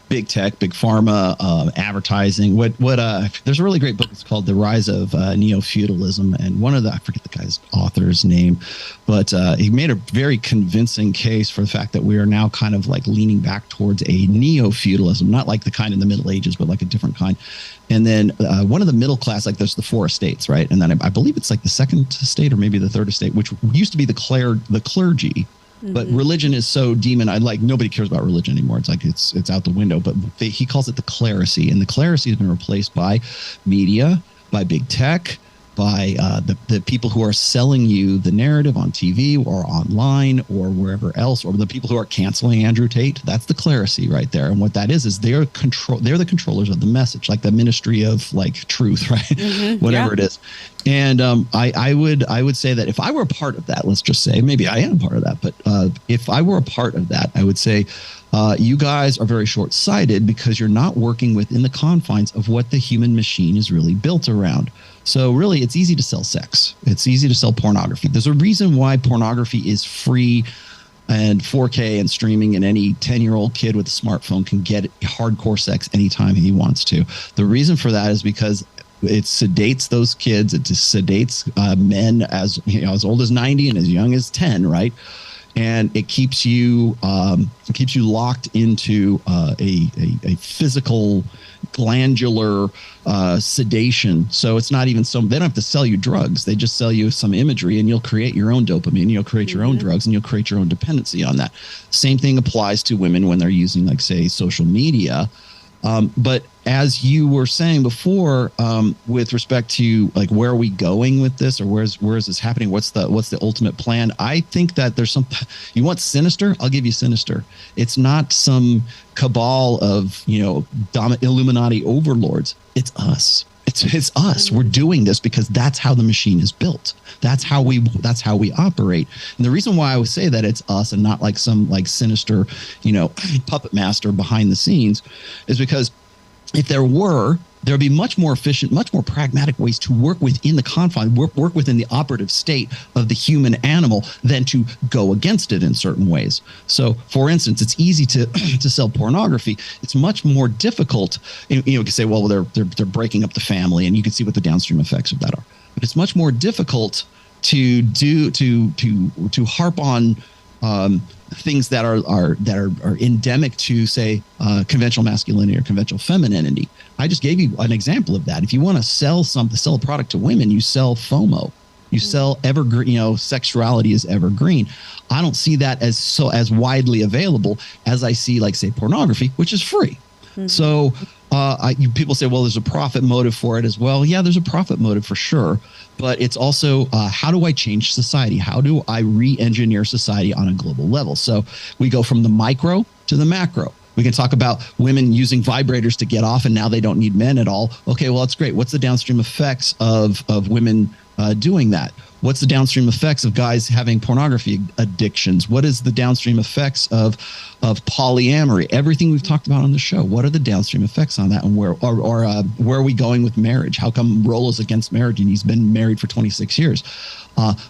A: big tech, big pharma, advertising. There's a really great book. It's called The Rise of Neo-Feudalism, and I forget the guy's author's name, but he made a very convincing case for the fact that we are now kind of like leaning back towards a neo-feudalism, not like the kind in the Middle Ages, but like a different kind. And then one of the middle class, like there's the 4 estates, right? And then I believe it's like the 2nd estate or maybe the 3rd estate, which used to be the clergy. But religion is so nobody cares about religion anymore. It's like it's out the window. But he calls it the clerisy, and the clerisy has been replaced by media, by big tech, by the people who are selling you the narrative on TV or online or wherever else, or the people who are canceling Andrew Tate. That's the clerisy right there. And what that is they're the controllers of the message, like the ministry of like truth, right? Mm-hmm, whatever it is. And I would say that if I were a part of that, let's just say, maybe I am part of that, but if I were a part of that, I would say you guys are very short-sighted because you're not working within the confines of what the human machine is really built around. So really, it's easy to sell sex. It's easy to sell pornography. There's a reason why pornography is free and 4K and streaming, and any 10-year-old kid with a smartphone can get hardcore sex anytime he wants to. The reason for that is because it sedates those kids. It just sedates men as old as 90 and as young as 10, right? And it keeps you locked into a physical glandular sedation. So it's not even they don't have to sell you drugs. They just sell you some imagery, and you'll create your own dopamine. You'll create your own drugs, and you'll create your own dependency on that. Same thing applies to women when they're using, like, say, social media. But as you were saying before, with respect to like where are we going with this, or where is this happening? What's the ultimate plan? I think that there's you want sinister? I'll give you sinister. It's not some cabal of Illuminati overlords. It's us. It's us. We're doing this because that's how the machine is built. That's how we operate. And the reason why I would say that it's us and not like some like sinister, puppet master behind the scenes is because if there'd be much more efficient, much more pragmatic ways to work within the confine, work within the operative state of the human animal than to go against it in certain ways. So, for instance, it's easy to sell pornography. It's much more difficult. You can say, well, they're breaking up the family, and you can see what the downstream effects of that are. But it's much more difficult to harp on things that are endemic to, say, conventional masculinity or conventional femininity. I just gave you an example of that. If you want to sell a product to women, you sell FOMO. You sell evergreen. Sexuality is evergreen. I don't see that as widely available as I see, like, say, pornography, which is free. Mm-hmm. So people say, well, there's a profit motive for it as well. Yeah, there's a profit motive for sure. But it's also, how do I change society? How do I re-engineer society on a global level? So we go from the micro to the macro. We can talk about women using vibrators to get off, and now they don't need men at all. Okay, well, that's great. What's the downstream effects of women doing that? What's the downstream effects of guys having pornography addictions? What is the downstream effects of polyamory? Everything we've talked about on the show. What are the downstream effects on that? And where are we going with marriage? How come Rollo's against marriage and he's been married for 26 years?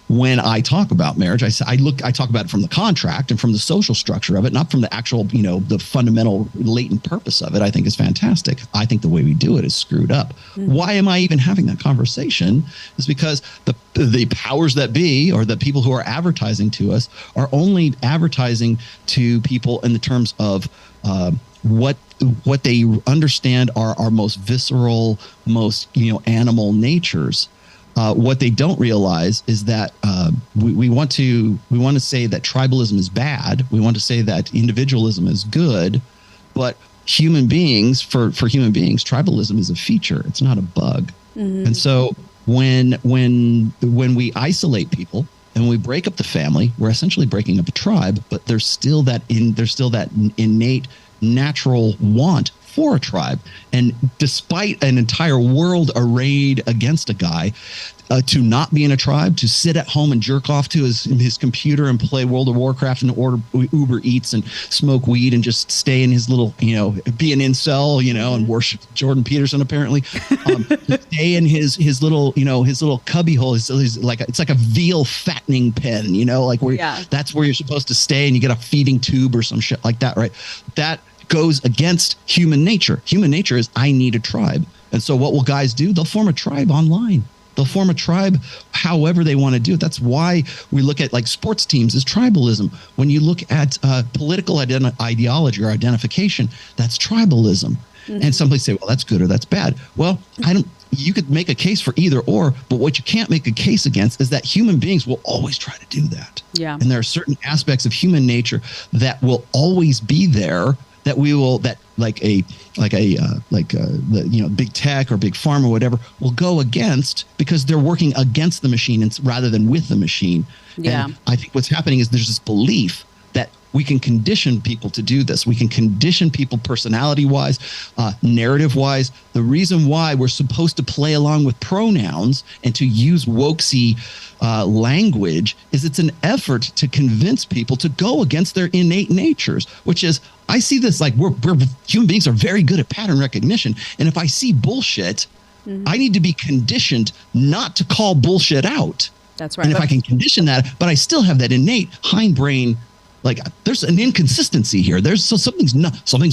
A: When I talk about marriage, I talk about it from the contract and from the social structure of it, not from the actual, the fundamental latent purpose of it. I think is fantastic. I think the way we do it is screwed up. Mm-hmm. Why am I even having that conversation? Is because the powers that be, or the people who are advertising to us, are only advertising to people in the terms of what they understand are our most visceral, most animal natures. What they don't realize is that we want to say that tribalism is bad. We want to say that individualism is good, but human beings, for human beings, tribalism is a feature. It's not a bug. Mm-hmm. And so when we isolate people and we break up the family, we're essentially breaking up a tribe. But there's still that innate natural want for a tribe. And despite an entire world arrayed against a guy, to not be in a tribe, to sit at home and jerk off to his computer and play World of Warcraft and order Uber Eats and smoke weed and just stay in his little, be an incel, and worship Jordan Peterson apparently, stay in his little, his little cubby hole. It's like a veal fattening pen, that's where you're supposed to stay, and you get a feeding tube or some shit like that, right? That goes against human nature. Human nature is I need a tribe. And so what will guys do? They'll form a tribe online. They'll form a tribe however they want to do it. That's why we look at like sports teams as tribalism. When you look at political ideology or identification, that's tribalism. Mm-hmm. And somebody say, well, that's good or that's bad. Well, you could make a case for either or, but what you can't make a case against is that human beings will always try to do that.
C: Yeah.
A: And there are certain aspects of human nature that will always be there that we will, that big tech or big pharma or whatever will go against, because they're working against the machine rather than with the machine.
C: Yeah.
A: And I think what's happening is there's this belief that we can condition people to do this. We can condition people personality-wise, narrative-wise. The reason why we're supposed to play along with pronouns and to use wokesy language is it's an effort to convince people to go against their innate natures, which is, I see this like we're human beings are very good at pattern recognition. And if I see bullshit, I need to be conditioned not to call bullshit out.
C: That's right.
A: And if I can condition that, but I still have that innate hindbrain, like there's an inconsistency here. Something's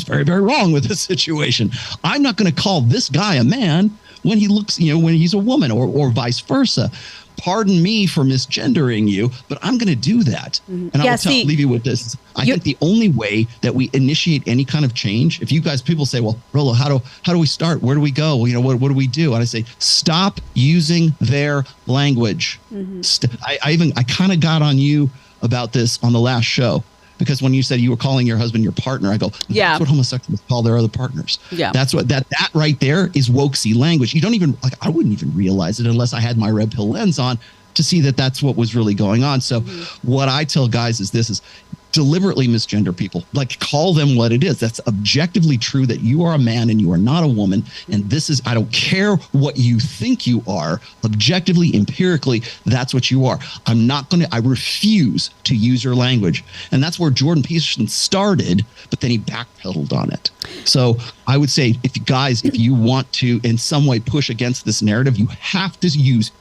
A: very, very wrong with this situation. I'm not going to call this guy a man when he looks, when he's a woman, or vice versa. Pardon me for misgendering you, but I'm going to do that. Mm-hmm. And I will leave you with this. I think the only way that we initiate any kind of change, if people say, well, Rollo, how do we start? Where do we go? What do we do? And I say, stop using their language. Mm-hmm. I kind of got on you about this on the last show, because when you said you were calling your husband your partner, I go, that's what homosexuals call their other partners. Yeah. That's what that right there is wokesy language. You don't even, I wouldn't even realize it unless I had my red pill lens on to see that that's what was really going on. So what I tell guys is this: is deliberately misgender people. Like, call them what it is. That's objectively true, that you are a man and you are not a woman. And this is, I don't care what you think you are, objectively, empirically, that's what you are. I refuse to use your language. And that's where Jordan Peterson started, but then he backpedaled on it. So I would say, if you want to in some way push against this narrative, you have to use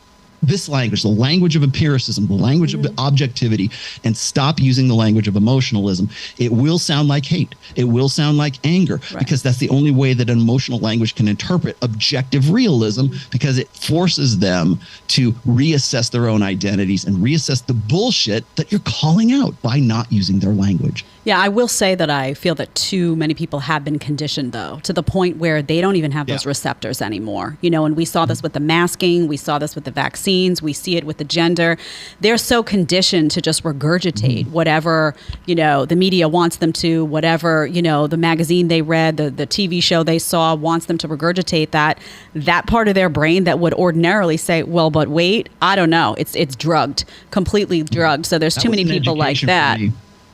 A: this language, the language of empiricism, the language of objectivity, and stop using the language of emotionalism. It will sound like hate. It will sound like anger, because that's the only way that an emotional language can interpret objective realism, because it forces them to reassess their own identities and reassess the bullshit that you're calling out by not using their language.
C: Yeah, I will say that I feel that too many people have been conditioned, though, to the point where they don't even have those receptors anymore. And we saw this with the masking. We saw this with the vaccines. We see it with the gender. They're so conditioned to just regurgitate whatever, the media wants them to, whatever, the magazine they read, the TV show they saw wants them to regurgitate that part of their brain that would ordinarily say, well, but wait, I don't know. It's drugged, completely drugged. So there's too many people like that.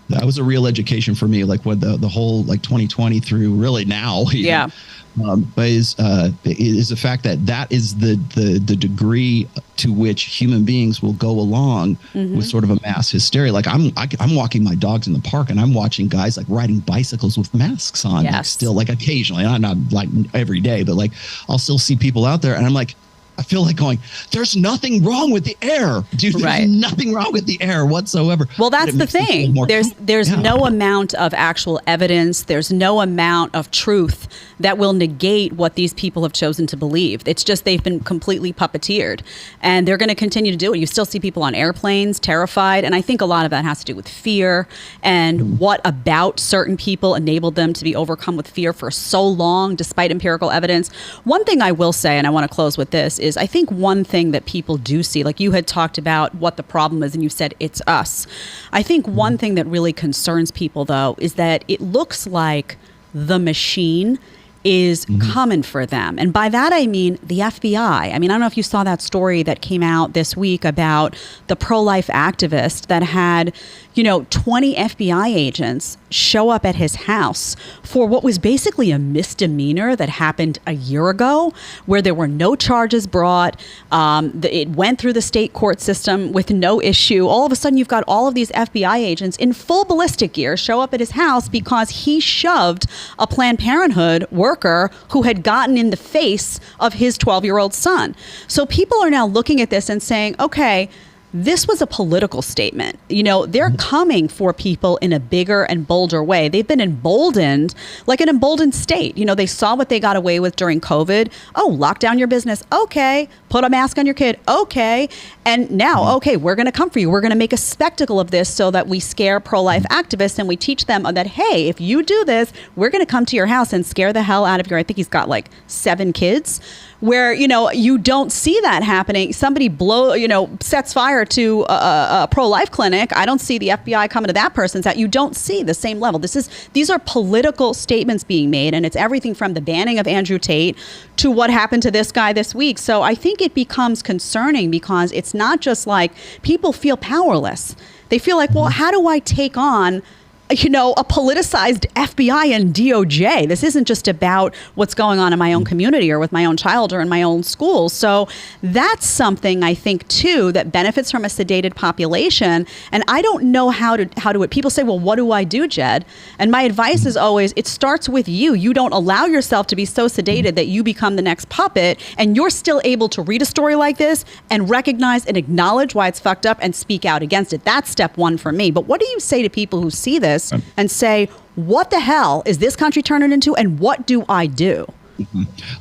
A: That was a real education for me, like what the whole 2020 through really now. Is the fact that is the degree to which human beings will go along with sort of a mass hysteria. Like I'm walking my dogs in the park and I'm watching guys like riding bicycles with masks on.
C: Yes.
A: Like, still, like occasionally, not like every day, but like I'll still see people out there and I'm like, I feel like going, there's nothing wrong with the air, dude. There's nothing wrong with the air whatsoever.
C: Well, that's the thing. There's no amount of actual evidence. There's no amount of truth that will negate what these people have chosen to believe. It's just they've been completely puppeteered, and they're going to continue to do it. You still see people on airplanes terrified, and I think a lot of that has to do with fear and what about certain people enabled them to be overcome with fear for so long, despite empirical evidence. One thing I will say, and I want to close with this, is I think one thing that people do see, like you had talked about what the problem is and you said it's us. I think one thing that really concerns people, though, is that it looks like the machine is coming for them. And by that, I mean the FBI. I mean, I don't know if you saw that story that came out this week about the pro-life activist that had, 20 FBI agents show up at his house for what was basically a misdemeanor that happened a year ago, where there were no charges brought. It went through the state court system with no issue. All of a sudden, you've got all of these FBI agents in full ballistic gear show up at his house because he shoved a Planned Parenthood worker who had gotten in the face of his 12-year-old son. So people are now looking at this and saying, okay, this was a political statement. They're coming for people in a bigger and bolder way. They've been emboldened, like an emboldened state. They saw what they got away with during COVID. Oh, lock down your business. Okay. Put a mask on your kid. Okay. And now, okay, we're going to come for you. We're going to make a spectacle of this so that we scare pro-life activists, and we teach them that, hey, if you do this, we're going to come to your house and scare the hell out of your, I think he's got like 7 kids. Where, you don't see that happening. Somebody sets fire to a pro-life clinic. I don't see the FBI coming to that person's house. You don't see the same level. These are political statements being made, and it's everything from the banning of Andrew Tate to what happened to this guy this week. So I think it becomes concerning because it's not just like people feel powerless. They feel like, well, how do I take on a politicized FBI and DOJ? This isn't just about what's going on in my own community or with my own child or in my own school. So that's something I think too that benefits from a sedated population. And I don't know how to it. People say, well, what do I do, Jed? And my advice is always, it starts with you. You don't allow yourself to be so sedated that you become the next puppet, and you're still able to read a story like this and recognize and acknowledge why it's fucked up and speak out against it. That's step one for me. But what do you say to people who see this and say, what the hell is this country turning into, and what do I do?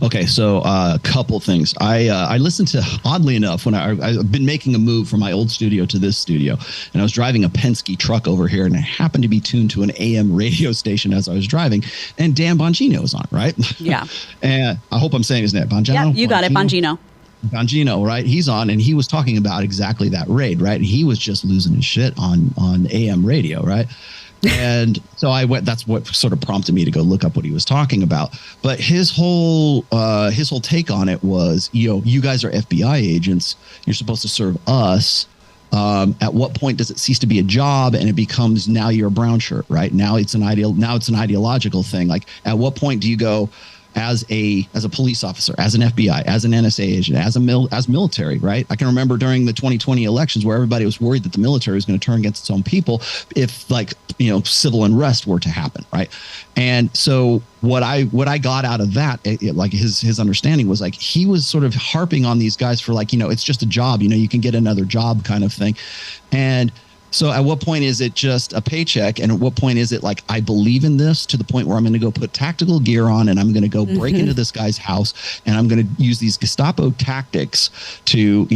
A: Okay, so a couple things. I listened to, oddly enough, when I've been making a move from my old studio to this studio, and I was driving a Penske truck over here, and it happened to be tuned to an AM radio station as I was driving, and Dan Bongino was on, right? Yeah. And I hope I'm saying his name. Bongino?
C: Yeah, you got it, Bongino.
A: Bongino, right? He's on, and he was talking about exactly that raid, right? And he was just losing his shit on AM radio, right? And so I went, that's what sort of prompted me to go look up what he was talking about. But his whole take on it was, you guys are FBI agents. You're supposed to serve us. At what point does it cease to be a job and it becomes, now you're a brown shirt, right? Now it's an ideological thing. Like, at what point do you go, as a police officer, as an FBI, as an NSA agent, as military, right? I can remember during the 2020 elections where everybody was worried that the military was going to turn against its own people if, civil unrest were to happen, right? And so what I got out of that, like his understanding was like, he was sort of harping on these guys for like, it's just a job, you can get another job kind of thing. And so at what point is it just a paycheck? And at what point is it like, I believe in this to the point where I'm going to go put tactical gear on and I'm going to go break into this guy's house and I'm going to use these Gestapo tactics to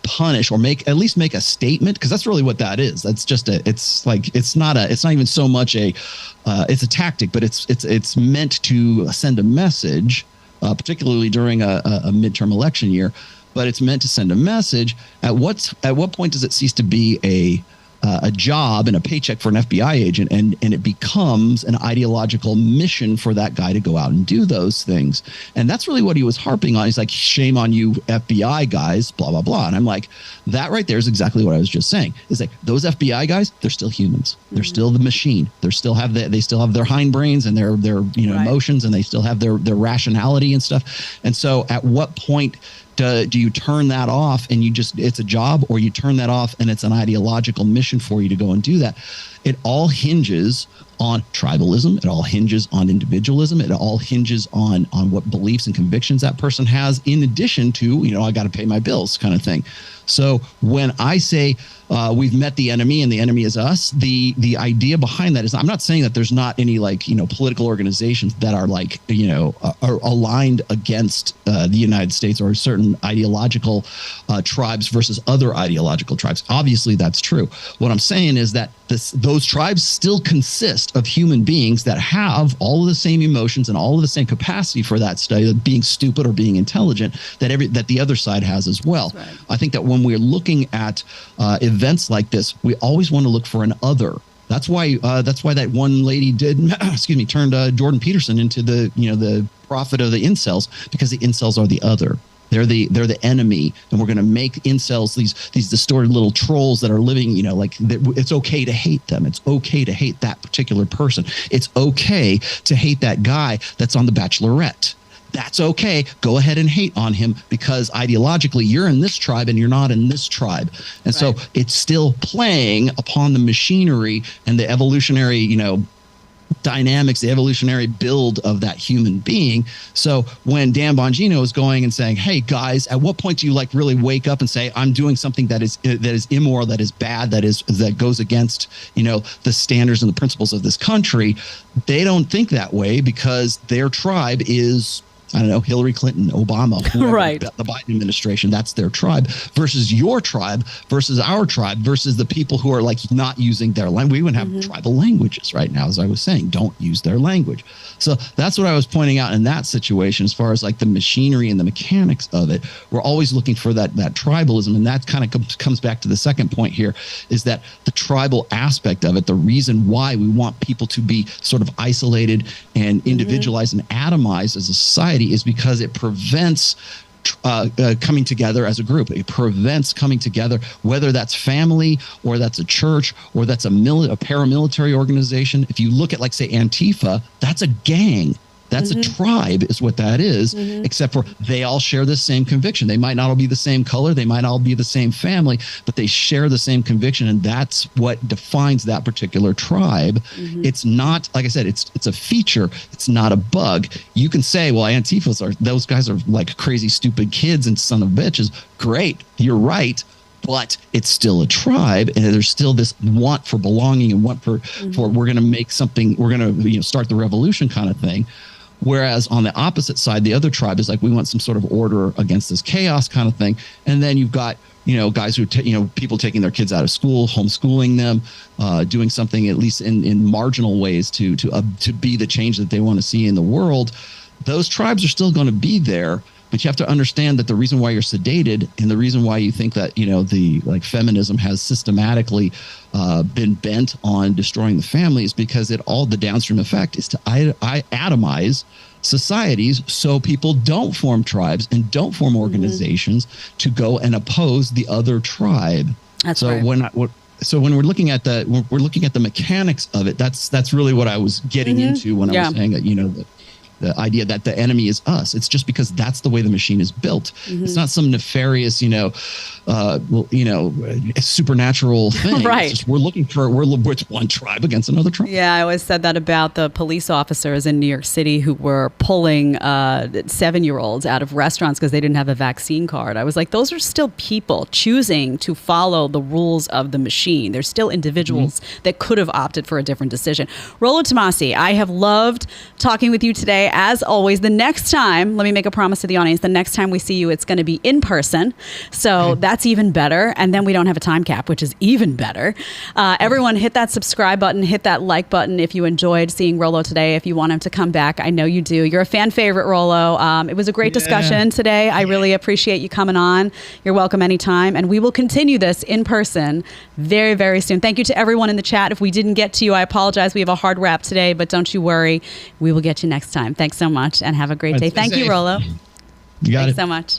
A: punish or at least make a statement? Because that's really what that is. That's just it's not even so much it's a tactic, but it's meant to send a message, particularly during a midterm election year, but it's meant to send a message. At what point does it cease to be a job and a paycheck for an FBI agent, and it becomes an ideological mission for that guy to go out and do those things? And that's really what he was harping on. He's like, shame on you FBI guys, blah, blah, blah. And I'm like, that right there is exactly what I was just saying. Is like, those FBI guys, they're still humans. They're still the machine. They still have their hindbrains and their right. emotions, and they still have their rationality and stuff. And so at what point do you turn that off and it's a job, or you turn that off and it's an ideological mission for you to go and do that? It all hinges on tribalism. It all hinges on individualism. It all hinges on what beliefs and convictions that person has, in addition to, I got to pay my bills kind of thing. So when I say we've met the enemy and the enemy is us, the idea behind that is, I'm not saying that there's not any political organizations that are are aligned against the United States or certain ideological tribes versus other ideological tribes. Obviously, that's true. What I'm saying is that those tribes still consist of human beings that have all of the same emotions and all of the same capacity for that study, being stupid or being intelligent, that the other side has as well. Right. I think that when we're looking at events like this, we always want to look for an other That's why that one lady turned Jordan Peterson into the prophet of the incels, because the incels are the other. They're the enemy, and we're going to make incels these distorted little trolls that are living, it's okay to hate them. It's okay to hate that particular person. It's okay to hate that guy that's on The Bachelorette. That's okay. Go ahead and hate on him, because ideologically you're in this tribe and you're not in this tribe. And so it's still playing upon the machinery and the evolutionary, dynamics, the evolutionary build of that human being. So when Dan Bongino is going and saying, hey guys, at what point do you really wake up and say, I'm doing something that is immoral, that is bad, that goes against, the standards and the principles of this country? They don't think that way, because their tribe is, I don't know, Hillary Clinton, Obama, whoever,
C: right?
A: The Biden administration. That's their tribe, versus your tribe, versus our tribe, versus the people who are not using their language. We wouldn't have tribal languages right now, as I was saying. Don't use their language. So that's what I was pointing out in that situation, as far as the machinery and the mechanics of it. We're always looking for that tribalism, and that kind of comes back to the second point here, is that the tribal aspect of it. The reason why we want people to be sort of isolated and individualized and atomized as a society is because it prevents coming together as a group. It prevents coming together, whether that's family or that's a church or that's a paramilitary organization. If you look at, say, Antifa, that's a gang. That's a tribe is what that is, except for they all share the same conviction. They might not all be the same color. They might all be the same family, but they share the same conviction. And that's what defines that particular tribe. It's not, like I said, it's a feature. It's not a bug. You can say, well, those guys are crazy, stupid kids and son of bitches. Great. You're right. But it's still a tribe, and there's still this want for belonging and want for we're going to make something, we're going to start the revolution kind of thing. Whereas on the opposite side, the other tribe is we want some sort of order against this chaos kind of thing. And then you've got, guys who, people taking their kids out of school, homeschooling them, doing something at least in marginal ways to be the change that they want to see in the world. Those tribes are still going to be there. But you have to understand that the reason why you're sedated, and the reason why you think that, the feminism has systematically been bent on destroying the family, is because the downstream effect is to atomize societies, so people don't form tribes and don't form organizations to go and oppose the other tribe.
C: That's
A: so
C: right.
A: So when we're looking at the mechanics of it, that's really what I was getting into when I was saying that, the idea that the enemy is us. It's just because that's the way the machine is built. It's not some nefarious, supernatural thing.
C: Right.
A: It's just it's one tribe against another tribe.
C: Yeah, I always said that about the police officers in New York City who were pulling 7-year-olds out of restaurants because they didn't have a vaccine card. I was like, those are still people choosing to follow the rules of the machine. They're still individuals that could have opted for a different decision. Rollo Tomassi, I have loved talking with you today. As always, the next time, let me make a promise to the audience, the next time we see you, it's going to be in person. So that's even better. And then we don't have a time cap, which is even better. Everyone hit that subscribe button, hit that like button if you enjoyed seeing Rollo today, if you want him to come back. I know you do. You're a fan favorite, Rollo. It was a great discussion today. I really appreciate you coming on. You're welcome anytime. And we will continue this in person very, very soon. Thank you to everyone in the chat. If we didn't get to you, I apologize. We have a hard wrap today, but don't you worry. We will get you next time. Thanks so much and have a great day. Thank you, Rollo.
A: You got it.
C: Thanks so much.